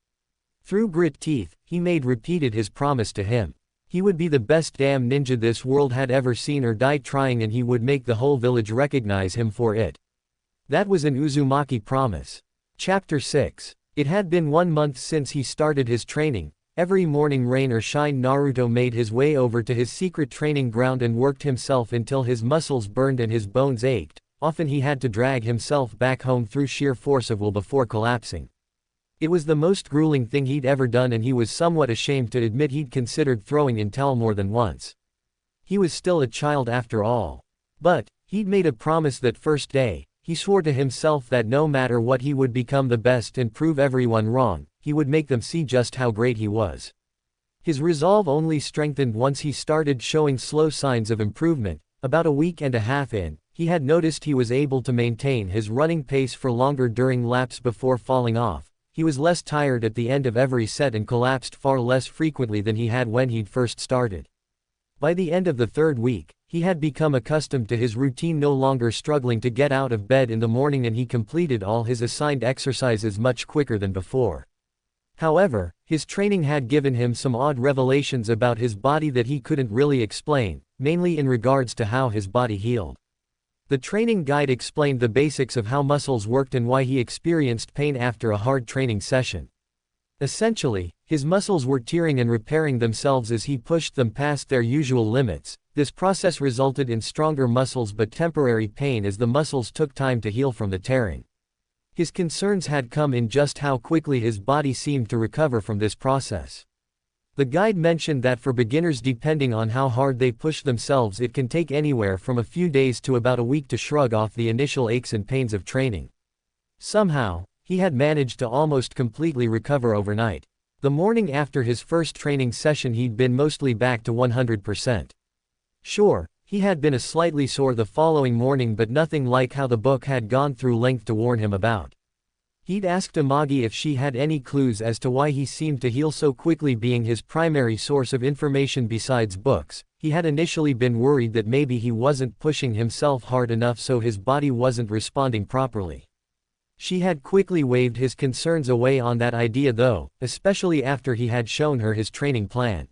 Through grit teeth, he repeated his promise to him. He would be the best damn ninja this world had ever seen or die trying, and he would make the whole village recognize him for it. That was an Uzumaki promise. Chapter 6. It had been 1 month since he started his training. Every morning, rain or shine, Naruto made his way over to his secret training ground and worked himself until his muscles burned and his bones ached. Often he had to drag himself back home through sheer force of will before collapsing. It was the most grueling thing he'd ever done, and he was somewhat ashamed to admit he'd considered throwing in towel more than once. He was still a child after all. But he'd made a promise that first day. He swore to himself that no matter what he would become the best and prove everyone wrong. He would make them see just how great he was. His resolve only strengthened once he started showing slow signs of improvement. About a week and a half in, he had noticed he was able to maintain his running pace for longer during laps before falling off. He was less tired at the end of every set and collapsed far less frequently than he had when he'd first started. By the end of the 3rd week, he had become accustomed to his routine, no longer struggling to get out of bed in the morning, and he completed all his assigned exercises much quicker than before. However, his training had given him some odd revelations about his body that he couldn't really explain, mainly in regards to how his body healed. The training guide explained the basics of how muscles worked and why he experienced pain after a hard training session. Essentially, his muscles were tearing and repairing themselves as he pushed them past their usual limits. This process resulted in stronger muscles but temporary pain as the muscles took time to heal from the tearing. His concerns had come in just how quickly his body seemed to recover from this process. The guide mentioned that for beginners, depending on how hard they push themselves, it can take anywhere from a few days to about a week to shrug off the initial aches and pains of training. Somehow, he had managed to almost completely recover overnight. The morning after his first training session, he'd been mostly back to 100%. Sure, he had been slightly sore the following morning, but nothing like how the book had gone through length to warn him about. He'd asked Amagi if she had any clues as to why he seemed to heal so quickly, being his primary source of information besides books. He had initially been worried that maybe he wasn't pushing himself hard enough, so his body wasn't responding properly. She had quickly waved his concerns away on that idea though, especially after he had shown her his training plan.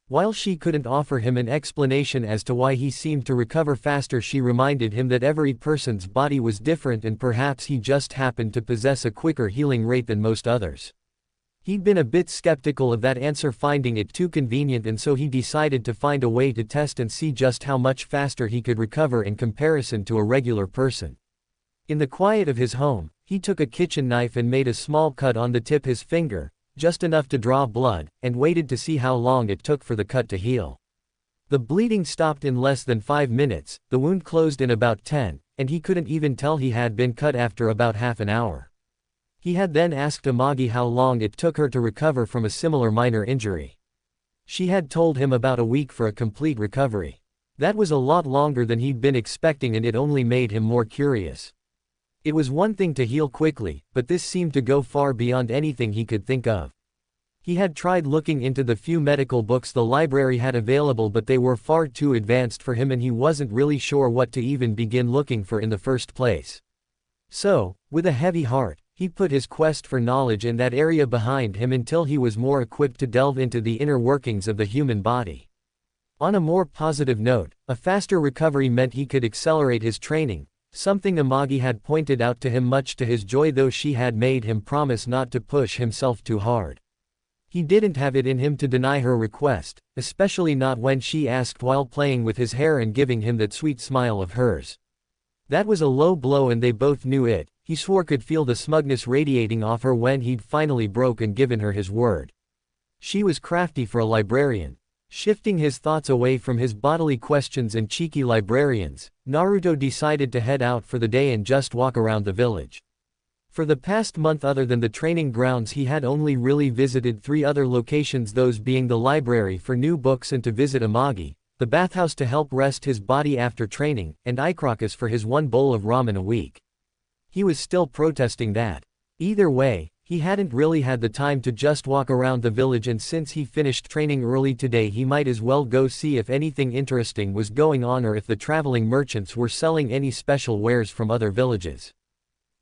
While she couldn't offer him an explanation as to why he seemed to recover faster, she reminded him that every person's body was different and perhaps he just happened to possess a quicker healing rate than most others. He'd been a bit skeptical of that answer, finding it too convenient, and so he decided to find a way to test and see just how much faster he could recover in comparison to a regular person. In the quiet of his home, he took a kitchen knife and made a small cut on the tip of his finger, just enough to draw blood, and waited to see how long it took for the cut to heal. The bleeding stopped in less than 5 minutes, the wound closed in about 10, and he couldn't even tell he had been cut after about half an hour. He had then asked Amagi how long it took her to recover from a similar minor injury. She had told him about a week for a complete recovery. That was a lot longer than he'd been expecting, and it only made him more curious. It was one thing to heal quickly, but this seemed to go far beyond anything he could think of. He had tried looking into the few medical books the library had available, but they were far too advanced for him, and he wasn't really sure what to even begin looking for in the first place. So, with a heavy heart, he put his quest for knowledge in that area behind him until he was more equipped to delve into the inner workings of the human body. On a more positive note, a faster recovery meant he could accelerate his training, something Amagi had pointed out to him, much to his joy, though she had made him promise not to push himself too hard. He didn't have it in him to deny her request, especially not when she asked while playing with his hair and giving him that sweet smile of hers. That was a low blow, and they both knew it. He swore could feel the smugness radiating off her when he'd finally broke and given her his word. She was crafty for a librarian. Shifting his thoughts away from his bodily questions and cheeky librarians, Naruto decided to head out for the day and just walk around the village. For the past month, other than the training grounds, he had only really visited 3 other locations, those being the library for new books and to visit Amagi, the bathhouse to help rest his body after training, and Icarus for his 1 bowl of ramen a week. He was still protesting that. Either way, he hadn't really had the time to just walk around the village, and since he finished training early today, he might as well go see if anything interesting was going on or if the traveling merchants were selling any special wares from other villages.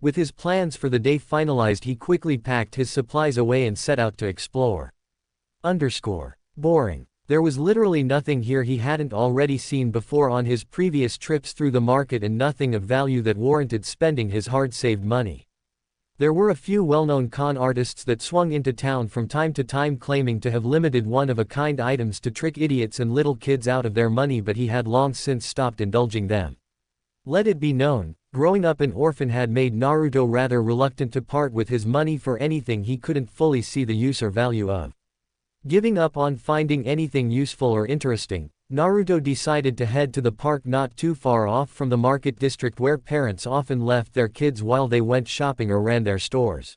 With his plans for the day finalized, he quickly packed his supplies away and set out to explore. Boring. There was literally nothing here he hadn't already seen before on his previous trips through the market, and nothing of value that warranted spending his hard-saved money. There were a few well-known con artists that swung into town from time to time claiming to have limited one-of-a-kind items to trick idiots and little kids out of their money, but he had long since stopped indulging them. Let it be known, growing up an orphan had made Naruto rather reluctant to part with his money for anything he couldn't fully see the use or value of. Giving up on finding anything useful or interesting, Naruto decided to head to the park not too far off from the market district where parents often left their kids while they went shopping or ran their stores.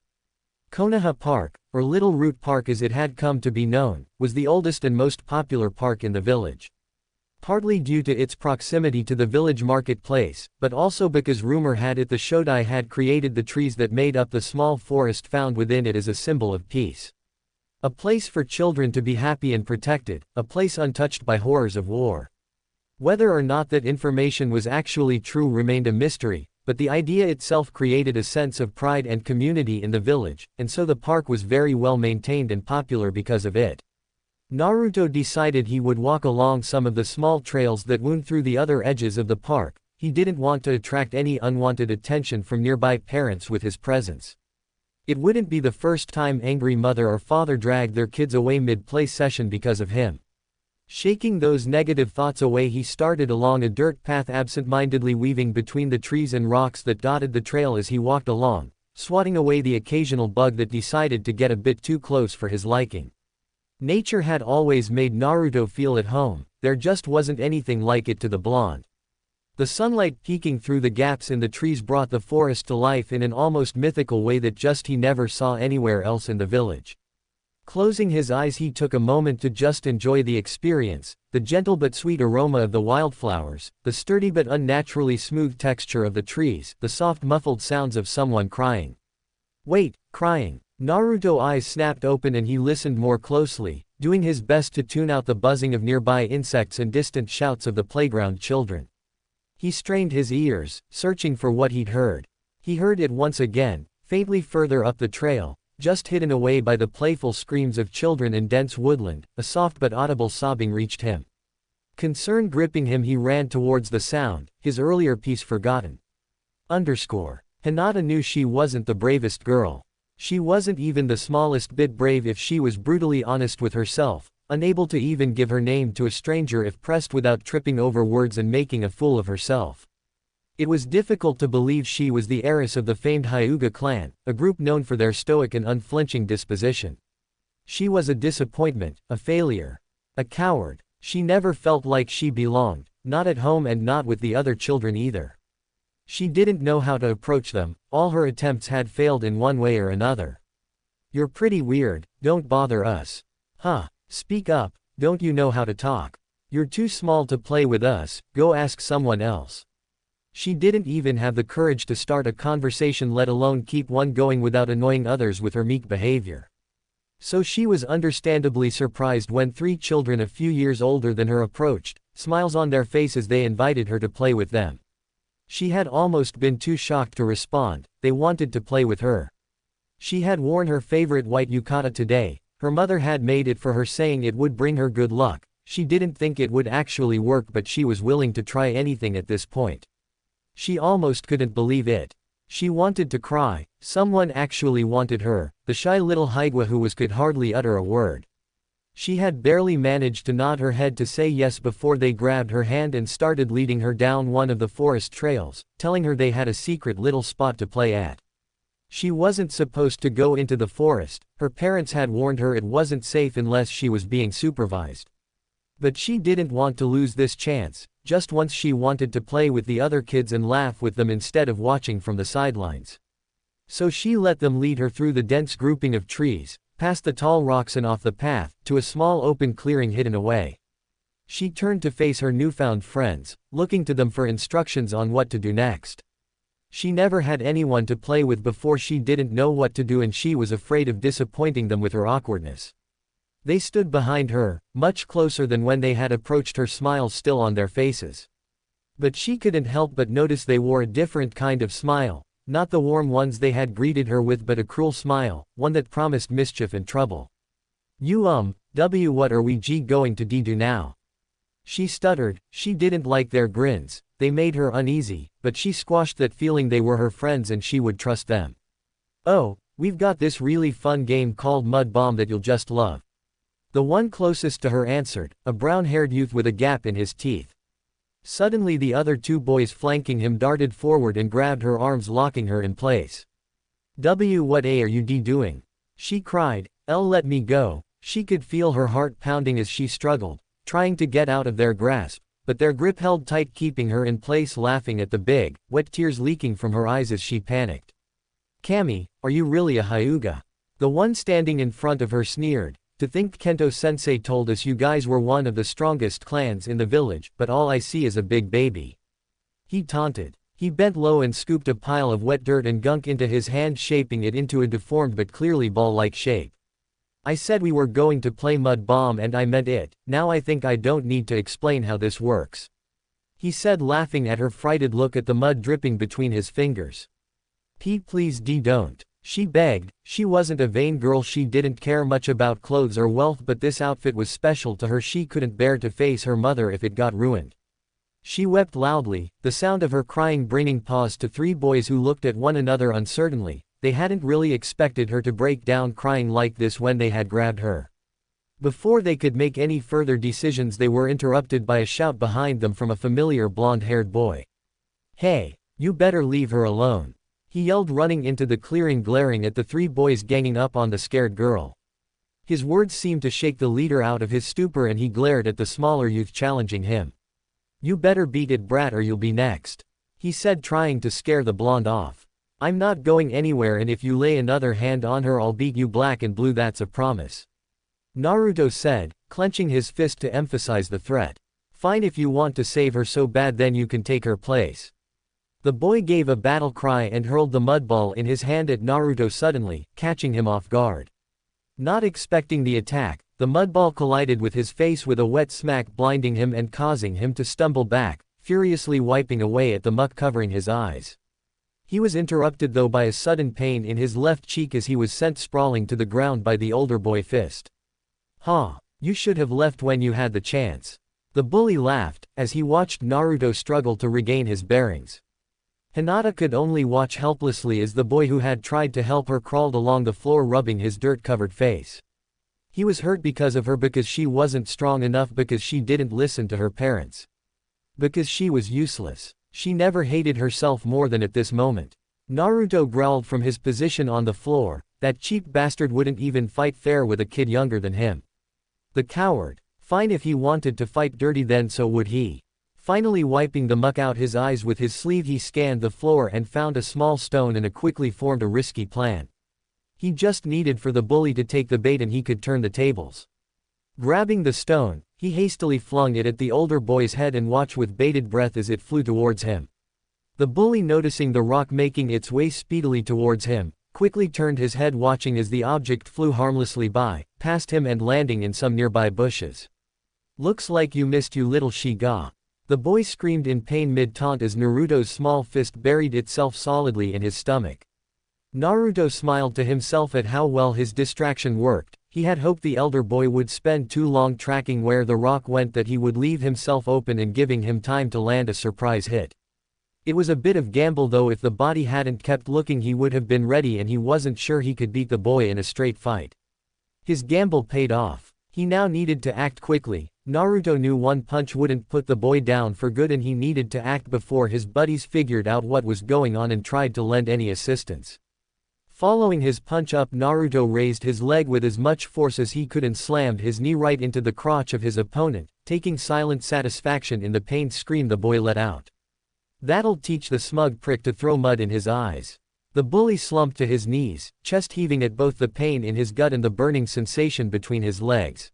Konoha Park, or Little Root Park as it had come to be known, was the oldest and most popular park in the village. Partly due to its proximity to the village marketplace, but also because rumor had it the Shodai had created the trees that made up the small forest found within it as a symbol of peace. A place for children to be happy and protected, a place untouched by horrors of war. Whether or not that information was actually true remained a mystery, but the idea itself created a sense of pride and community in the village, and so the park was very well maintained and popular because of it. Naruto decided he would walk along some of the small trails that wound through the other edges of the park. He didn't want to attract any unwanted attention from nearby parents with his presence. It wouldn't be the first time angry mother or father dragged their kids away mid-play session because of him. Shaking those negative thoughts away, he started along a dirt path, absent-mindedly weaving between the trees and rocks that dotted the trail as he walked along, swatting away the occasional bug that decided to get a bit too close for his liking. Nature had always made Naruto feel at home, there just wasn't anything like it to the blonde. The sunlight peeking through the gaps in the trees brought the forest to life in an almost mythical way that he never saw anywhere else in the village. Closing his eyes, he took a moment to just enjoy the experience, the gentle but sweet aroma of the wildflowers, the sturdy but unnaturally smooth texture of the trees, the soft muffled sounds of someone crying. Wait, crying. Naruto's eyes snapped open and he listened more closely, doing his best to tune out the buzzing of nearby insects and distant shouts of the playground children. He strained his ears, searching for what he'd heard. He heard it once again, faintly further up the trail, just hidden away by the playful screams of children and dense woodland. A soft but audible sobbing reached him. Concern gripping him, he ran towards the sound, his earlier peace forgotten. Hinata knew she wasn't the bravest girl. She wasn't even the smallest bit brave if she was brutally honest with herself, unable to even give her name to a stranger if pressed without tripping over words and making a fool of herself. It was difficult to believe she was the heiress of the famed Hyuga clan, a group known for their stoic and unflinching disposition. She was a disappointment, a failure. A coward. She never felt like she belonged, not at home and not with the other children either. She didn't know how to approach them, all her attempts had failed in one way or another. You're pretty weird, don't bother us. Huh, speak up, don't you know how to talk? You're too small to play with us, go ask someone else. She didn't even have the courage to start a conversation, let alone keep one going without annoying others with her meek behavior. So she was understandably surprised when 3 children a few years older than her approached, smiles on their faces they invited her to play with them. She had almost been too shocked to respond, they wanted to play with her. She had worn her favorite white yukata today, her mother had made it for her saying it would bring her good luck. She didn't think it would actually work, but she was willing to try anything at this point. She almost couldn't believe it. She wanted to cry, someone actually wanted her, the shy little Haigwa who could hardly utter a word. She had barely managed to nod her head to say yes before they grabbed her hand and started leading her down one of the forest trails, telling her they had a secret little spot to play at. She wasn't supposed to go into the forest, her parents had warned her it wasn't safe unless she was being supervised. But she didn't want to lose this chance. Just once she wanted to play with the other kids and laugh with them instead of watching from the sidelines. So she let them lead her through the dense grouping of trees, past the tall rocks and off the path, to a small open clearing hidden away. She turned to face her newfound friends, looking to them for instructions on what to do next. She never had anyone to play with before, she didn't know what to do and she was afraid of disappointing them with her awkwardness. They stood behind her, much closer than when they had approached her, smiles still on their faces. But she couldn't help but notice they wore a different kind of smile, not the warm ones they had greeted her with, but a cruel smile, one that promised mischief and trouble. What are we going to do now? She stuttered. She didn't like their grins, they made her uneasy, but she squashed that feeling. They were her friends and she would trust them. Oh, we've got this really fun game called Mud Bomb that you'll just love. The one closest to her answered, a brown-haired youth with a gap in his teeth. Suddenly the other 2 boys flanking him darted forward and grabbed her arms, locking her in place. What are you doing? She cried. Let me go. She could feel her heart pounding as she struggled, trying to get out of their grasp, but their grip held tight, keeping her in place, laughing at the big, wet tears leaking from her eyes as she panicked. Kami, are you really a Hyuga? The one standing in front of her sneered. To think Kento-sensei told us you guys were one of the strongest clans in the village, but all I see is a big baby. He taunted. He bent low and scooped a pile of wet dirt and gunk into his hand, shaping it into a deformed but clearly ball-like shape. I said we were going to play Mud Bomb and I meant it, now I think I don't need to explain how this works. He said, laughing at her frightened look at the mud dripping between his fingers. Please don't. She begged. She wasn't a vain girl, she didn't care much about clothes or wealth, but this outfit was special to her. She couldn't bear to face her mother if it got ruined. She wept loudly, the sound of her crying bringing pause to 3 boys who looked at one another uncertainly. They hadn't really expected her to break down crying like this when they had grabbed her. Before they could make any further decisions, they were interrupted by a shout behind them from a familiar blonde-haired boy. Hey, you better leave her alone. He yelled, running into the clearing, glaring at the 3 boys ganging up on the scared girl. His words seemed to shake the leader out of his stupor and he glared at the smaller youth, challenging him. You better beat it, brat, or you'll be next. He said, trying to scare the blonde off. I'm not going anywhere, and if you lay another hand on her I'll beat you black and blue, that's a promise. Naruto said, clenching his fist to emphasize the threat. Fine, if you want to save her so bad then you can take her place. The boy gave a battle cry and hurled the mud ball in his hand at Naruto, suddenly catching him off guard. Not expecting the attack, the mud ball collided with his face with a wet smack, blinding him and causing him to stumble back, furiously wiping away at the muck covering his eyes. He was interrupted though by a sudden pain in his left cheek as he was sent sprawling to the ground by the older boy fist. You should have left when you had the chance. The bully laughed, as he watched Naruto struggle to regain his bearings. Hinata could only watch helplessly as the boy who had tried to help her crawled along the floor, rubbing his dirt-covered face. He was hurt because of her, because she wasn't strong enough, because she didn't listen to her parents. Because she was useless. She never hated herself more than at this moment. Naruto growled from his position on the floor, that cheap bastard wouldn't even fight fair with a kid younger than him. The coward. Fine, if he wanted to fight dirty then so would he. Finally wiping the muck out his eyes with his sleeve, he scanned the floor and found a small stone and quickly formed a risky plan. He just needed for the bully to take the bait and he could turn the tables. Grabbing the stone, He hastily flung it at the older boy's head and watched with bated breath as it flew towards him. The bully, noticing the rock making its way speedily towards him, quickly turned his head, watching as the object flew harmlessly by, past him and landing in some nearby bushes. "Looks like you missed, you little Shiga." The boy screamed in pain mid-taunt as Naruto's small fist buried itself solidly in his stomach. Naruto smiled to himself at how well his distraction worked. He had hoped the elder boy would spend too long tracking where the rock went that he would leave himself open and giving him time to land a surprise hit. It was a bit of gamble though. If the body hadn't kept looking he would have been ready, and he wasn't sure he could beat the boy in a straight fight. His gamble paid off. He now needed to act quickly. Naruto knew one punch wouldn't put the boy down for good, and he needed to act before his buddies figured out what was going on and tried to lend any assistance. Following his punch up, Naruto raised his leg with as much force as he could and slammed his knee right into the crotch of his opponent, taking silent satisfaction in the pained scream the boy let out. "That'll teach the smug prick to throw mud in his eyes." The bully slumped to his knees, chest heaving at both the pain in his gut and the burning sensation between his legs.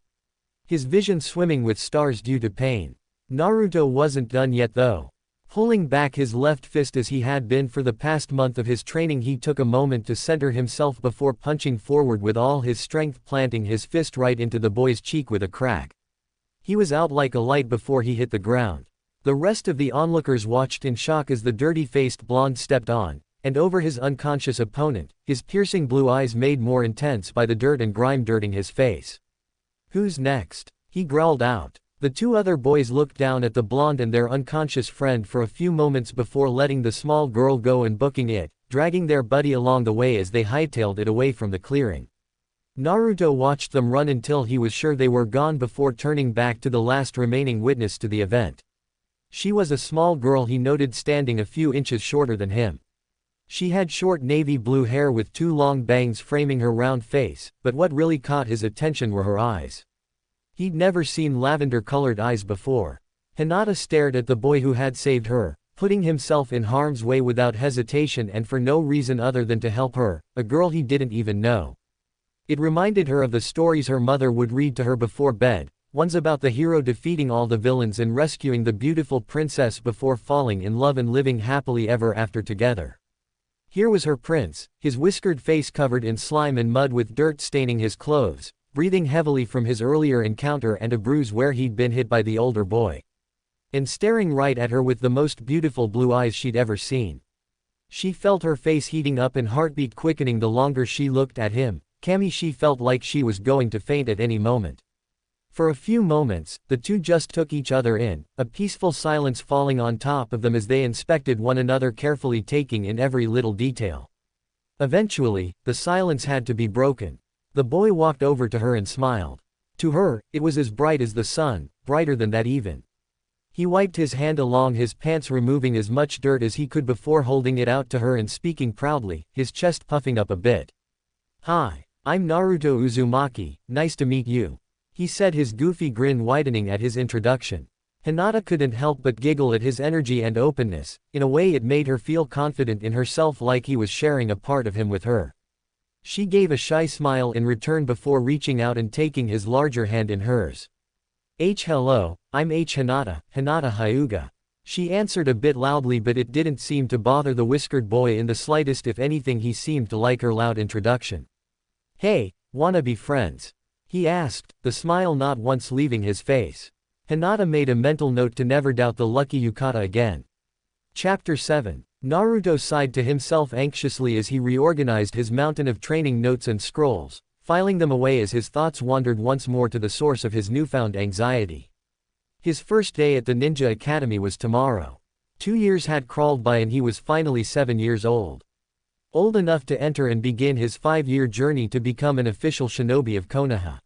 His vision swimming with stars due to pain. Naruto wasn't done yet though. Pulling back his left fist as he had been for the past month of his training, he took a moment to center himself before punching forward with all his strength, planting his fist right into the boy's cheek with a crack. He was out like a light before he hit the ground. The rest of the onlookers watched in shock as the dirty-faced blonde stepped on, and over his unconscious opponent, his piercing blue eyes made more intense by the dirt and grime dirting his face. "Who's next?" he growled out. The two other boys looked down at the blonde and their unconscious friend for a few moments before letting the small girl go and booking it, dragging their buddy along the way as they hightailed it away from the clearing. Naruto watched them run until he was sure they were gone before turning back to the last remaining witness to the event. She was a small girl he noted, standing a few inches shorter than him. She had short navy blue hair with two long bangs framing her round face, but what really caught his attention were her eyes. He'd never seen lavender-colored eyes before. Hinata stared at the boy who had saved her, putting himself in harm's way without hesitation and for no reason other than to help her, a girl he didn't even know. It reminded her of the stories her mother would read to her before bed, ones about the hero defeating all the villains and rescuing the beautiful princess before falling in love and living happily ever after together. Here was her prince, his whiskered face covered in slime and mud with dirt staining his clothes, breathing heavily from his earlier encounter and a bruise where he'd been hit by the older boy. And staring right at her with the most beautiful blue eyes she'd ever seen. She felt her face heating up and heartbeat quickening the longer she looked at him. She felt like she was going to faint at any moment. For a few moments, the two just took each other in, a peaceful silence falling on top of them as they inspected one another carefully, taking in every little detail. Eventually, the silence had to be broken. The boy walked over to her and smiled. To her, it was as bright as the sun, brighter than that even. He wiped his hand along his pants, removing as much dirt as he could before holding it out to her and speaking proudly, his chest puffing up a bit. "Hi, I'm Naruto Uzumaki, nice to meet you," he said, his goofy grin widening at his introduction. Hinata couldn't help but giggle at his energy and openness. In a way it made her feel confident in herself, like he was sharing a part of him with her. She gave a shy smile in return before reaching out and taking his larger hand in hers. Hello, I'm Hinata, Hinata Hyuga." She answered a bit loudly, but it didn't seem to bother the whiskered boy in the slightest. If anything, he seemed to like her loud introduction. "Hey, wanna be friends?" he asked, the smile not once leaving his face. Hinata made a mental note to never doubt the lucky yukata again. Chapter 7. Naruto sighed to himself anxiously as he reorganized his mountain of training notes and scrolls, filing them away as his thoughts wandered once more to the source of his newfound anxiety. His first day at the Ninja Academy was tomorrow. 2 years had crawled by and he was finally 7 years old. Old enough to enter and begin his 5-year journey to become an official shinobi of Konoha.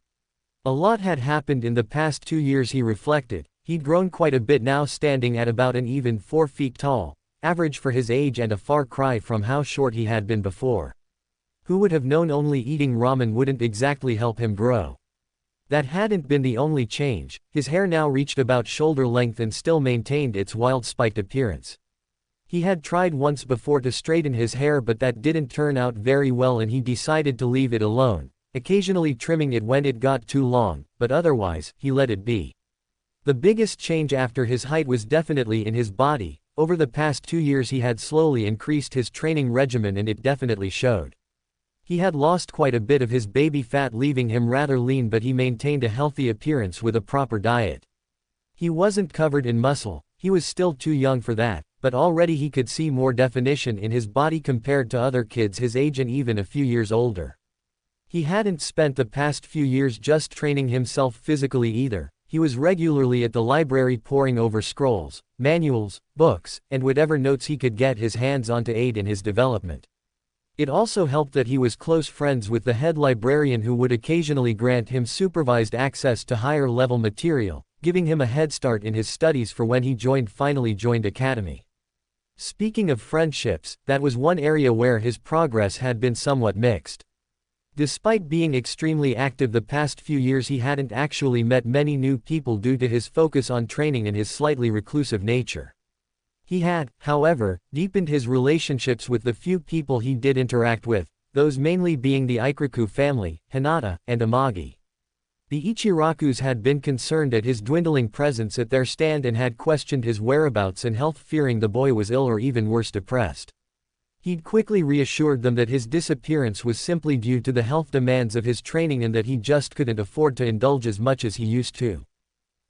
A lot had happened in the past 2 years, he reflected. He'd grown quite a bit now, standing at about an even 4 feet tall, average for his age and a far cry from how short he had been before. Who would have known only eating ramen wouldn't exactly help him grow? That hadn't been the only change. His hair now reached about shoulder length and still maintained its wild spiked appearance. He had tried once before to straighten his hair, but that didn't turn out very well and he decided to leave it alone, occasionally trimming it when it got too long, but otherwise, he let it be. The biggest change after his height was definitely in his body. Over the past 2 years he had slowly increased his training regimen and it definitely showed. He had lost quite a bit of his baby fat, leaving him rather lean, but he maintained a healthy appearance with a proper diet. He wasn't covered in muscle, he was still too young for that, but already he could see more definition in his body compared to other kids his age and even a few years older. He hadn't spent the past few years just training himself physically either. He was regularly at the library poring over scrolls, manuals, books, and whatever notes he could get his hands on to aid in his development. It also helped that he was close friends with the head librarian, who would occasionally grant him supervised access to higher level material, giving him a head start in his studies for when he finally joined academy. Speaking of friendships, that was one area where his progress had been somewhat mixed. Despite being extremely active the past few years, he hadn't actually met many new people due to his focus on training and his slightly reclusive nature. He had, however, deepened his relationships with the few people he did interact with, those mainly being the Ikiraku family, Hinata, and Amagi. The Ichirakus had been concerned at his dwindling presence at their stand and had questioned his whereabouts and health, fearing the boy was ill or even worse, depressed. He'd quickly reassured them that his disappearance was simply due to the health demands of his training and that he just couldn't afford to indulge as much as he used to.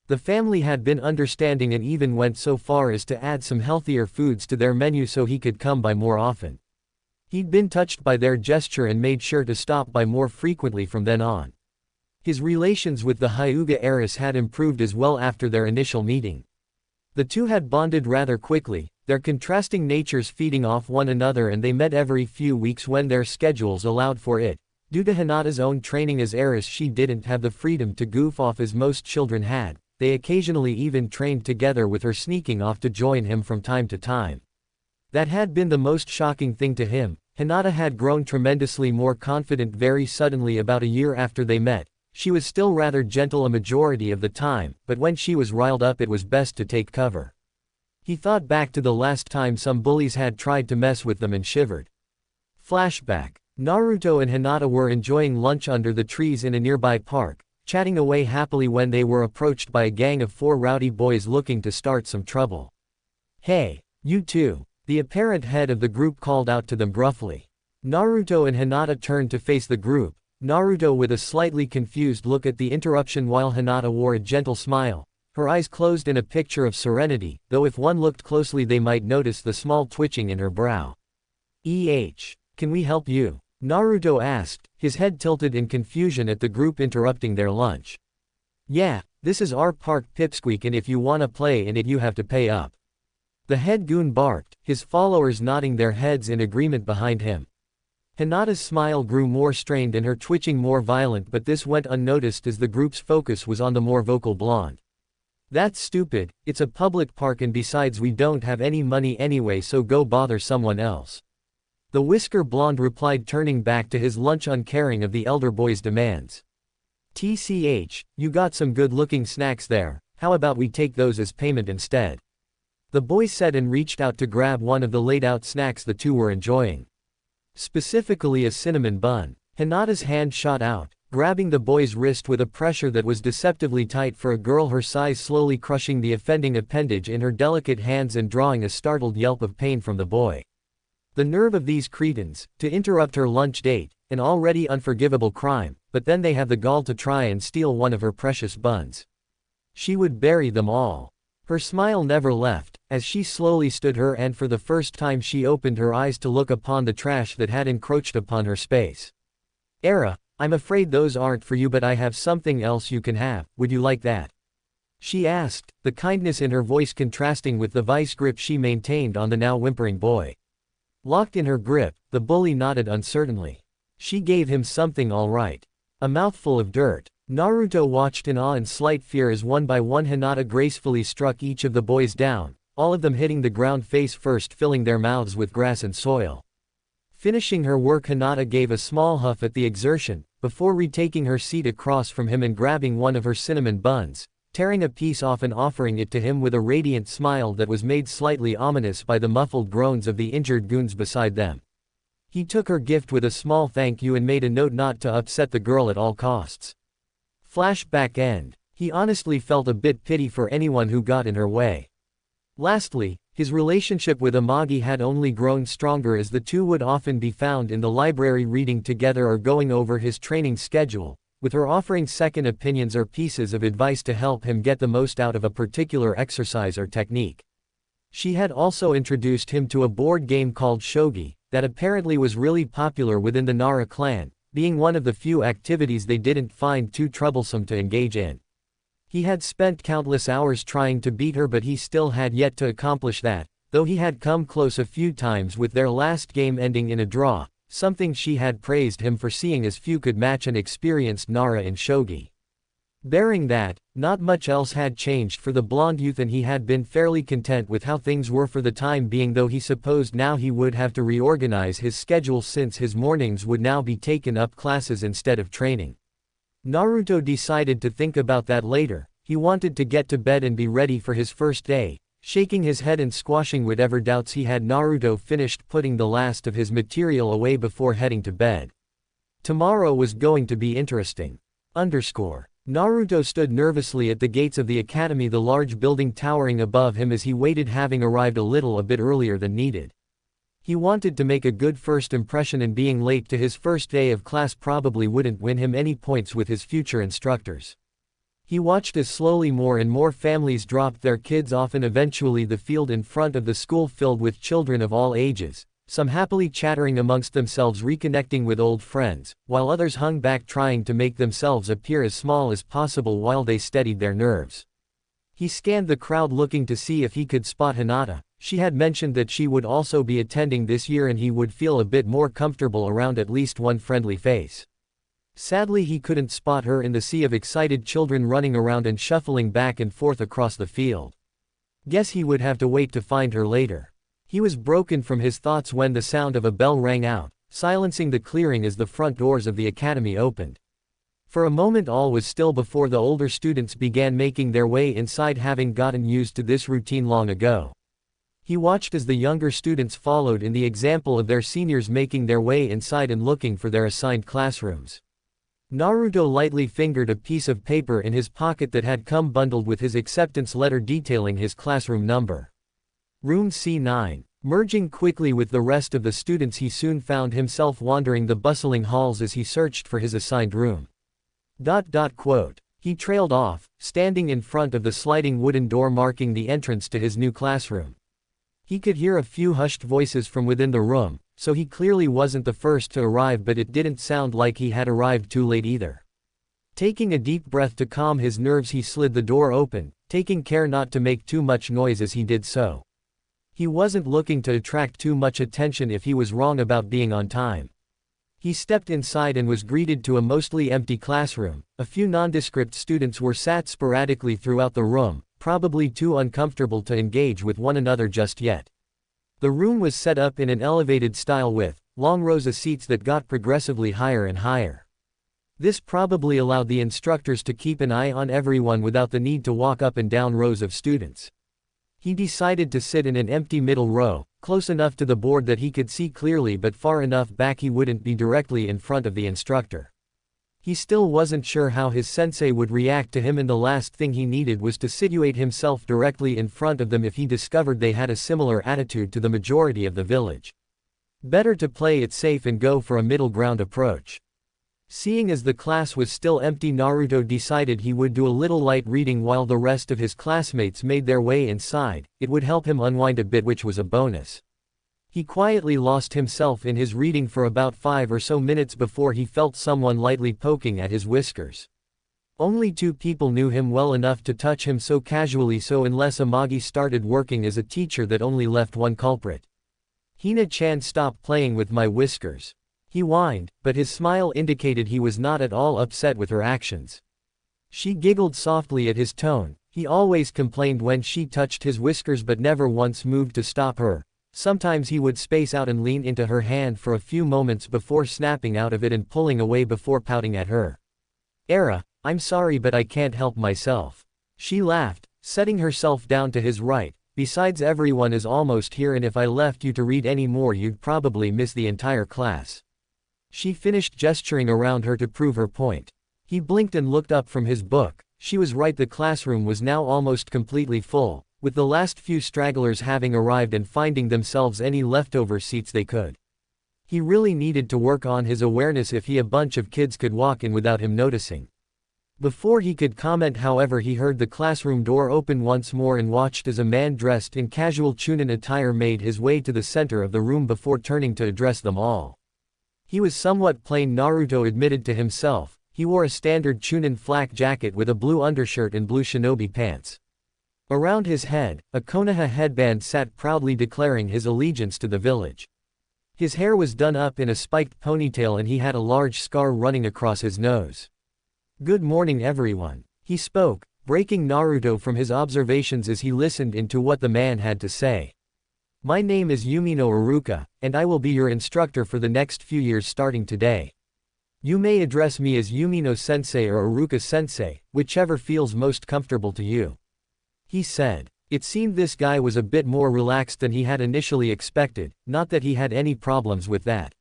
The family had been understanding and even went so far as to add some healthier foods to their menu so he could come by more often. He'd been touched by their gesture and made sure to stop by more frequently from then on. His relations with the Hyuga heiress had improved as well after their initial meeting. The two had bonded rather quickly, their contrasting natures feeding off one another, and they met every few weeks when their schedules allowed for it. Due to Hinata's own training as heiress, she didn't have the freedom to goof off as most children had. They occasionally even trained together, with her sneaking off to join him from time to time. That had been the most shocking thing to him. Hinata had grown tremendously more confident very suddenly about a year after they met. She was still rather gentle a majority of the time, but when she was riled up it was best to take cover. He thought back to the last time some bullies had tried to mess with them and shivered. Flashback. Naruto and Hinata were enjoying lunch under the trees in a nearby park, chatting away happily when they were approached by a gang of 4 rowdy boys looking to start some trouble. "Hey, you two," the apparent head of the group called out to them gruffly. Naruto and Hinata turned to face the group, Naruto with a slightly confused look at the interruption while Hinata wore a gentle smile, her eyes closed in a picture of serenity, though if one looked closely they might notice the small twitching in her brow. Can we help you?" Naruto asked, his head tilted in confusion at the group interrupting their lunch. "Yeah, this is our park pipsqueak, and if you wanna play in it you have to pay up." The head goon barked, his followers nodding their heads in agreement behind him. Hinata's smile grew more strained and her twitching more violent, but this went unnoticed as the group's focus was on the more vocal blonde. "That's stupid, it's a public park and besides we don't have any money anyway, so go bother someone else." The whisker blonde replied, turning back to his lunch uncaring of the elder boy's demands. You got some good-looking snacks there, how about we take those as payment instead?" The boy said and reached out to grab one of the laid-out snacks the two were enjoying. Specifically a cinnamon bun. Hinata's hand shot out, grabbing the boy's wrist with a pressure that was deceptively tight for a girl her size, slowly crushing the offending appendage in her delicate hands and drawing a startled yelp of pain from the boy. The nerve of these cretins, to interrupt her lunch date, an already unforgivable crime, but then they have the gall to try and steal one of her precious buns. She would bury them all. Her smile never left, as she slowly stood her, and for the first time she opened her eyes to look upon the trash that had encroached upon her space. I'm afraid those aren't for you, but I have something else you can have, would you like that?" she asked, the kindness in her voice contrasting with the vice grip she maintained on the now whimpering boy. Locked in her grip, the bully nodded uncertainly. She gave him something all right. A mouthful of dirt. Naruto watched in awe and slight fear as one by one Hinata gracefully struck each of the boys down, all of them hitting the ground face first, filling their mouths with grass and soil. Finishing her work, Hinata gave a small huff at the exertion, before retaking her seat across from him and grabbing one of her cinnamon buns, tearing a piece off and offering it to him with a radiant smile that was made slightly ominous by the muffled groans of the injured goons beside them. He took her gift with a small thank you and made a note not to upset the girl at all costs. Flashback end. He honestly felt a bit pity for anyone who got in her way. Lastly, his relationship with Amagi had only grown stronger as the two would often be found in the library reading together or going over his training schedule, with her offering second opinions or pieces of advice to help him get the most out of a particular exercise or technique. She had also introduced him to a board game called shogi, that apparently was really popular within the Nara clan, being one of the few activities they didn't find too troublesome to engage in. He had spent countless hours trying to beat her, but he still had yet to accomplish that, though he had come close a few times, with their last game ending in a draw, something she had praised him for, seeing as few could match an experienced Nara in shogi. Bearing that, not much else had changed for the blonde youth, and he had been fairly content with how things were for the time being, though he supposed now he would have to reorganize his schedule since his mornings would now be taken up classes instead of training. Naruto decided to think about that later. He wanted to get to bed and be ready for his first day. Shaking his head and squashing whatever doubts he had, Naruto finished putting the last of his material away before heading to bed. Tomorrow was going to be interesting. Naruto stood nervously at the gates of the academy, the large building towering above him as he waited, having arrived a bit earlier than needed. He wanted to make a good first impression, and being late to his first day of class probably wouldn't win him any points with his future instructors. He watched as slowly more and more families dropped their kids off, and eventually the field in front of the school filled with children of all ages, some happily chattering amongst themselves, reconnecting with old friends, while others hung back trying to make themselves appear as small as possible while they steadied their nerves. He scanned the crowd looking to see if he could spot Hinata. She had mentioned that she would also be attending this year and he would feel a bit more comfortable around at least one friendly face. Sadly, he couldn't spot her in the sea of excited children running around and shuffling back and forth across the field. Guess he would have to wait to find her later. He was broken from his thoughts when the sound of a bell rang out, silencing the clearing as the front doors of the academy opened. For a moment all was still before the older students began making their way inside, having gotten used to this routine long ago. He watched as the younger students followed in the example of their seniors, making their way inside and looking for their assigned classrooms. Naruto lightly fingered a piece of paper in his pocket that had come bundled with his acceptance letter detailing his classroom number. Room C9. Merging quickly with the rest of the students, he soon found himself wandering the bustling halls as he searched for his assigned room. He trailed off, standing in front of the sliding wooden door marking the entrance to his new classroom. He could hear a few hushed voices from within the room, so he clearly wasn't the first to arrive, but it didn't sound like he had arrived too late either. Taking a deep breath to calm his nerves, he slid the door open, taking care not to make too much noise as he did so. He wasn't looking to attract too much attention if he was wrong about being on time. He stepped inside and was greeted to a mostly empty classroom. A few nondescript students were sat sporadically throughout the room, probably too uncomfortable to engage with one another just yet. The room was set up in an elevated style with long rows of seats that got progressively higher and higher. This probably allowed the instructors to keep an eye on everyone without the need to walk up and down rows of students. He decided to sit in an empty middle row, close enough to the board that he could see clearly but far enough back he wouldn't be directly in front of the instructor. He still wasn't sure how his sensei would react to him, and the last thing he needed was to situate himself directly in front of them if he discovered they had a similar attitude to the majority of the village. Better to play it safe and go for a middle ground approach. Seeing as the class was still empty, Naruto decided he would do a little light reading while the rest of his classmates made their way inside. It would help him unwind a bit, which was a bonus. He quietly lost himself in his reading for about 5 or so minutes before he felt someone lightly poking at his whiskers. Only 2 people knew him well enough to touch him so casually, so unless Amagi started working as a teacher, that only left one culprit. "Hina-chan, stop playing with my whiskers," he whined, but his smile indicated he was not at all upset with her actions. She giggled softly at his tone. He always complained when she touched his whiskers but never once moved to stop her. Sometimes he would space out and lean into her hand for a few moments before snapping out of it and pulling away before pouting at her. "I'm sorry, but I can't help myself." She laughed, setting herself down to his right. "Besides, everyone is almost here, and if I left you to read any more you'd probably miss the entire class." She finished gesturing around her to prove her point. He blinked and looked up from his book. she was right, the classroom was now almost completely full, with the last few stragglers having arrived and finding themselves any leftover seats they could. He really needed to work on his awareness if a bunch of kids could walk in without him noticing. Before he could comment, however, he heard the classroom door open once more and watched as a man dressed in casual chunin attire made his way to the center of the room before turning to address them all. He was somewhat plain, Naruto admitted to himself. He wore a standard chunin flak jacket with a blue undershirt and blue shinobi pants. Around his head, a Konoha headband sat proudly declaring his allegiance to the village. His hair was done up in a spiked ponytail and he had a large scar running across his nose. "Good morning everyone," he spoke, breaking Naruto from his observations as he listened into what the man had to say. "My name is Yumino Iruka, and I will be your instructor for the next few years starting today. You may address me as Yumino-sensei or Iruka-sensei, whichever feels most comfortable to you," he said. It seemed this guy was a bit more relaxed than he had initially expected, not that he had any problems with that.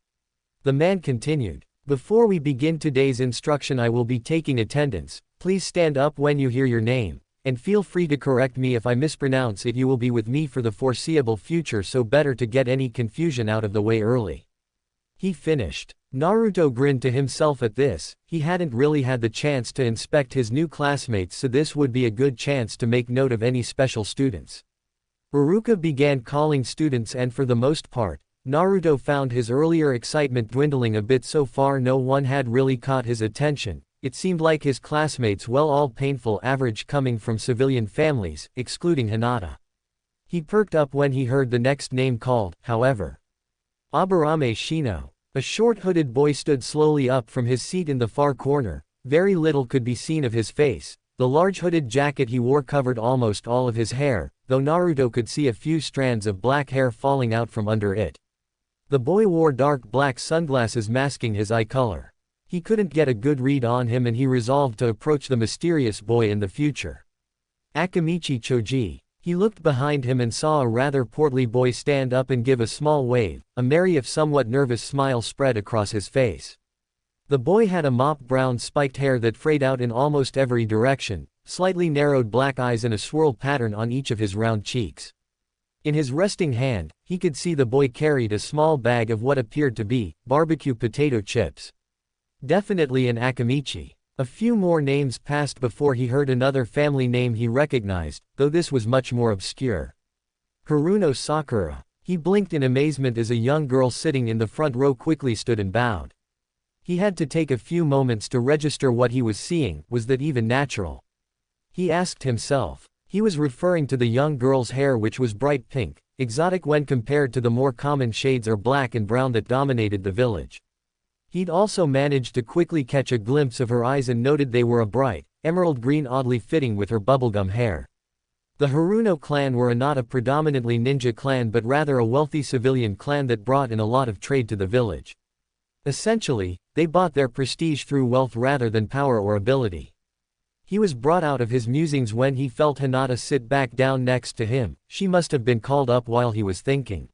The man continued. "Before we begin today's instruction, I will be taking attendance. Please stand up when you hear your name, and feel free to correct me if I mispronounce it. You will be with me for the foreseeable future, so better to get any confusion out of the way early," he finished. Naruto grinned to himself at this. He hadn't really had the chance to inspect his new classmates, so this would be a good chance to make note of any special students. Iruka began calling students, and for the most part, Naruto found his earlier excitement dwindling a bit. So far no one had really caught his attention. It seemed like his classmates, well, all painful average, coming from civilian families, excluding Hinata. He perked up when he heard the next name called, however. Aburame Shino. A short hooded boy stood slowly up from his seat in the far corner. Very little could be seen of his face. The large hooded jacket he wore covered almost all of his hair, though Naruto could see a few strands of black hair falling out from under it. The boy wore dark black sunglasses masking his eye color. He couldn't get a good read on him and he resolved to approach the mysterious boy in the future. Akamichi Choji. He looked behind him and saw a rather portly boy stand up and give a small wave. A merry if somewhat nervous smile spread across his face. The boy had a mop brown spiked hair that frayed out in almost every direction, slightly narrowed black eyes and a swirl pattern on each of his round cheeks. In his resting hand, he could see the boy carried a small bag of what appeared to be barbecue potato chips. Definitely an Akamichi. A few more names passed before he heard another family name he recognized, though this was much more obscure. Haruno Sakura. He blinked in amazement as a young girl sitting in the front row quickly stood and bowed. He had to take a few moments to register what he was seeing. Was that even natural? He asked himself. He was referring to the young girl's hair, which was bright pink, exotic when compared to the more common shades of black and brown that dominated the village. He'd also managed to quickly catch a glimpse of her eyes and noted they were a bright, emerald green, oddly fitting with her bubblegum hair. The Haruno clan were not a predominantly ninja clan but rather a wealthy civilian clan that brought in a lot of trade to the village. Essentially, they bought their prestige through wealth rather than power or ability. He was brought out of his musings when he felt Hinata sit back down next to him. She must have been called up while he was thinking.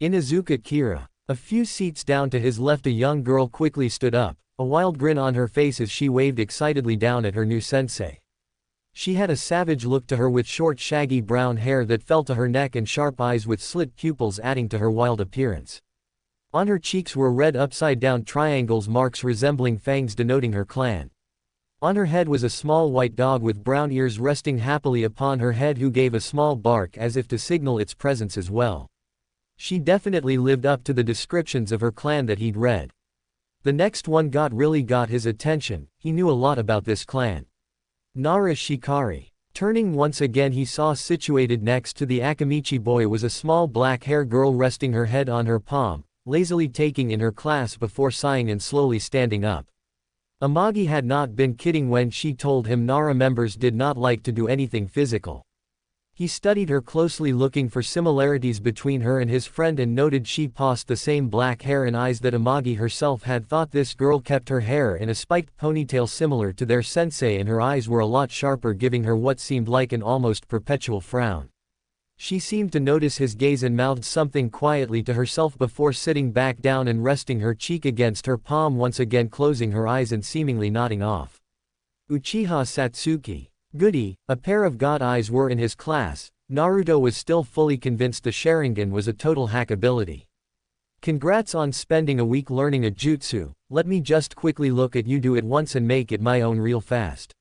Inuzuka Kira. A few seats down to his left, a young girl quickly stood up, a wild grin on her face as she waved excitedly down at her new sensei. She had a savage look to her with short shaggy brown hair that fell to her neck and sharp eyes with slit pupils adding to her wild appearance. On her cheeks were red upside-down triangles, marks resembling fangs denoting her clan. On her head was a small white dog with brown ears resting happily upon her head, who gave a small bark as if to signal its presence as well. She definitely lived up to the descriptions of her clan that he'd read. The next one really got his attention. He knew a lot about this clan. Nara Shikari. Turning once again, he saw situated next to the Akamichi boy was a small black-haired girl resting her head on her palm, lazily taking in her class before sighing and slowly standing up. Amagi had not been kidding when she told him Nara members did not like to do anything physical. He studied her closely, looking for similarities between her and his friend, and noted she possessed the same black hair and eyes that Amagi herself had thought. This girl kept her hair in a spiked ponytail similar to their sensei, and her eyes were a lot sharper, giving her what seemed like an almost perpetual frown. She seemed to notice his gaze and mouthed something quietly to herself before sitting back down and resting her cheek against her palm, once again closing her eyes and seemingly nodding off. Uchiha Satsuki. Goody, a pair of god eyes were in his class. Naruto was still fully convinced the Sharingan was a total hack ability. Congrats on spending a week learning a jutsu, let me just quickly look at you do it once and make it my own real fast.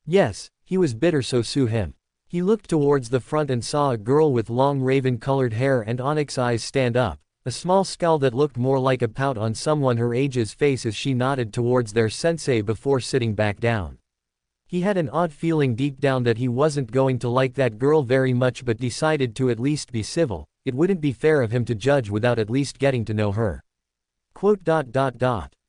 Yes, he was bitter, so sue him. He looked towards the front and saw a girl with long raven-colored hair and onyx eyes stand up, a small scowl that looked more like a pout on someone her age's face as she nodded towards their sensei before sitting back down. He had an odd feeling deep down that he wasn't going to like that girl very much, but decided to at least be civil. It wouldn't be fair of him to judge without at least getting to know her.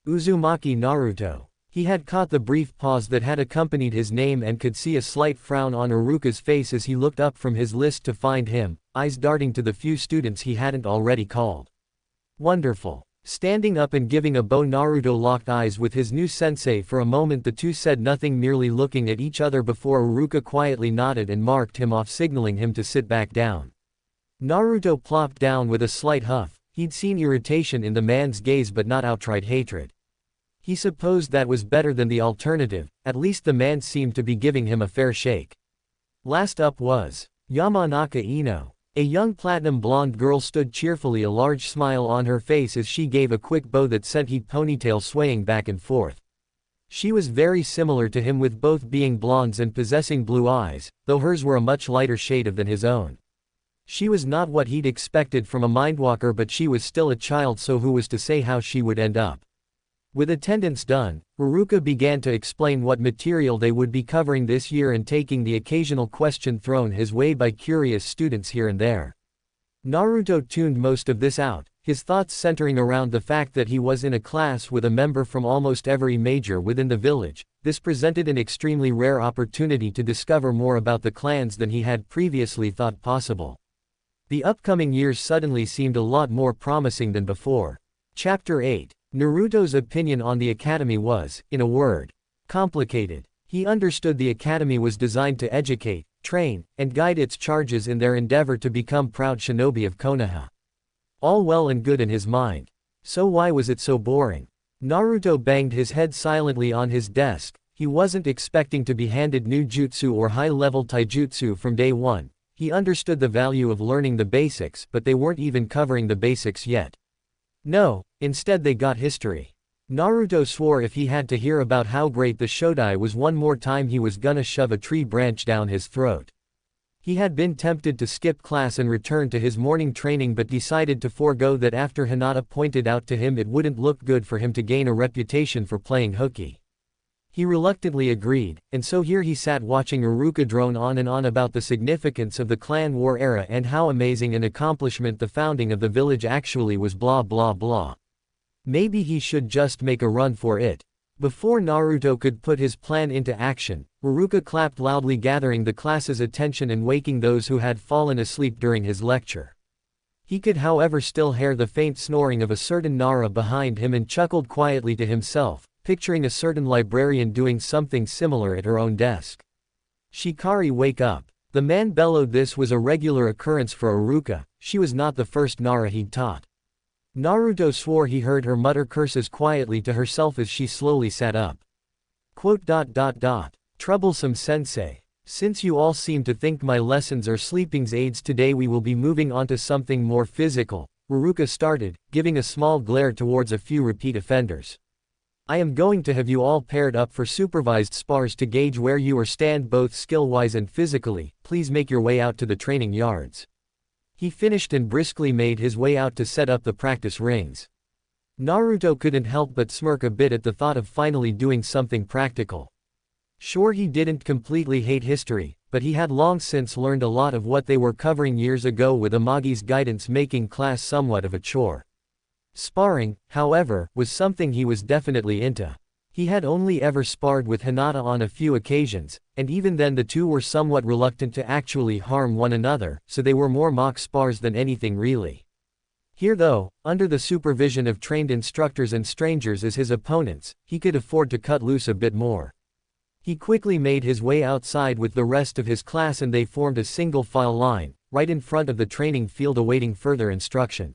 Uzumaki Naruto. He had caught the brief pause that had accompanied his name and could see a slight frown on Iruka's face as he looked up from his list to find him, eyes darting to the few students he hadn't already called. Wonderful. Standing up and giving a bow, Naruto locked eyes with his new sensei. For a moment the two said nothing, merely looking at each other before Iruka quietly nodded and marked him off, signaling him to sit back down. Naruto plopped down with a slight huff. He'd seen irritation in the man's gaze but not outright hatred. He supposed that was better than the alternative, at least the man seemed to be giving him a fair shake. Last up was Yamanaka Ino. A young platinum blonde girl stood cheerfully, a large smile on her face as she gave a quick bow that sent her ponytail swaying back and forth. She was very similar to him, with both being blondes and possessing blue eyes, though hers were a much lighter shade than his own. She was not what he'd expected from a mindwalker, but she was still a child, so who was to say how she would end up? With attendance done, Iruka began to explain what material they would be covering this year and taking the occasional question thrown his way by curious students here and there. Naruto tuned most of this out, his thoughts centering around the fact that he was in a class with a member from almost every major within the village. This presented an extremely rare opportunity to discover more about the clans than he had previously thought possible. The upcoming years suddenly seemed a lot more promising than before. Chapter 8. Naruto's opinion on the academy was, in a word, complicated. He understood the academy was designed to educate, train, and guide its charges in their endeavor to become proud shinobi of Konoha. All well and good in his mind. So why was it so boring? Naruto banged his head silently on his desk. He wasn't expecting to be handed new jutsu or high-level taijutsu from day one. He understood the value of learning the basics, but they weren't even covering the basics yet. No, instead they got history. Naruto swore if he had to hear about how great the Shodai was one more time he was gonna shove a tree branch down his throat. He had been tempted to skip class and return to his morning training, but decided to forego that after Hinata pointed out to him it wouldn't look good for him to gain a reputation for playing hooky. He reluctantly agreed, and so here he sat watching Iruka drone on and on about the significance of the clan war era and how amazing an accomplishment the founding of the village actually was, blah blah blah. Maybe he should just make a run for it. Before Naruto could put his plan into action, Iruka clapped loudly, gathering the class's attention and waking those who had fallen asleep during his lecture. He could however still hear the faint snoring of a certain Nara behind him and chuckled quietly to himself, picturing a certain librarian doing something similar at her own desk. "Shikari, wake up." The man bellowed. This was a regular occurrence for Iruka. She was not the first Nara he'd taught. Naruto swore he heard her mutter curses quietly to herself as she slowly sat up. Troublesome sensei. Since you all seem to think my lessons are sleeping aids, today we will be moving on to something more physical, Iruka started, giving a small glare towards a few repeat offenders. I am going to have you all paired up for supervised spars to gauge where you are stand both skill-wise and physically. Please make your way out to the training yards. He finished and briskly made his way out to set up the practice rings. Naruto couldn't help but smirk a bit at the thought of finally doing something practical. Sure, he didn't completely hate history, but he had long since learned a lot of what they were covering years ago, with Amagi's guidance making class somewhat of a chore. Sparring, however, was something he was definitely into. He had only ever sparred with Hinata on a few occasions, and even then the two were somewhat reluctant to actually harm one another, so they were more mock spars than anything really. Here though, under the supervision of trained instructors and strangers as his opponents, he could afford to cut loose a bit more. He quickly made his way outside with the rest of his class and they formed a single file line, right in front of the training field awaiting further instruction.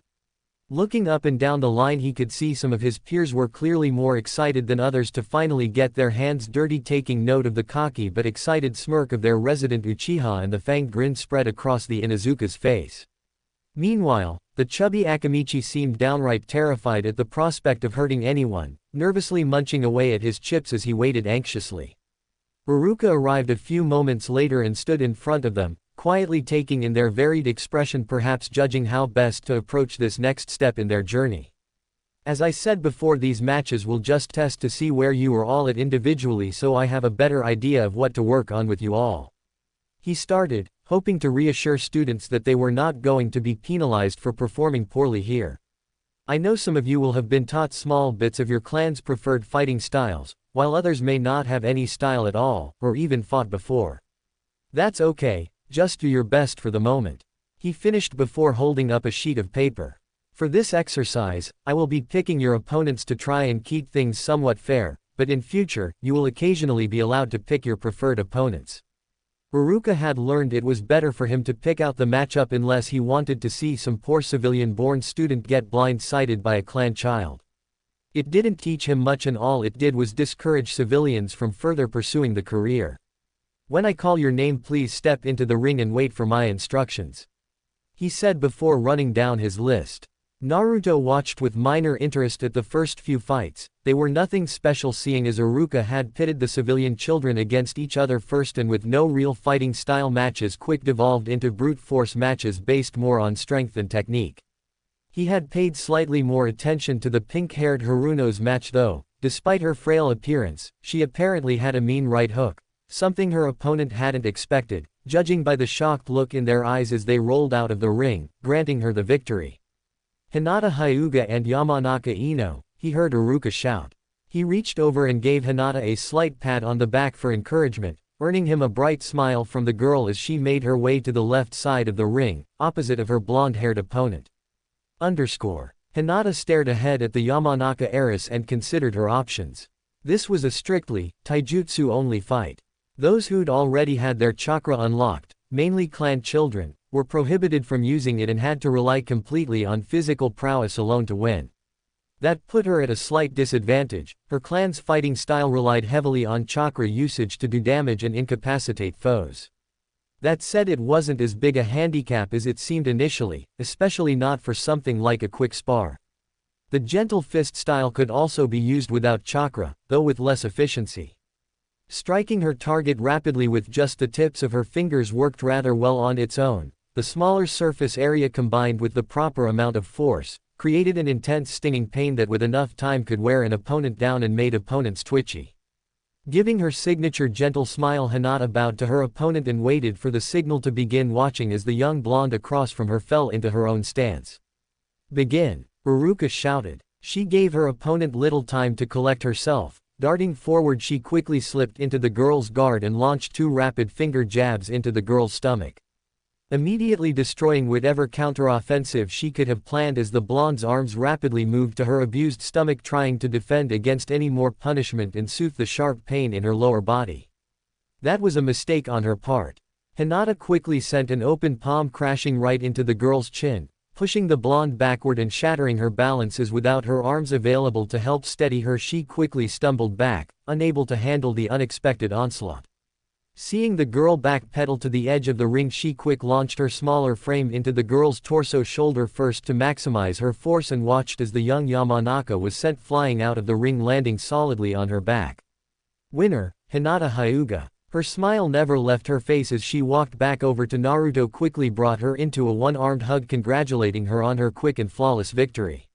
Looking up and down the line, he could see some of his peers were clearly more excited than others to finally get their hands dirty, taking note of the cocky but excited smirk of their resident Uchiha and the fanged grin spread across the Inuzuka's face. Meanwhile, the chubby Akamichi seemed downright terrified at the prospect of hurting anyone, nervously munching away at his chips as he waited anxiously. Uruka arrived a few moments later and stood in front of them, quietly taking in their varied expression, perhaps judging how best to approach this next step in their journey. As I said before, these matches will just test to see where you are all at individually, so I have a better idea of what to work on with you all. He started, hoping to reassure students that they were not going to be penalized for performing poorly here. I know some of you will have been taught small bits of your clan's preferred fighting styles, while others may not have any style at all, or even fought before. That's okay. Just do your best for the moment. He finished before holding up a sheet of paper. For this exercise, I will be picking your opponents to try and keep things somewhat fair, but in future, you will occasionally be allowed to pick your preferred opponents. Uruka had learned it was better for him to pick out the matchup unless he wanted to see some poor civilian-born student get blindsided by a clan child. It didn't teach him much, and all it did was discourage civilians from further pursuing the career. When I call your name, please step into the ring and wait for my instructions, he said before running down his list. Naruto watched with minor interest at the first few fights. They were nothing special, seeing as Uruka had pitted the civilian children against each other first, and with no real fighting style matches quick devolved into brute force matches based more on strength and technique. He had paid slightly more attention to the pink-haired Haruno's match though. Despite her frail appearance, she apparently had a mean right hook. Something her opponent hadn't expected, judging by the shocked look in their eyes as they rolled out of the ring, granting her the victory. Hinata Hyuga and Yamanaka Ino, he heard Uruka shout. He reached over and gave Hinata a slight pat on the back for encouragement, earning him a bright smile from the girl as she made her way to the left side of the ring, opposite of her blonde-haired opponent. Hinata stared ahead at the Yamanaka heiress and considered her options. This was a strictly taijutsu-only fight. Those who'd already had their chakra unlocked, mainly clan children, were prohibited from using it and had to rely completely on physical prowess alone to win. That put her at a slight disadvantage. Her clan's fighting style relied heavily on chakra usage to do damage and incapacitate foes. That said, it wasn't as big a handicap as it seemed initially, especially not for something like a quick spar. The gentle fist style could also be used without chakra, though with less efficiency. Striking her target rapidly with just the tips of her fingers worked rather well on its own. The smaller surface area combined with the proper amount of force created an intense stinging pain that with enough time could wear an opponent down and made opponents twitchy. Giving her signature gentle smile, Hinata bowed to her opponent and waited for the signal to begin, watching as the young blonde across from her fell into her own stance. "Begin," Uruka shouted. She gave her opponent little time to collect herself. Darting forward, she quickly slipped into the girl's guard and launched two rapid finger jabs into the girl's stomach, immediately destroying whatever counteroffensive she could have planned as the blonde's arms rapidly moved to her abused stomach, trying to defend against any more punishment and soothe the sharp pain in her lower body. That was a mistake on her part. Hinata quickly sent an open palm crashing right into the girl's chin, pushing the blonde backward and shattering her balance as without her arms available to help steady her, she quickly stumbled back, unable to handle the unexpected onslaught. Seeing the girl backpedal to the edge of the ring, she quick launched her smaller frame into the girl's torso shoulder first to maximize her force and watched as the young Yamanaka was sent flying out of the ring, landing solidly on her back. Winner, Hinata Hyuga. Her smile never left her face as she walked back over to Naruto, quickly brought her into a one-armed hug, congratulating her on her quick and flawless victory.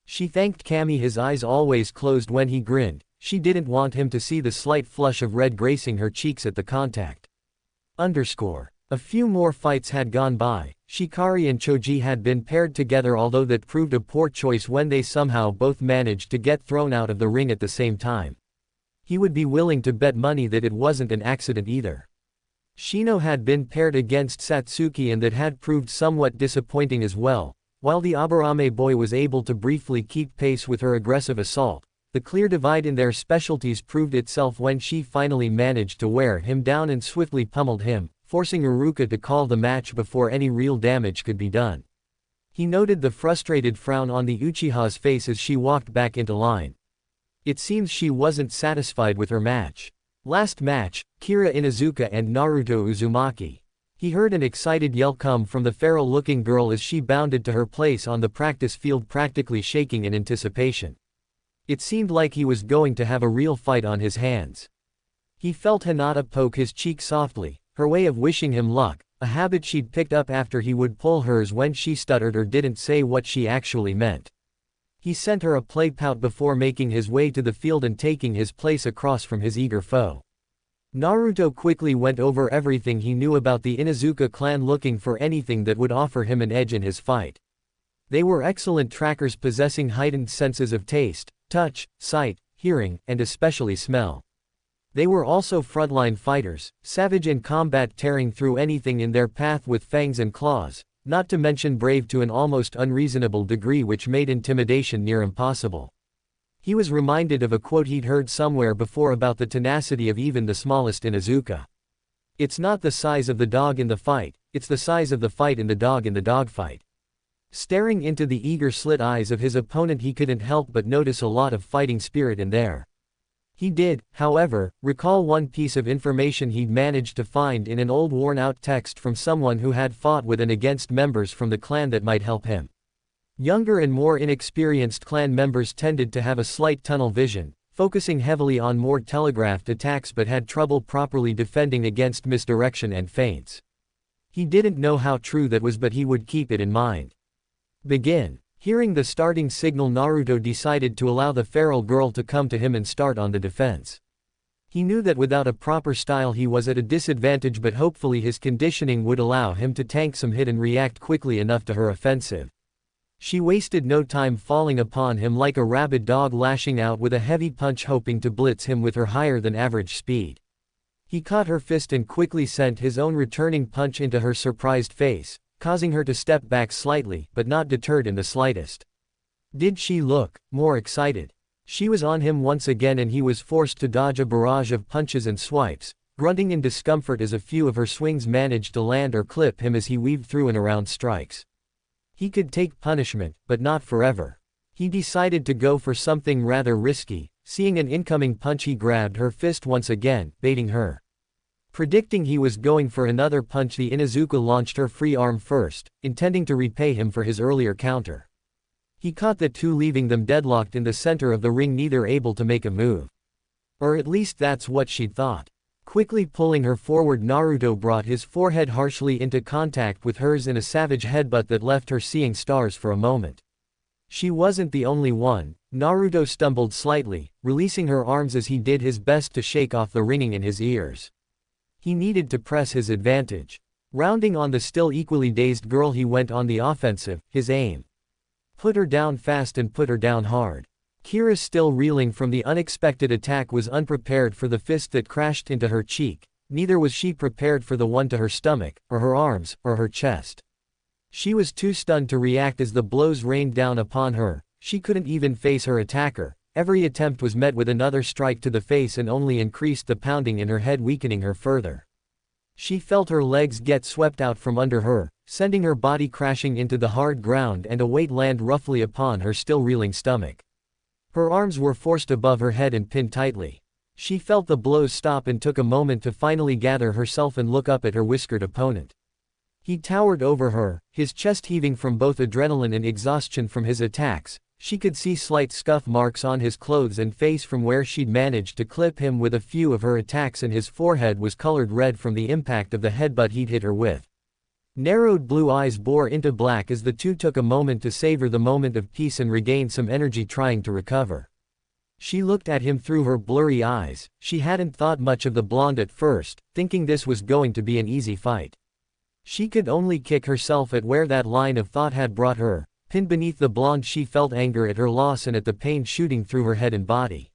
She thanked Kami, his eyes always closed when he grinned. She didn't want him to see the slight flush of red gracing her cheeks at the contact. A few more fights had gone by. Shikari and Choji had been paired together, although that proved a poor choice when they somehow both managed to get thrown out of the ring at the same time. He would be willing to bet money that it wasn't an accident either. Shino had been paired against Satsuki and that had proved somewhat disappointing as well. While the Aburame boy was able to briefly keep pace with her aggressive assault, the clear divide in their specialties proved itself when she finally managed to wear him down and swiftly pummeled him, forcing Uruka to call the match before any real damage could be done. He noted the frustrated frown on the Uchiha's face as she walked back into line. It seems she wasn't satisfied with her match. Last match, Kira Inuzuka and Naruto Uzumaki. He heard an excited yell come from the feral-looking girl as she bounded to her place on the practice field, practically shaking in anticipation. It seemed like he was going to have a real fight on his hands. He felt Hinata poke his cheek softly, her way of wishing him luck, a habit she'd picked up after he would pull hers when she stuttered or didn't say what she actually meant. He sent her a play pout before making his way to the field and taking his place across from his eager foe. Naruto quickly went over everything he knew about the Inuzuka clan, looking for anything that would offer him an edge in his fight. They were excellent trackers, possessing heightened senses of taste, touch, sight, hearing, and especially smell. They were also frontline fighters, savage in combat, tearing through anything in their path with fangs and claws, not to mention brave to an almost unreasonable degree, which made intimidation near impossible. He was reminded of a quote he'd heard somewhere before about the tenacity of even the smallest Inuzuka. It's not the size of the dog in the fight, it's the size of the fight in the dogfight. Staring into the eager slit eyes of his opponent, he couldn't help but notice a lot of fighting spirit in there. He did, however, recall one piece of information he'd managed to find in an old worn-out text from someone who had fought with and against members from the clan that might help him. Younger and more inexperienced clan members tended to have a slight tunnel vision, focusing heavily on more telegraphed attacks, but had trouble properly defending against misdirection and feints. He didn't know how true that was, but he would keep it in mind. Begin. Hearing the starting signal, Naruto decided to allow the feral girl to come to him and start on the defense. He knew that without a proper style he was at a disadvantage, but hopefully his conditioning would allow him to tank some hit and react quickly enough to her offensive. She wasted no time, falling upon him like a rabid dog, lashing out with a heavy punch, hoping to blitz him with her higher than average speed. He caught her fist and quickly sent his own returning punch into her surprised face, causing her to step back slightly, but not deterred in the slightest. Did she look more excited? She was on him once again, and he was forced to dodge a barrage of punches and swipes, grunting in discomfort as a few of her swings managed to land or clip him as he weaved through and around strikes. He could take punishment, but not forever. He decided to go for something rather risky. Seeing an incoming punch, he grabbed her fist once again, baiting her. Predicting he was going for another punch, the Inuzuka launched her free arm first, intending to repay him for his earlier counter. He caught the two, leaving them deadlocked in the center of the ring, neither able to make a move. Or at least that's what she'd thought. Quickly pulling her forward, Naruto brought his forehead harshly into contact with hers in a savage headbutt that left her seeing stars for a moment. She wasn't the only one. Naruto stumbled slightly, releasing her arms as he did his best to shake off the ringing in his ears. He needed to press his advantage. Rounding on the still equally dazed girl, he went on the offensive, his aim. Put her down fast and put her down hard. Kira, still reeling from the unexpected attack, was unprepared for the fist that crashed into her cheek. Neither was she prepared for the one to her stomach, or her arms, or her chest. She was too stunned to react as the blows rained down upon her. She couldn't even face her attacker. Every attempt was met with another strike to the face and only increased the pounding in her head, weakening her further. She felt her legs get swept out from under her, sending her body crashing into the hard ground, and a weight land roughly upon her still reeling stomach. Her arms were forced above her head and pinned tightly. She felt the blows stop and took a moment to finally gather herself and look up at her whiskered opponent. He towered over her, his chest heaving from both adrenaline and exhaustion from his attacks. She could see slight scuff marks on his clothes and face from where she'd managed to clip him with a few of her attacks, and his forehead was colored red from the impact of the headbutt he'd hit her with. Narrowed blue eyes bore into black as the two took a moment to savor the moment of peace and regain some energy, trying to recover. She looked at him through her blurry eyes. She hadn't thought much of the blonde at first, thinking this was going to be an easy fight. She could only kick herself at where that line of thought had brought her. Pinned beneath the blonde, she felt anger at her loss and at the pain shooting through her head and body.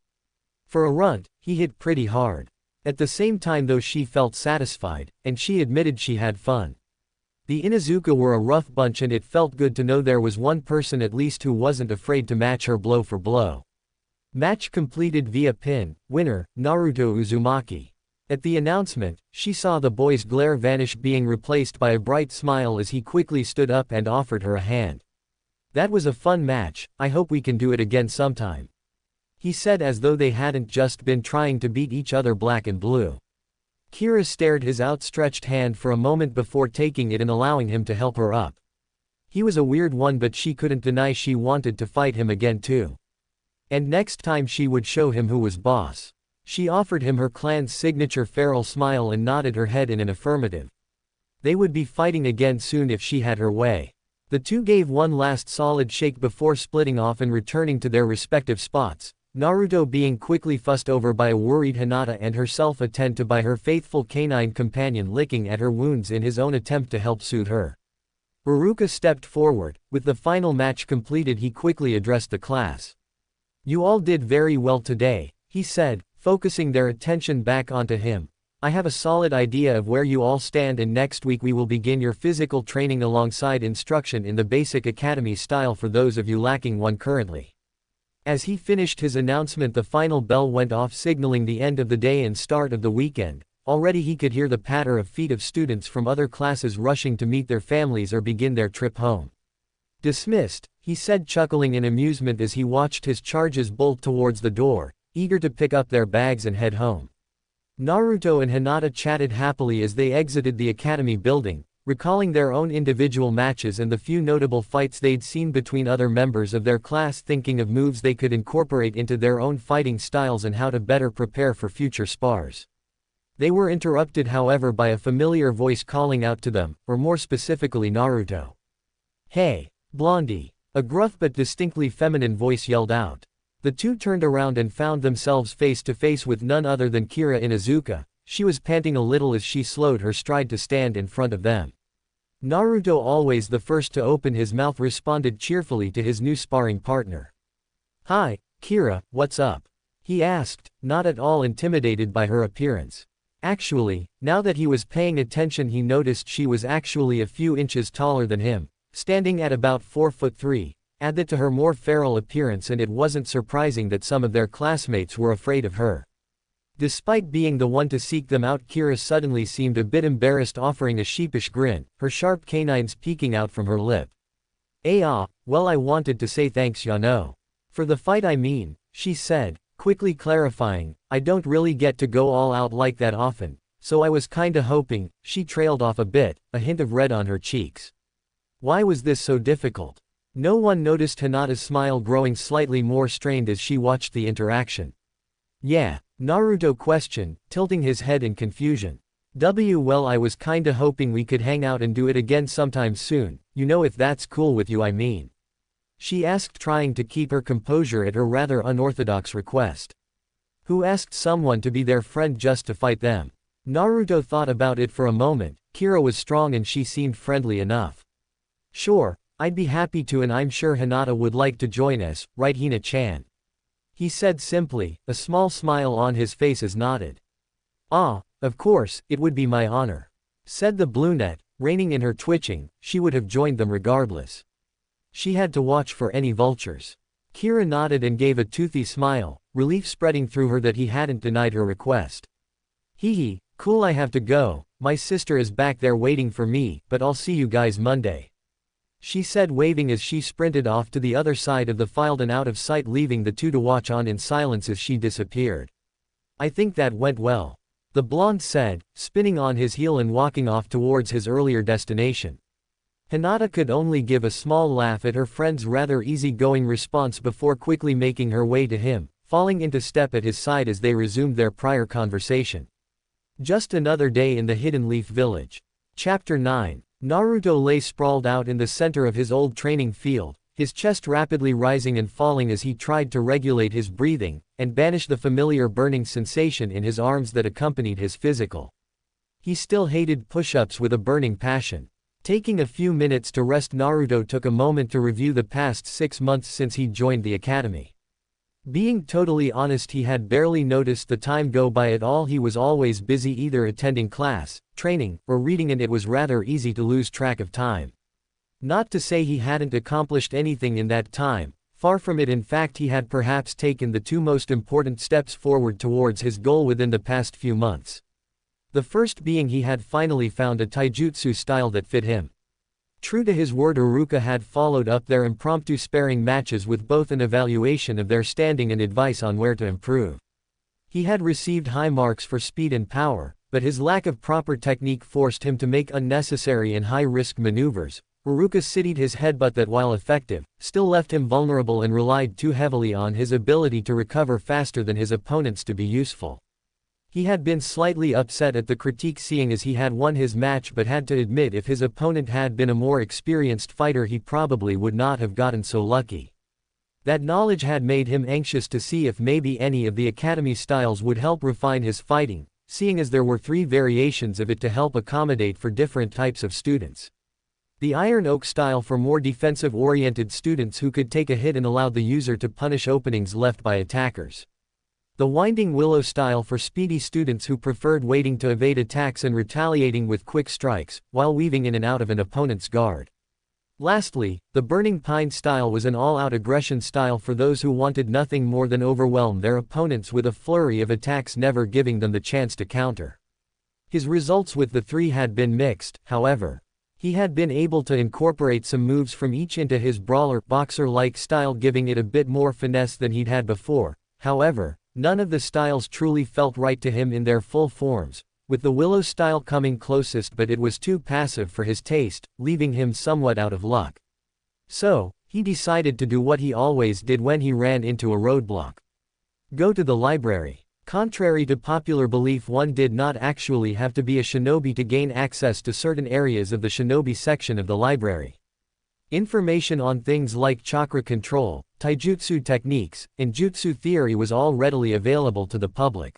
For a runt, he hit pretty hard. At the same time though, she felt satisfied, and she admitted she had fun. The Inuzuka were a rough bunch, and it felt good to know there was one person at least who wasn't afraid to match her blow for blow. Match completed via pin, winner, Naruto Uzumaki. At the announcement, she saw the boy's glare vanish, being replaced by a bright smile as he quickly stood up and offered her a hand. That was a fun match, I hope we can do it again sometime. He said as though they hadn't just been trying to beat each other black and blue. Kira stared his outstretched hand for a moment before taking it and allowing him to help her up. He was a weird one, but she couldn't deny she wanted to fight him again too. And next time she would show him who was boss. She offered him her clan's signature feral smile and nodded her head in an affirmative. They would be fighting again soon if she had her way. The two gave one last solid shake before splitting off and returning to their respective spots, Naruto being quickly fussed over by a worried Hinata and herself attended to by her faithful canine companion licking at her wounds in his own attempt to help soothe her. Iruka stepped forward. With the final match completed, he quickly addressed the class. "You all did very well today," he said, focusing their attention back onto him. "I have a solid idea of where you all stand, and next week we will begin your physical training alongside instruction in the basic academy style for those of you lacking one currently." As he finished his announcement, the final bell went off, signaling the end of the day and start of the weekend. Already he could hear the patter of feet of students from other classes rushing to meet their families or begin their trip home. "Dismissed," he said, chuckling in amusement as he watched his charges bolt towards the door, eager to pick up their bags and head home. Naruto and Hinata chatted happily as they exited the academy building, recalling their own individual matches and the few notable fights they'd seen between other members of their class, thinking of moves they could incorporate into their own fighting styles and how to better prepare for future spars. They were interrupted, however, by a familiar voice calling out to them, or more specifically Naruto. "Hey, Blondie!" A gruff but distinctly feminine voice yelled out. The two turned around and found themselves face to face with none other than Kira Inuzuka. She was panting a little as she slowed her stride to stand in front of them. Naruto, always the first to open his mouth, responded cheerfully to his new sparring partner. "Hi, Kira, what's up?" he asked, not at all intimidated by her appearance. Actually, now that he was paying attention, he noticed she was actually a few inches taller than him, standing at about 4'3". Add that to her more feral appearance and it wasn't surprising that some of their classmates were afraid of her. Despite being the one to seek them out, Kira suddenly seemed a bit embarrassed, offering a sheepish grin, her sharp canines peeking out from her lip. Well, I wanted to say thanks, Yano. For the fight, I mean," she said, quickly clarifying, "I don't really get to go all out like that often, so I was kinda hoping." She trailed off a bit, a hint of red on her cheeks. Why was this so difficult? No one noticed Hinata's smile growing slightly more strained as she watched the interaction. "Yeah," Naruto questioned, tilting his head in confusion. Well, I was kinda hoping we could hang out and do it again sometime soon, you know, if that's cool with you, I mean," she asked, trying to keep her composure at her rather unorthodox request. Who asked someone to be their friend just to fight them? Naruto thought about it for a moment. Kira was strong and she seemed friendly enough. "Sure, I'd be happy to, and I'm sure Hinata would like to join us, right, Hina-chan?" he said simply, a small smile on his face as nodded. Of course, it would be my honor," said the brunette, reining in her twitching. She would have joined them regardless. She had to watch for any vultures. Kira nodded and gave a toothy smile, relief spreading through her that he hadn't denied her request. "Hee, cool, I have to go, my sister is back there waiting for me, but I'll see you guys Monday," she said, waving as she sprinted off to the other side of the field and out of sight, leaving the two to watch on in silence as she disappeared. "I think that went well," the blonde said, spinning on his heel and walking off towards his earlier destination. Hinata could only give a small laugh at her friend's rather easygoing response before quickly making her way to him, falling into step at his side as they resumed their prior conversation. Just another day in the Hidden Leaf Village. Chapter 9. Naruto lay sprawled out in the center of his old training field, his chest rapidly rising and falling as he tried to regulate his breathing, and banish the familiar burning sensation in his arms that accompanied his physical. He still hated push-ups with a burning passion. Taking a few minutes to rest, Naruto took a moment to review the past 6 months since he joined the academy. Being totally honest, he had barely noticed the time go by at all. He was always busy either attending class, training, or reading, and it was rather easy to lose track of time. Not to say he hadn't accomplished anything in that time, far from it. In fact, he had perhaps taken the two most important steps forward towards his goal within the past few months. The first being he had finally found a taijutsu style that fit him. True to his word, Iruka had followed up their impromptu sparring matches with both an evaluation of their standing and advice on where to improve. He had received high marks for speed and power, but his lack of proper technique forced him to make unnecessary and high-risk maneuvers. Iruka's citied his headbutt that, while effective, still left him vulnerable and relied too heavily on his ability to recover faster than his opponents to be useful. He had been slightly upset at the critique, seeing as he had won his match, but had to admit if his opponent had been a more experienced fighter he probably would not have gotten so lucky. That knowledge had made him anxious to see if maybe any of the academy styles would help refine his fighting, seeing as there were 3 variations of it to help accommodate for different types of students. The Iron Oak style for more defensive-oriented students who could take a hit and allow the user to punish openings left by attackers. The Winding Willow style for speedy students who preferred waiting to evade attacks and retaliating with quick strikes, while weaving in and out of an opponent's guard. Lastly, the Burning Pine style was an all-out aggression style for those who wanted nothing more than overwhelm their opponents with a flurry of attacks, never giving them the chance to counter. His results with the 3 had been mixed, however. He had been able to incorporate some moves from each into his brawler, boxer-like style, giving it a bit more finesse than he'd had before. However, none of the styles truly felt right to him in their full forms, with the Willow style coming closest, but it was too passive for his taste, leaving him somewhat out of luck. So, he decided to do what he always did when he ran into a roadblock. Go to the library. Contrary to popular belief, one did not actually have to be a shinobi to gain access to certain areas of the shinobi section of the library. Information on things like chakra control, taijutsu techniques, and jutsu theory was all readily available to the public.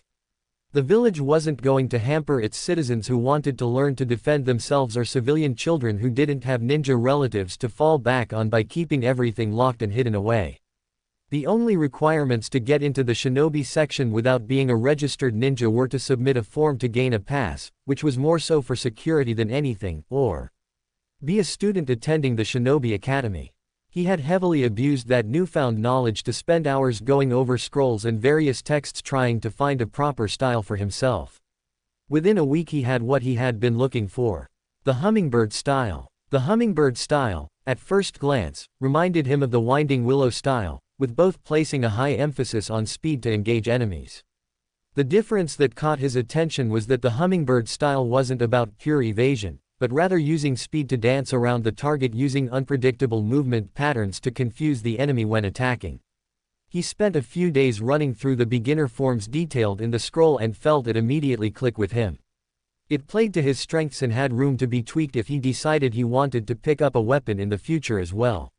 The village wasn't going to hamper its citizens who wanted to learn to defend themselves or civilian children who didn't have ninja relatives to fall back on by keeping everything locked and hidden away. The only requirements to get into the shinobi section without being a registered ninja were to submit a form to gain a pass, which was more so for security than anything, or be a student attending the shinobi academy. He had heavily abused that newfound knowledge to spend hours going over scrolls and various texts trying to find a proper style for himself. Within a week he had what he had been looking for. The hummingbird style. The hummingbird style, at first glance, reminded him of the Winding Willow style, with both placing a high emphasis on speed to engage enemies. The difference that caught his attention was that the hummingbird style wasn't about pure evasion, but rather using speed to dance around the target using unpredictable movement patterns to confuse the enemy when attacking. He spent a few days running through the beginner forms detailed in the scroll and felt it immediately click with him. It played to his strengths and had room to be tweaked if he decided he wanted to pick up a weapon in the future as well.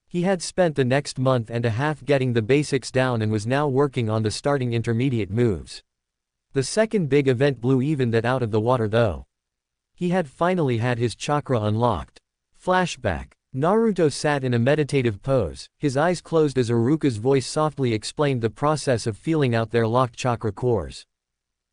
He had spent the next month and a half getting the basics down and was now working on the starting intermediate moves. The second big event blew even that out of the water though. He had finally had his chakra unlocked. Flashback. Naruto sat in a meditative pose, his eyes closed as Iruka's voice softly explained the process of feeling out their locked chakra cores.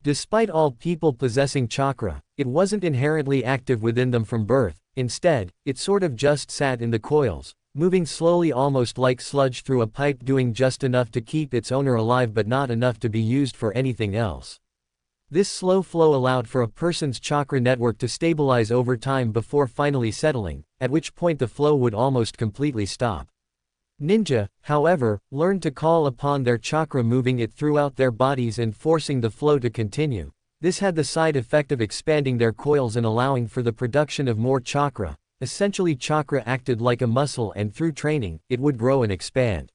Despite all people possessing chakra, it wasn't inherently active within them from birth. Instead, it sort of just sat in the coils, moving slowly almost like sludge through a pipe, doing just enough to keep its owner alive but not enough to be used for anything else. This slow flow allowed for a person's chakra network to stabilize over time before finally settling, at which point the flow would almost completely stop. Ninja, however, learned to call upon their chakra, moving it throughout their bodies and forcing the flow to continue. This had the side effect of expanding their coils and allowing for the production of more chakra. Essentially, chakra acted like a muscle, and through training, it would grow and expand.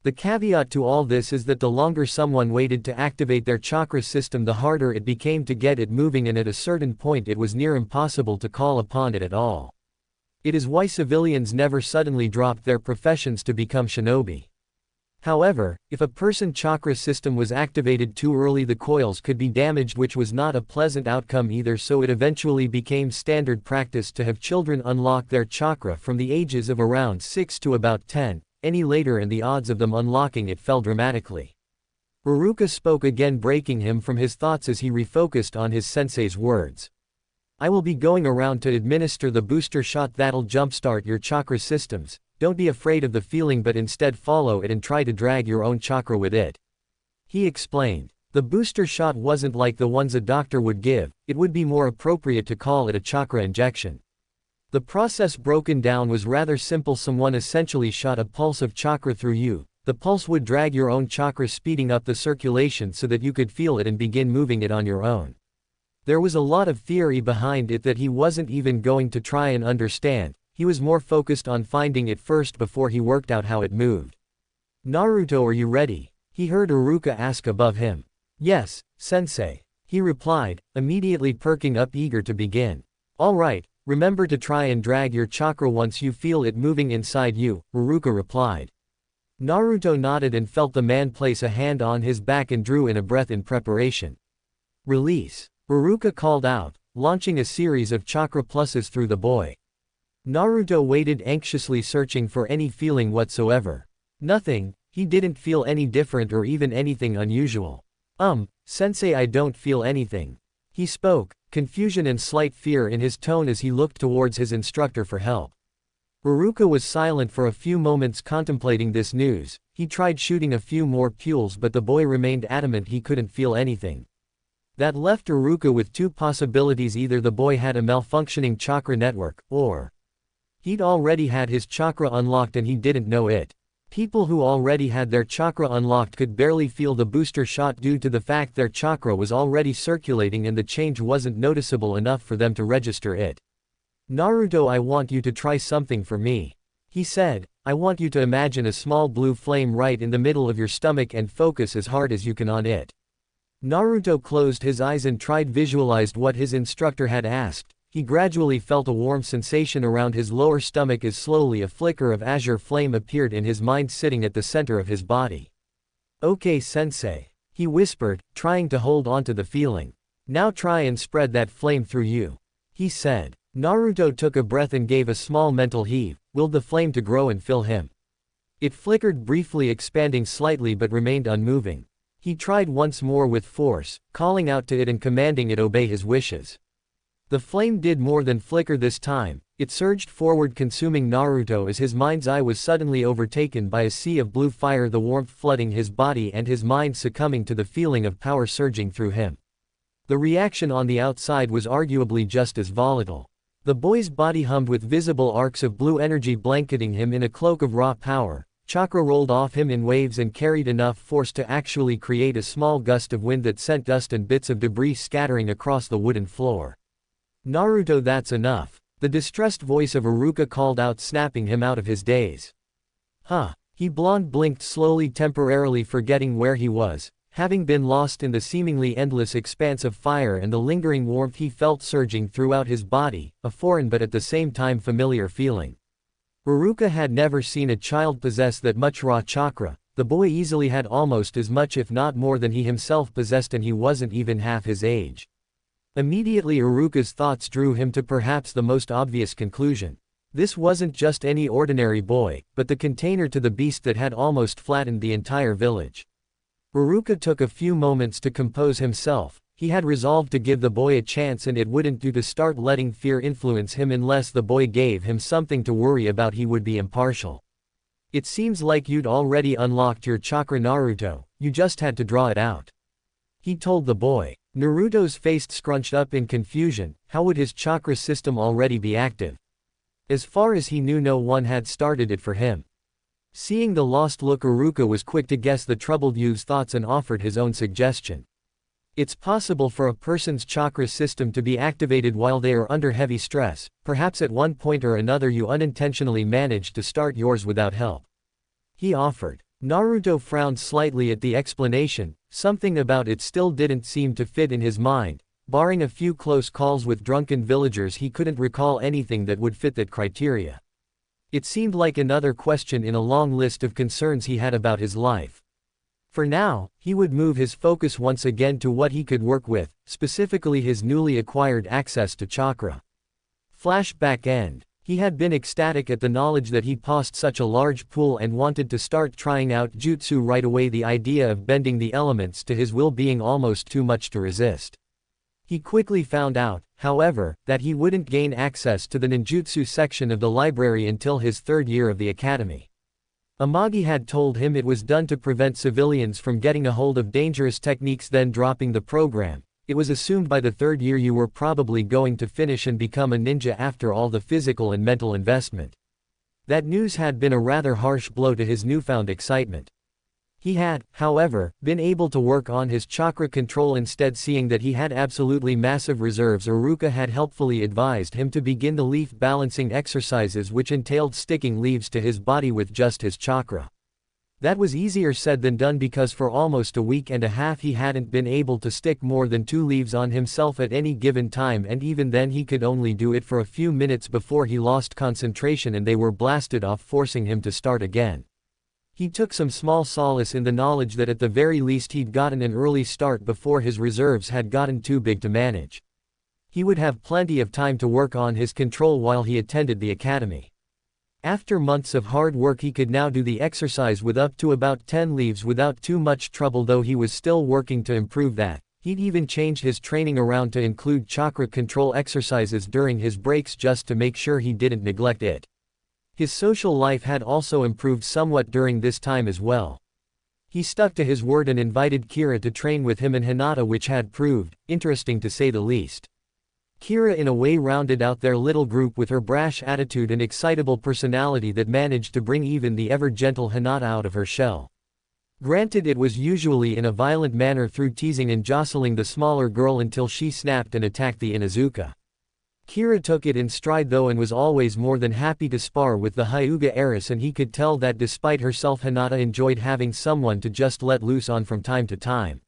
The caveat to all this is that the longer someone waited to activate their chakra system, the harder it became to get it moving, and at a certain point it was near impossible to call upon it at all. It is why civilians never suddenly dropped their professions to become shinobi. However, if a person's chakra system was activated too early, the coils could be damaged, which was not a pleasant outcome either, so it eventually became standard practice to have children unlock their chakra from the ages of around 6 to about 10, any later and the odds of them unlocking it fell dramatically. Iruka spoke again, breaking him from his thoughts as he refocused on his sensei's words. I will be going around to administer the booster shot that'll jumpstart your chakra systems. Don't be afraid of the feeling, but instead follow it and try to drag your own chakra with it. He explained. The booster shot wasn't like the ones a doctor would give, it would be more appropriate to call it a chakra injection. The process broken down was rather simple. Someone essentially shot a pulse of chakra through you. The pulse would drag your own chakra, speeding up the circulation so that you could feel it and begin moving it on your own. There was a lot of theory behind it that he wasn't even going to try and understand. He was more focused on finding it first before he worked out how it moved. "Naruto, are you ready?" he heard Iruka ask above him. "Yes, sensei," he replied, immediately perking up, eager to begin. "All right, remember to try and drag your chakra once you feel it moving inside you," Iruka replied. Naruto nodded and felt the man place a hand on his back and drew in a breath in preparation. "Release," Iruka called out, launching a series of chakra pluses through the boy. Naruto waited anxiously, searching for any feeling whatsoever. Nothing. He didn't feel any different or even anything unusual. Sensei, I don't feel anything," he spoke, confusion and slight fear in his tone as he looked towards his instructor for help. Iruka was silent for a few moments contemplating this news. He tried shooting a few more pules, but the boy remained adamant he couldn't feel anything. That left Iruka with two possibilities: either the boy had a malfunctioning chakra network, or he'd already had his chakra unlocked and he didn't know it. People who already had their chakra unlocked could barely feel the booster shot due to the fact their chakra was already circulating and the change wasn't noticeable enough for them to register it. "Naruto, I want you to try something for me," he said. "I want you to imagine a small blue flame right in the middle of your stomach and focus as hard as you can on it." Naruto closed his eyes and visualized what his instructor had asked. He gradually felt a warm sensation around his lower stomach as slowly a flicker of azure flame appeared in his mind, sitting at the center of his body. "Okay, sensei," he whispered, trying to hold on to the feeling. "Now try and spread that flame through you," he said. Naruto took a breath and gave a small mental heave, willed the flame to grow and fill him. It flickered briefly, expanding slightly, but remained unmoving. He tried once more with force, calling out to it and commanding it obey his wishes. The flame did more than flicker this time. It surged forward, consuming Naruto as his mind's eye was suddenly overtaken by a sea of blue fire, the warmth flooding his body and his mind succumbing to the feeling of power surging through him. The reaction on the outside was arguably just as volatile. The boy's body hummed with visible arcs of blue energy blanketing him in a cloak of raw power. Chakra rolled off him in waves and carried enough force to actually create a small gust of wind that sent dust and bits of debris scattering across the wooden floor. "Naruto, that's enough," the distressed voice of Iruka called out, snapping him out of his daze. "Huh?" He blinked slowly, temporarily forgetting where he was, having been lost in the seemingly endless expanse of fire and the lingering warmth he felt surging throughout his body, a foreign but at the same time familiar feeling. Iruka had never seen a child possess that much raw chakra. The boy easily had almost as much, if not more, than he himself possessed, and he wasn't even half his age. Immediately Iruka's thoughts drew him to perhaps the most obvious conclusion. This wasn't just any ordinary boy, but the container to the beast that had almost flattened the entire village. Iruka took a few moments to compose himself. He had resolved to give the boy a chance, and it wouldn't do to start letting fear influence him. Unless the boy gave him something to worry about, he would be impartial. "It seems like you'd already unlocked your chakra, Naruto. You just had to draw it out," he told the boy. Naruto's face scrunched up in confusion. How would his chakra system already be active? As far as he knew, no one had started it for him. Seeing the lost look, Iruka was quick to guess the troubled youth's thoughts and offered his own suggestion. "It's possible for a person's chakra system to be activated while they are under heavy stress. Perhaps at one point or another you unintentionally managed to start yours without help," he offered. Naruto frowned slightly at the explanation. Something about it still didn't seem to fit in his mind. Barring a few close calls with drunken villagers, he couldn't recall anything that would fit that criteria. It seemed like another question in a long list of concerns he had about his life. For now, he would move his focus once again to what he could work with, specifically his newly acquired access to chakra. Flashback end. He had been ecstatic at the knowledge that he possessed such a large pool and wanted to start trying out jutsu right away, the idea of bending the elements to his will being almost too much to resist. He quickly found out, however, that he wouldn't gain access to the ninjutsu section of the library until his third year of the academy. Amagi had told him it was done to prevent civilians from getting a hold of dangerous techniques then dropping the program. It was assumed by the third year you were probably going to finish and become a ninja after all the physical and mental investment. That news had been a rather harsh blow to his newfound excitement. He had, however, been able to work on his chakra control instead. Seeing that he had absolutely massive reserves, Iruka had helpfully advised him to begin the leaf balancing exercises, which entailed sticking leaves to his body with just his chakra. That was easier said than done, because for almost a week and a half he hadn't been able to stick more than 2 leaves on himself at any given time, and even then he could only do it for a few minutes before he lost concentration and they were blasted off, forcing him to start again. He took some small solace in the knowledge that at the very least he'd gotten an early start before his reserves had gotten too big to manage. He would have plenty of time to work on his control while he attended the academy. After months of hard work he could now do the exercise with up to about 10 leaves without too much trouble, though he was still working to improve that. He'd even changed his training around to include chakra control exercises during his breaks just to make sure he didn't neglect it. His social life had also improved somewhat during this time as well. He stuck to his word and invited Kira to train with him and Hinata, which had proved interesting to say the least. Kira in a way rounded out their little group with her brash attitude and excitable personality that managed to bring even the ever-gentle Hinata out of her shell. Granted, it was usually in a violent manner, through teasing and jostling the smaller girl until she snapped and attacked the Inuzuka. Kira took it in stride though and was always more than happy to spar with the Hyuga heiress, and he could tell that despite herself Hinata enjoyed having someone to just let loose on from time to time.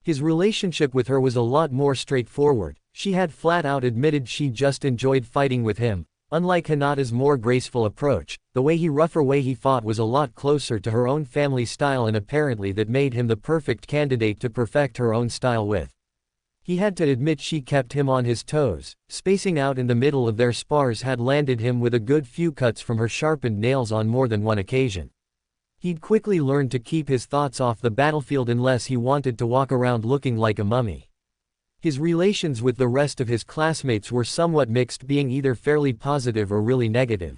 His relationship with her was a lot more straightforward. She had flat out admitted she just enjoyed fighting with him. Unlike Hinata's more graceful approach, the rougher way he fought was a lot closer to her own family style, and apparently that made him the perfect candidate to perfect her own style with. He had to admit she kept him on his toes. Spacing out in the middle of their spars had landed him with a good few cuts from her sharpened nails on more than one occasion. He'd quickly learned to keep his thoughts off the battlefield unless he wanted to walk around looking like a mummy. His relations with the rest of his classmates were somewhat mixed, being either fairly positive or really negative.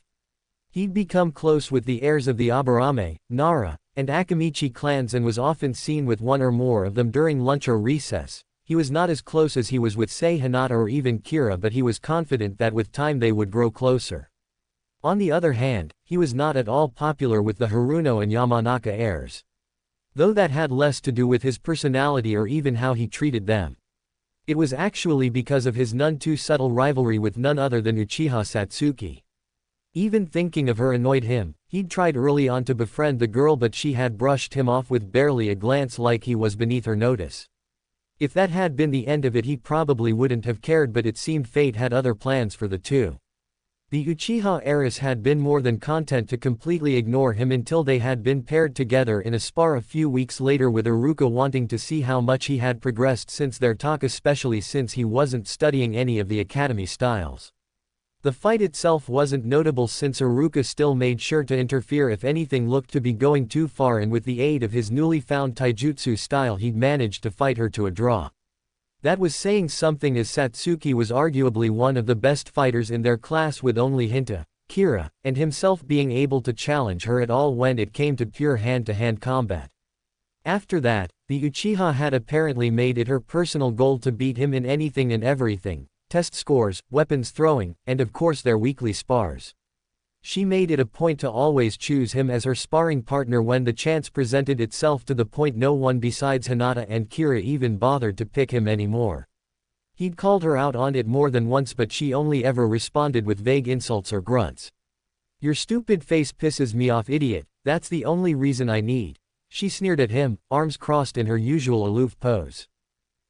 He'd become close with the heirs of the Aburame, Nara, and Akamichi clans and was often seen with one or more of them during lunch or recess. He was not as close as he was with, say, Hinata or even Kira, but he was confident that with time they would grow closer. On the other hand, he was not at all popular with the Haruno and Yamanaka heirs. Though that had less to do with his personality or even how he treated them. It was actually because of his none too subtle rivalry with none other than Uchiha Satsuki. Even thinking of her annoyed him. He'd tried early on to befriend the girl, but she had brushed him off with barely a glance, like he was beneath her notice. If that had been the end of it, he probably wouldn't have cared, but it seemed fate had other plans for the two. The Uchiha heiress had been more than content to completely ignore him until they had been paired together in a spar a few weeks later, with Iruka wanting to see how much he had progressed since their talk, especially since he wasn't studying any of the academy styles. The fight itself wasn't notable since Iruka still made sure to interfere if anything looked to be going too far, and with the aid of his newly found taijutsu style he'd managed to fight her to a draw. That was saying something, as Satsuki was arguably one of the best fighters in their class, with only Hinata, Kira, and himself being able to challenge her at all when it came to pure hand-to-hand combat. After that, the Uchiha had apparently made it her personal goal to beat him in anything and everything. Test scores, weapons throwing, and of course their weekly spars. She made it a point to always choose him as her sparring partner when the chance presented itself, to the point no one besides Hinata and Kira even bothered to pick him anymore. He'd called her out on it more than once, but she only ever responded with vague insults or grunts. "Your stupid face pisses me off, idiot, that's the only reason I need." She sneered at him, arms crossed in her usual aloof pose.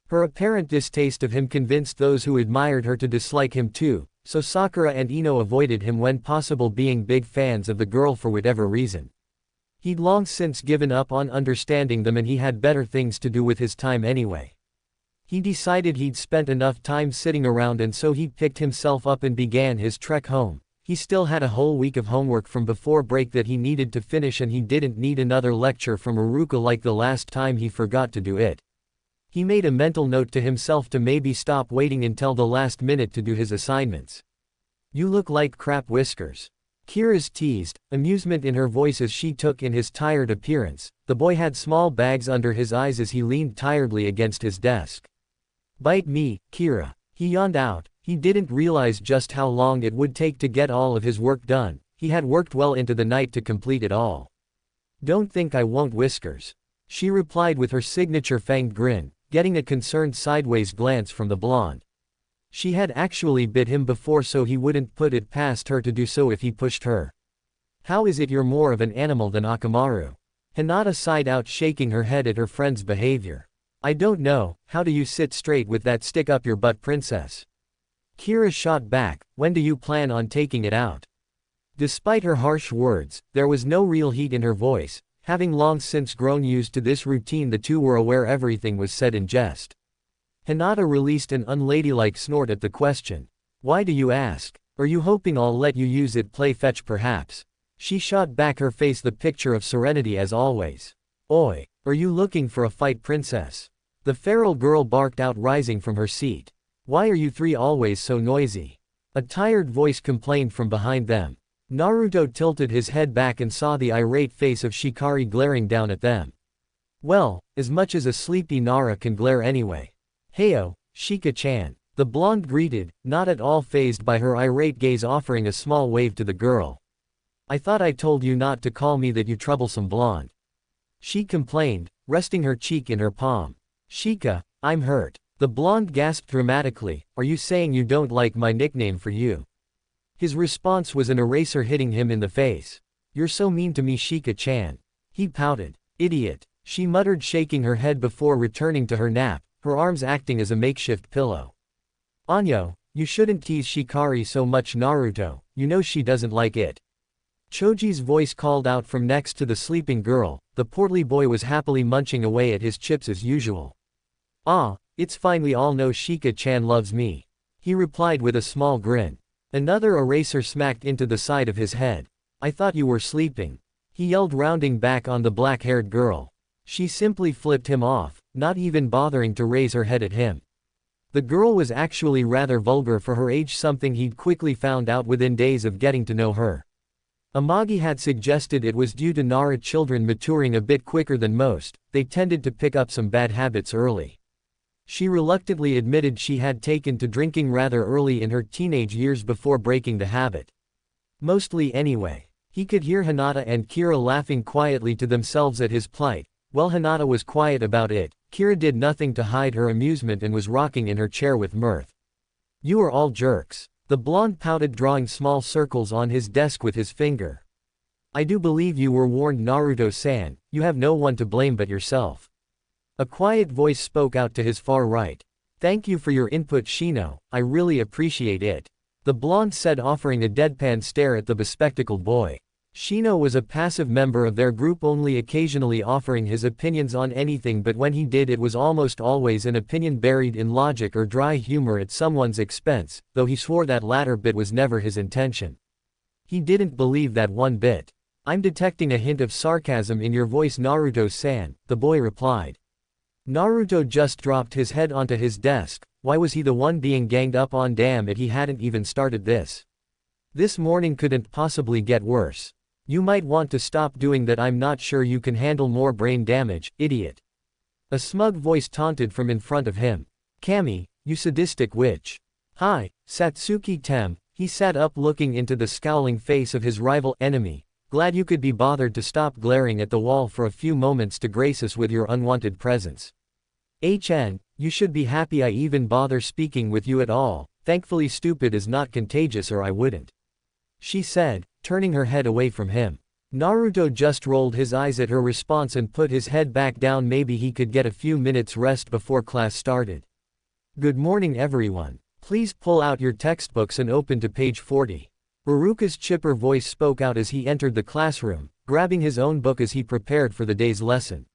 Her apparent distaste of him convinced those who admired her to dislike him too, so Sakura and Ino avoided him when possible, being big fans of the girl for whatever reason. He'd long since given up on understanding them, and he had better things to do with his time anyway. He decided he'd spent enough time sitting around, and so he picked himself up and began his trek home. He still had a whole week of homework from before break that he needed to finish, and he didn't need another lecture from Iruka like the last time he forgot to do it. He made a mental note to himself to maybe stop waiting until the last minute to do his assignments. "You look like crap, Whiskers." Kira's teased, amusement in her voice as she took in his tired appearance. The boy had small bags under his eyes as he leaned tiredly against his desk. Bite me, Kira. He yawned out. He didn't realize just how long it would take to get all of his work done. He had worked well into the night to complete it all. Don't think I won't, Whiskers. She replied with her signature fanged grin, getting a concerned sideways glance from the blonde. She had actually bit him before, so he wouldn't put it past her to do so if he pushed her. How is it you're more of an animal than Akamaru? Hinata sighed out, shaking her head at her friend's behavior. I don't know, how do you sit straight with that stick up your butt, princess? Kira shot back, when do you plan on taking it out? Despite her harsh words, there was no real heat in her voice. Having long since grown used to this routine, the two were aware everything was said in jest. Hinata released an unladylike snort at the question. Why do you ask? Are you hoping I'll let you use it, play fetch perhaps? She shot back, her face the picture of serenity as always. Oi, are you looking for a fight, princess? The feral girl barked out, rising from her seat. Why are you three always so noisy? A tired voice complained from behind them. Naruto tilted his head back and saw the irate face of Shikari glaring down at them. Well, as much as a sleepy Nara can glare anyway. Heyo, Shika-chan. The blonde greeted, not at all fazed by her irate gaze, offering a small wave to the girl. I thought I told you not to call me that, you troublesome blonde. She complained, resting her cheek in her palm. Shika, I'm hurt. The blonde gasped dramatically, are you saying you don't like my nickname for you? His response was an eraser hitting him in the face. You're so mean to me, Shika-chan. He pouted. Idiot, she muttered, shaking her head before returning to her nap, her arms acting as a makeshift pillow. Anyo, you shouldn't tease Shikari so much, Naruto, you know she doesn't like it. Choji's voice called out from next to the sleeping girl. The portly boy was happily munching away at his chips as usual. Ah, it's fine, we all know Shika-chan loves me. He replied with a small grin. Another eraser smacked into the side of his head. I thought you were sleeping. He yelled, rounding back on the black-haired girl. She simply flipped him off, not even bothering to raise her head at him. The girl was actually rather vulgar for her age, something he'd quickly found out within days of getting to know her. Amagi had suggested it was due to Nara children maturing a bit quicker than most, they tended to pick up some bad habits early. She reluctantly admitted she had taken to drinking rather early in her teenage years before breaking the habit. Mostly anyway. He could hear Hinata and Kira laughing quietly to themselves at his plight. While Hinata was quiet about it, Kira did nothing to hide her amusement and was rocking in her chair with mirth. You are all jerks. The blonde pouted, drawing small circles on his desk with his finger. I do believe you were warned, Naruto-san, you have no one to blame but yourself. A quiet voice spoke out to his far right. Thank you for your input, Shino, I really appreciate it. The blonde said, offering a deadpan stare at the bespectacled boy. Shino was a passive member of their group, only occasionally offering his opinions on anything, but when he did, it was almost always an opinion buried in logic or dry humor at someone's expense, though he swore that latter bit was never his intention. He didn't believe that one bit. I'm detecting a hint of sarcasm in your voice, Naruto-san, the boy replied. Naruto just dropped his head onto his desk. Why was he the one being ganged up on? Damn it, he hadn't even started this. This morning couldn't possibly get worse. You might want to stop doing that, I'm not sure you can handle more brain damage, idiot. A smug voice taunted from in front of him. Kami, you sadistic witch. Hi, Satsuki Tem. He sat up, looking into the scowling face of his rival enemy. Glad you could be bothered to stop glaring at the wall for a few moments to grace us with your unwanted presence. HN, you should be happy I even bother speaking with you at all. Thankfully stupid is not contagious, or I wouldn't. She said, turning her head away from him. Naruto just rolled his eyes at her response and put his head back down. Maybe he could get a few minutes rest before class started. Good morning everyone. Please pull out your textbooks and open to page 40. Baruka's chipper voice spoke out as he entered the classroom, grabbing his own book as he prepared for the day's lesson.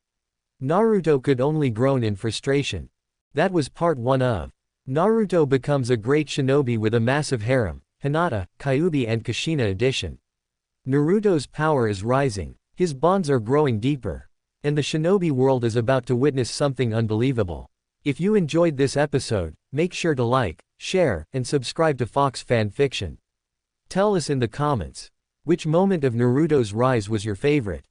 Naruto could only groan in frustration. That was part 1 of Naruto Becomes a Great Shinobi with a Massive Harem, Hinata, Kyuubi and Kushina edition. Naruto's power is rising, his bonds are growing deeper, and the shinobi world is about to witness something unbelievable. If you enjoyed this episode, make sure to like, share, and subscribe to Fox Fan Fiction. Tell us in the comments, which moment of Naruto's rise was your favorite?